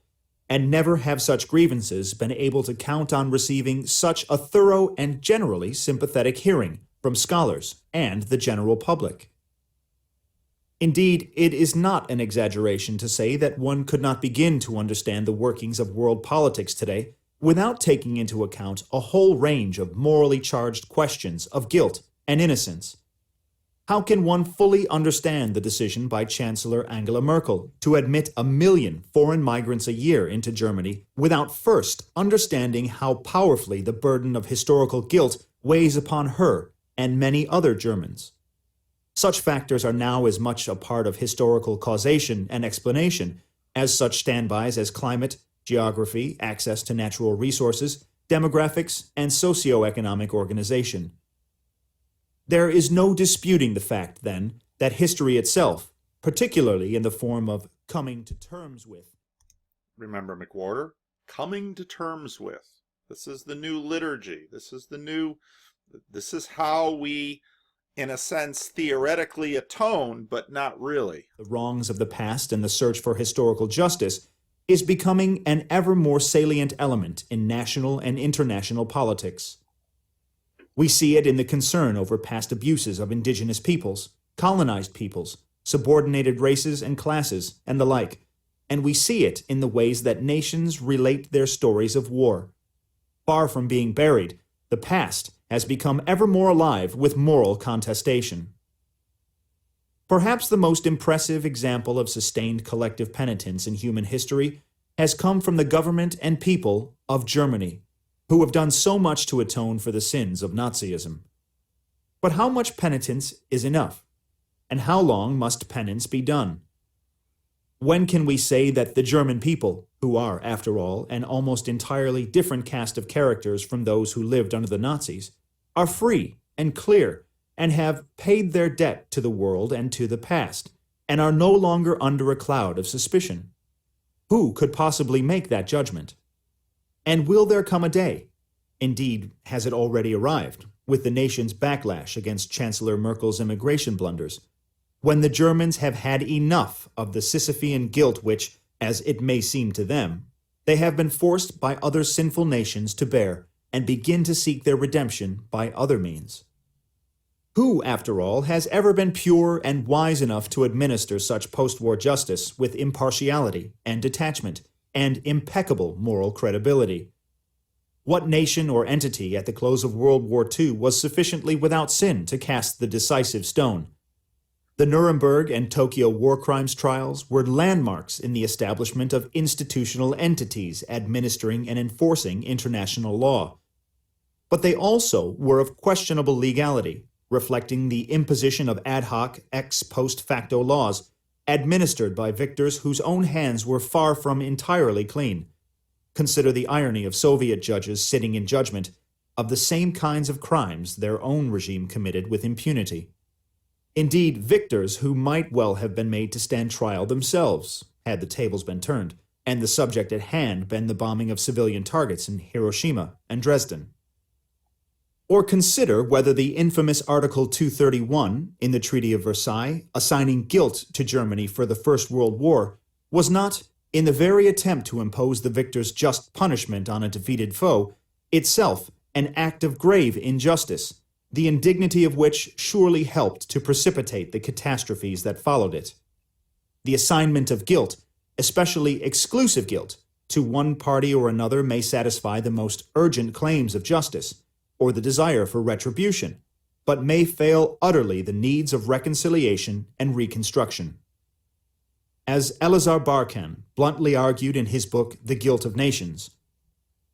and never have such grievances been able to count on receiving such a thorough and generally sympathetic hearing from scholars and the general public. Indeed, it is not an exaggeration to say that one could not begin to understand the workings of world politics today without taking into account a whole range of morally charged questions of guilt and innocence. How can one fully understand the decision by Chancellor Angela Merkel to admit 1 million foreign migrants a year into Germany without first understanding how powerfully the burden of historical guilt weighs upon her and many other Germans? Such factors are now as much a part of historical causation and explanation as such standbys as climate, geography, access to natural resources, demographics, and socioeconomic organization. There is no disputing the fact, then, that history itself, particularly in the form of coming to terms with. Remember, McWhorter, coming to terms with. This is the new liturgy. This is how we, in a sense, theoretically atone, but not really. The wrongs of the past and the search for historical justice is becoming an ever more salient element in national and international politics. We see it in the concern over past abuses of indigenous peoples, colonized peoples, subordinated races and classes, and the like, and we see it in the ways that nations relate their stories of war. Far from being buried, the past has become ever more alive with moral contestation. Perhaps the most impressive example of sustained collective penitence in human history has come from the government and people of Germany, who have done so much to atone for the sins of Nazism. But how much penitence is enough? And how long must penance be done? When can we say that the German people, who are, after all, an almost entirely different cast of characters from those who lived under the Nazis, are free and clear and have paid their debt to the world and to the past, and are no longer under a cloud of suspicion? Who could possibly make that judgment? And will there come a day, indeed has it already arrived, with the nation's backlash against Chancellor Merkel's immigration blunders, when the Germans have had enough of the Sisyphean guilt which, as it may seem to them, they have been forced by other sinful nations to bear, and begin to seek their redemption by other means? Who, after all, has ever been pure and wise enough to administer such post-war justice with impartiality and detachment and impeccable moral credibility? What nation or entity at the close of World War II was sufficiently without sin to cast the decisive stone? The Nuremberg and Tokyo war crimes trials were landmarks in the establishment of institutional entities administering and enforcing international law. But they also were of questionable legality, reflecting the imposition of ad hoc ex post facto laws administered by victors whose own hands were far from entirely clean. Consider the irony of Soviet judges sitting in judgment of the same kinds of crimes their own regime committed with impunity. Indeed, victors who might well have been made to stand trial themselves, had the tables been turned, and the subject at hand been the bombing of civilian targets in Hiroshima and Dresden. Or consider whether the infamous Article 231 in the Treaty of Versailles, assigning guilt to Germany for the First World War, was not, in the very attempt to impose the victor's just punishment on a defeated foe, itself an act of grave injustice, the indignity of which surely helped to precipitate the catastrophes that followed it. The assignment of guilt, especially exclusive guilt, to one party or another may satisfy the most urgent claims of justice, or the desire for retribution, but may fail utterly the needs of reconciliation and reconstruction. As Elazar Barkan bluntly argued in his book The Guilt of Nations,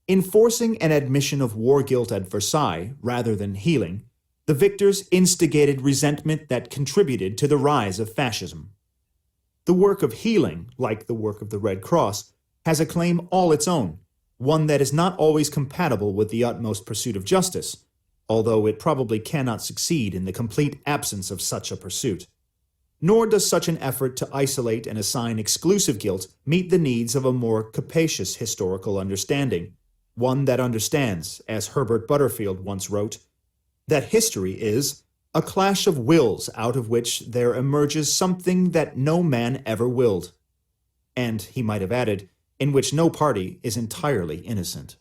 enforcing an admission of war guilt at Versailles rather than healing, the victors instigated resentment that contributed to the rise of fascism. The work of healing, like the work of the Red Cross, has a claim all its own, one that is not always compatible with the utmost pursuit of justice, although it probably cannot succeed in the complete absence of such a pursuit. Nor does such an effort to isolate and assign exclusive guilt meet the needs of a more capacious historical understanding, one that understands, as Herbert Butterfield once wrote, that history is a clash of wills out of which there emerges something that no man ever willed. And, he might have added, in which no party is entirely innocent.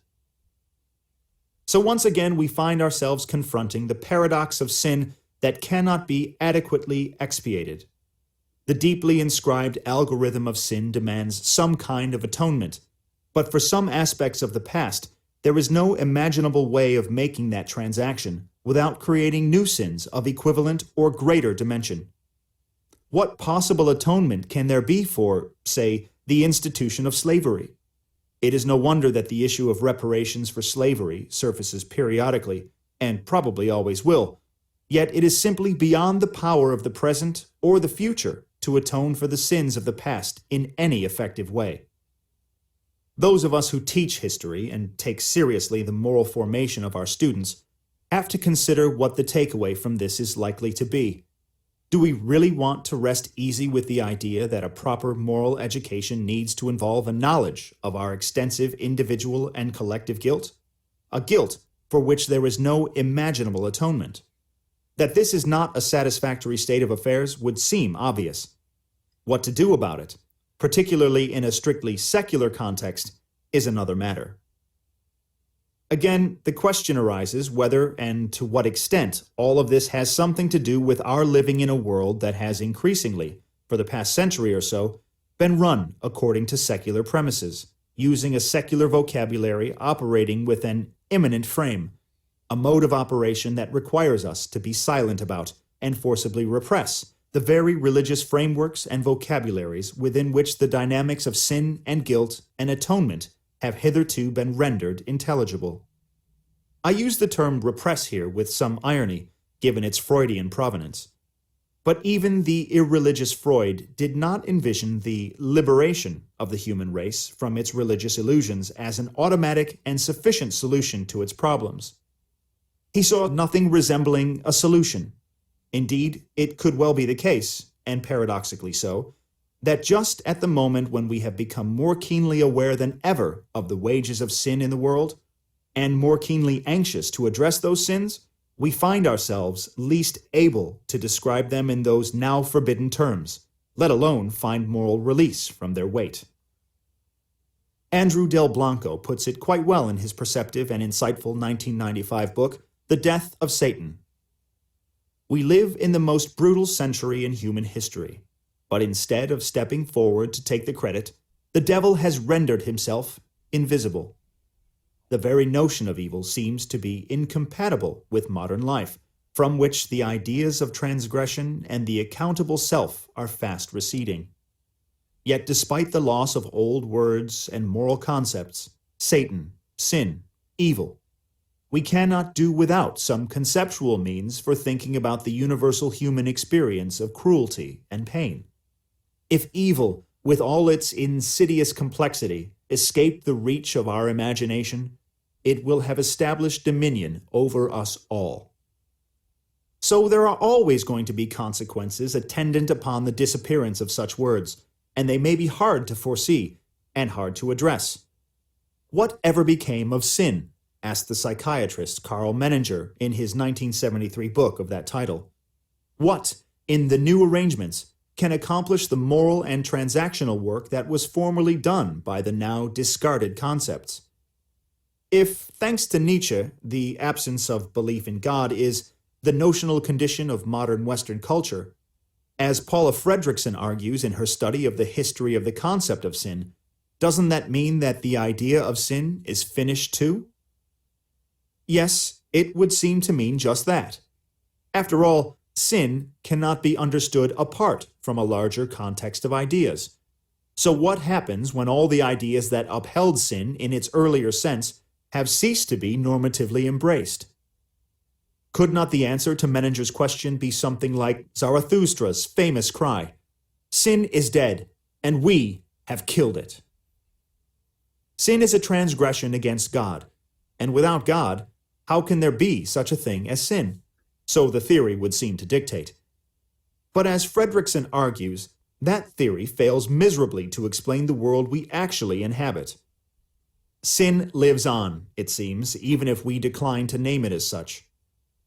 So once again we find ourselves confronting the paradox of sin that cannot be adequately expiated. The deeply inscribed algorithm of sin demands some kind of atonement, but for some aspects of the past, there is no imaginable way of making that transaction without creating new sins of equivalent or greater dimension. What possible atonement can there be for, say, the institution of slavery? It is no wonder that the issue of reparations for slavery surfaces periodically, and probably always will, yet it is simply beyond the power of the present or the future to atone for the sins of the past in any effective way. Those of us who teach history and take seriously the moral formation of our students have to consider what the takeaway from this is likely to be. Do we really want to rest easy with the idea that a proper moral education needs to involve a knowledge of our extensive individual and collective guilt? A guilt for which there is no imaginable atonement. That this is not a satisfactory state of affairs would seem obvious. What to do about it, particularly in a strictly secular context, is another matter. Again, the question arises whether and to what extent all of this has something to do with our living in a world that has increasingly, for the past century or so, been run according to secular premises, using a secular vocabulary operating with an immanent frame, a mode of operation that requires us to be silent about and forcibly repress the very religious frameworks and vocabularies within which the dynamics of sin and guilt and atonement have hitherto been rendered intelligible. I use the term repress here with some irony, given its Freudian provenance. But even the irreligious Freud did not envision the liberation of the human race from its religious illusions as an automatic and sufficient solution to its problems. He saw nothing resembling a solution. Indeed, it could well be the case, and paradoxically so, that just at the moment when we have become more keenly aware than ever of the wages of sin in the world, and more keenly anxious to address those sins, we find ourselves least able to describe them in those now forbidden terms, let alone find moral release from their weight. Andrew Del Blanco puts it quite well in his perceptive and insightful 1995 book, The Death of Satan. We live in the most brutal century in human history, but instead of stepping forward to take the credit, the devil has rendered himself invisible. The very notion of evil seems to be incompatible with modern life, from which the ideas of transgression and the accountable self are fast receding. Yet despite the loss of old words and moral concepts, Satan, sin, evil, we cannot do without some conceptual means for thinking about the universal human experience of cruelty and pain. If evil, with all its insidious complexity, escape the reach of our imagination, it will have established dominion over us all. So there are always going to be consequences attendant upon the disappearance of such words, and they may be hard to foresee and hard to address. What ever became of sin? Asked the psychiatrist Carl Menninger in his 1973 book of that title. What, in the new arrangements, can accomplish the moral and transactional work that was formerly done by the now discarded concepts? If, thanks to Nietzsche, the absence of belief in God is the notional condition of modern Western culture, as Paula Fredrickson argues in her study of the history of the concept of sin, doesn't that mean that the idea of sin is finished too? Yes, it would seem to mean just that. After all, sin cannot be understood apart from a larger context of ideas. So what happens when all the ideas that upheld sin in its earlier sense have ceased to be normatively embraced? Could not the answer to Menninger's question be something like Zarathustra's famous cry, "Sin is dead, and we have killed it"? Sin is a transgression against God, and without God, how can there be such a thing as sin? So the theory would seem to dictate. But as Fredrickson argues, that theory fails miserably to explain the world we actually inhabit. Sin lives on, it seems, even if we decline to name it as such.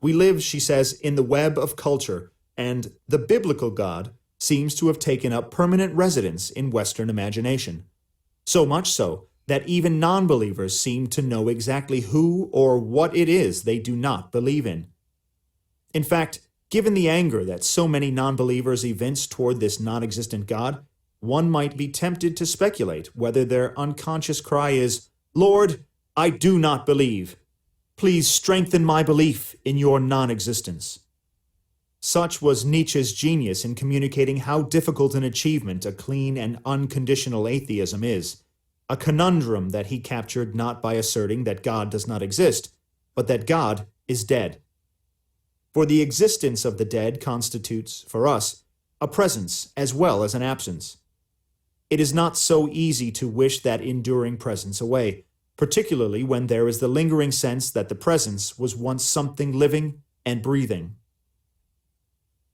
We live, she says, in the web of culture, and the biblical God seems to have taken up permanent residence in Western imagination. So much so that even non-believers seem to know exactly who or what it is they do not believe in. In fact, given the anger that so many non-believers evince toward this non-existent God, one might be tempted to speculate whether their unconscious cry is, "Lord, I do not believe. Please strengthen my belief in your non-existence." Such was Nietzsche's genius in communicating how difficult an achievement a clean and unconditional atheism is, a conundrum that he captured not by asserting that God does not exist, but that God is dead. For the existence of the dead constitutes, for us, a presence as well as an absence. It is not so easy to wish that enduring presence away, particularly when there is the lingering sense that the presence was once something living and breathing.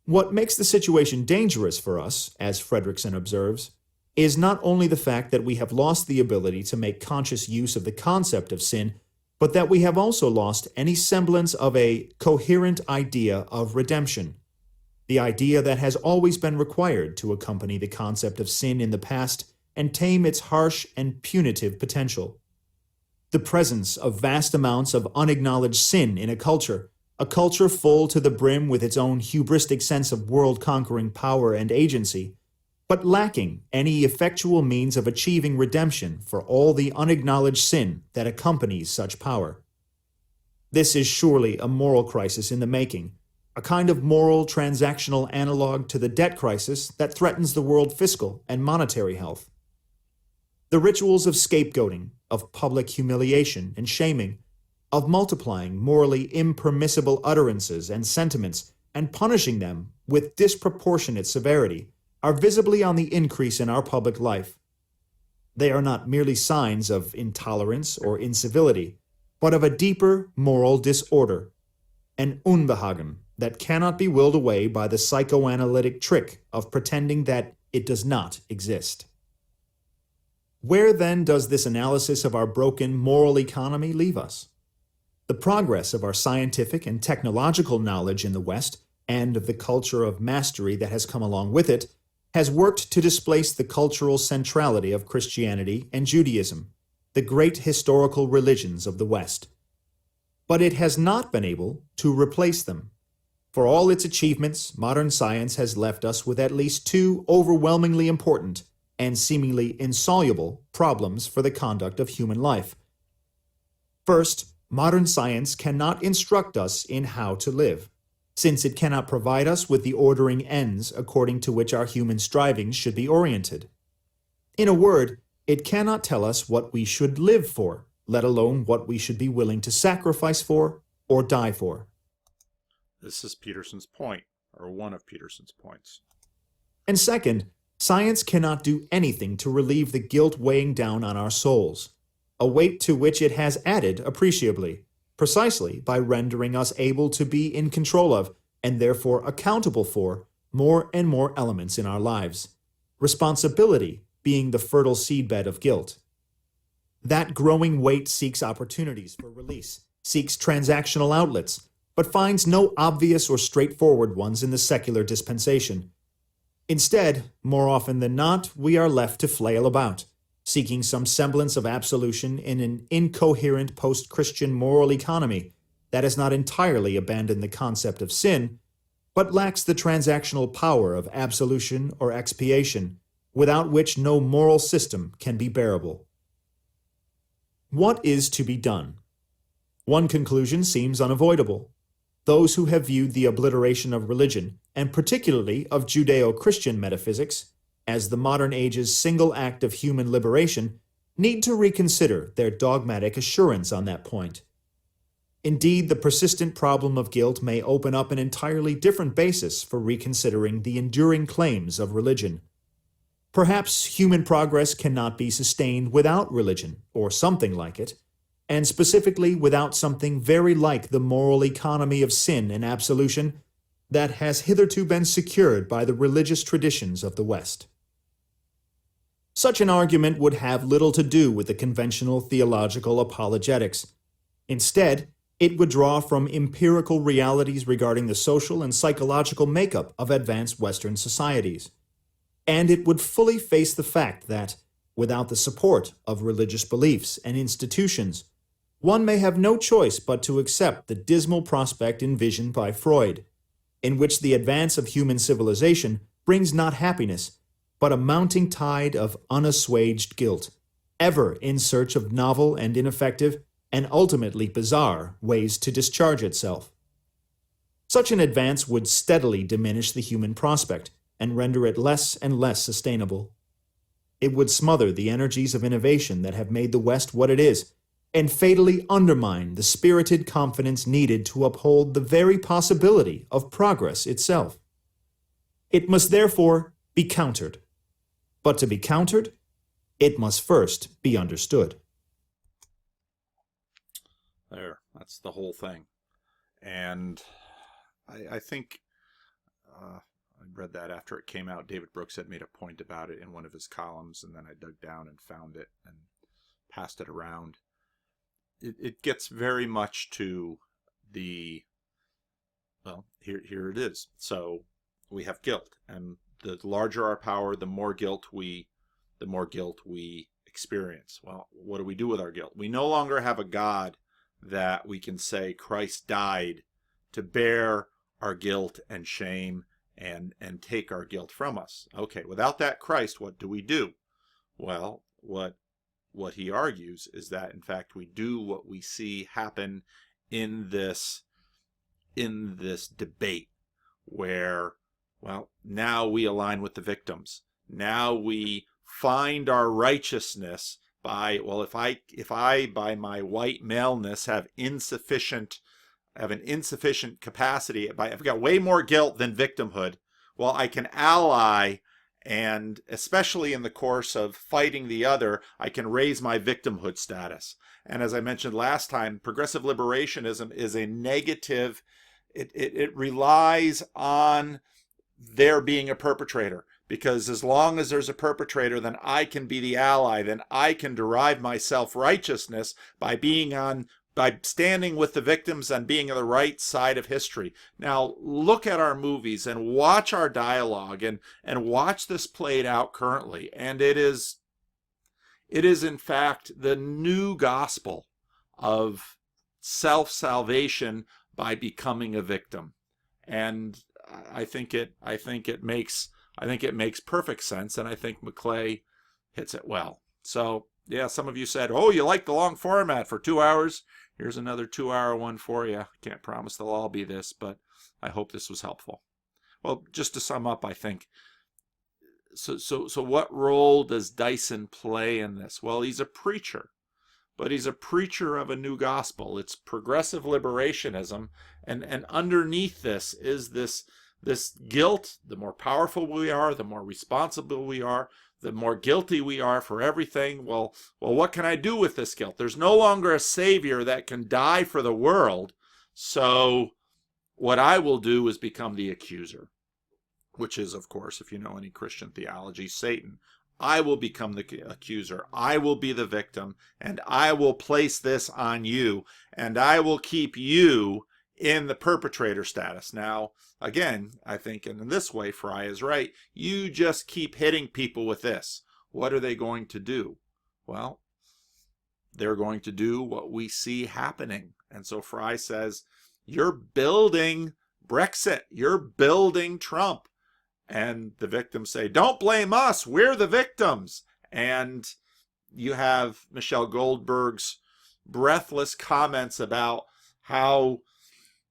What makes the situation dangerous for us, as Fredrickson observes, is not only the fact that we have lost the ability to make conscious use of the concept of sin, but that we have also lost any semblance of a coherent idea of redemption, the idea that has always been required to accompany the concept of sin in the past and tame its harsh and punitive potential. The presence of vast amounts of unacknowledged sin in a culture full to the brim with its own hubristic sense of world-conquering power and agency, but lacking any effectual means of achieving redemption for all the unacknowledged sin that accompanies such power. This is surely a moral crisis in the making, a kind of moral transactional analog to the debt crisis that threatens the world fiscal and monetary health. The rituals of scapegoating, of public humiliation and shaming, of multiplying morally impermissible utterances and sentiments and punishing them with disproportionate severity are visibly on the increase in our public life. They are not merely signs of intolerance or incivility, but of a deeper moral disorder, an Unbehagen that cannot be willed away by the psychoanalytic trick of pretending that it does not exist. Where then does this analysis of our broken moral economy leave us? The progress of our scientific and technological knowledge in the West, and of the culture of mastery that has come along with it, has worked to displace the cultural centrality of Christianity and Judaism, the great historical religions of the West. But it has not been able to replace them. For all its achievements, modern science has left us with at least two overwhelmingly important and seemingly insoluble problems for the conduct of human life. First, modern science cannot instruct us in how to live, since it cannot provide us with the ordering ends according to which our human strivings should be oriented. In a word, it cannot tell us what we should live for, let alone what we should be willing to sacrifice for or die for. This is Peterson's point, or one of Peterson's points. And second, science cannot do anything to relieve the guilt weighing down on our souls, a weight to which it has added appreciably, precisely by rendering us able to be in control of, and therefore accountable for, more and more elements in our lives, responsibility being the fertile seedbed of guilt. That growing weight seeks opportunities for release, seeks transactional outlets, but finds no obvious or straightforward ones in the secular dispensation. Instead, more often than not, we are left to flail about, seeking some semblance of absolution in an incoherent post-Christian moral economy that has not entirely abandoned the concept of sin, but lacks the transactional power of absolution or expiation, without which no moral system can be bearable. What is to be done? One conclusion seems unavoidable. Those who have viewed the obliteration of religion, and particularly of Judeo-Christian metaphysics, as the modern age's single act of human liberation, need to reconsider their dogmatic assurance on that point. Indeed, the persistent problem of guilt may open up an entirely different basis for reconsidering the enduring claims of religion. Perhaps human progress cannot be sustained without religion, or something like it, and specifically without something very like the moral economy of sin and absolution that has hitherto been secured by the religious traditions of the West. Such an argument would have little to do with the conventional theological apologetics. Instead, it would draw from empirical realities regarding the social and psychological makeup of advanced Western societies. And it would fully face the fact that, without the support of religious beliefs and institutions, one may have no choice but to accept the dismal prospect envisioned by Freud, in which the advance of human civilization brings not happiness, but a mounting tide of unassuaged guilt, ever in search of novel and ineffective, and ultimately bizarre, ways to discharge itself. Such an advance would steadily diminish the human prospect and render it less and less sustainable. It would smother the energies of innovation that have made the West what it is, and fatally undermine the spirited confidence needed to uphold the very possibility of progress itself. It must therefore be countered. But to be countered, it must first be understood. There, that's the whole thing. And I think I read that after it came out. David Brooks had made a point about it in one of his columns, and then I dug down and found it and passed it around. It gets very much to the, well, here it is. So we have guilt, and the larger our power, the more guilt we experience. Well, what do we do with our guilt? We no longer have a God that we can say Christ died to bear our guilt and shame and take our guilt from us. Okay, without that Christ, what do we do? Well, what he argues is that, in fact, we do what we see happen in this debate where, well, now we align with the victims. Now we find our righteousness by, well, if I by my white maleness have an insufficient capacity, I've got way more guilt than victimhood, well, I can ally, and especially in the course of fighting the other, I can raise my victimhood status. And as I mentioned last time, progressive liberationism is a negative. It relies on there being a perpetrator, because as long as there's a perpetrator, then I can be the ally, then I can derive my self-righteousness by standing with the victims and being on the right side of history. Now, look at our movies and watch our dialogue and watch this played out currently. And it is in fact the new gospel of self-salvation by becoming a victim. And I think it makes perfect sense, and I think Maclay hits it well. So, yeah, some of you said, oh, you like the long format for 2 hours. Here's another 2-hour one for you. Can't promise they'll all be this, but I hope this was helpful. Well, just to sum up, I think, so what role does Dyson play in this? Well, he's a preacher, but he's a preacher of a new gospel. It's progressive liberationism, and underneath this is this guilt. The more powerful we are, the more responsible we are, the more guilty we are for everything. Well, what can I do with this guilt? There's no longer a savior that can die for the world. So what I will do is become the accuser, which is, of course, if you know any Christian theology, Satan. I will become the accuser. I will be the victim, and I will place this on you, and I will keep you in the perpetrator status. Now, again, I think in this way, Fry is right. You just keep hitting people with this. What are they going to do? Well, they're going to do what we see happening. And so Fry says, you're building Brexit. You're building Trump. And the victims say, don't blame us. We're the victims. And you have Michelle Goldberg's breathless comments about how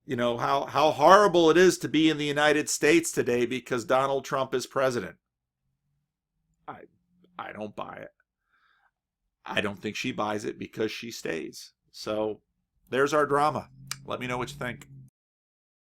horrible it is to be in the United States today because Donald Trump is president. I don't buy it. I don't think she buys it because she stays. So there's our drama. Let me know what you think.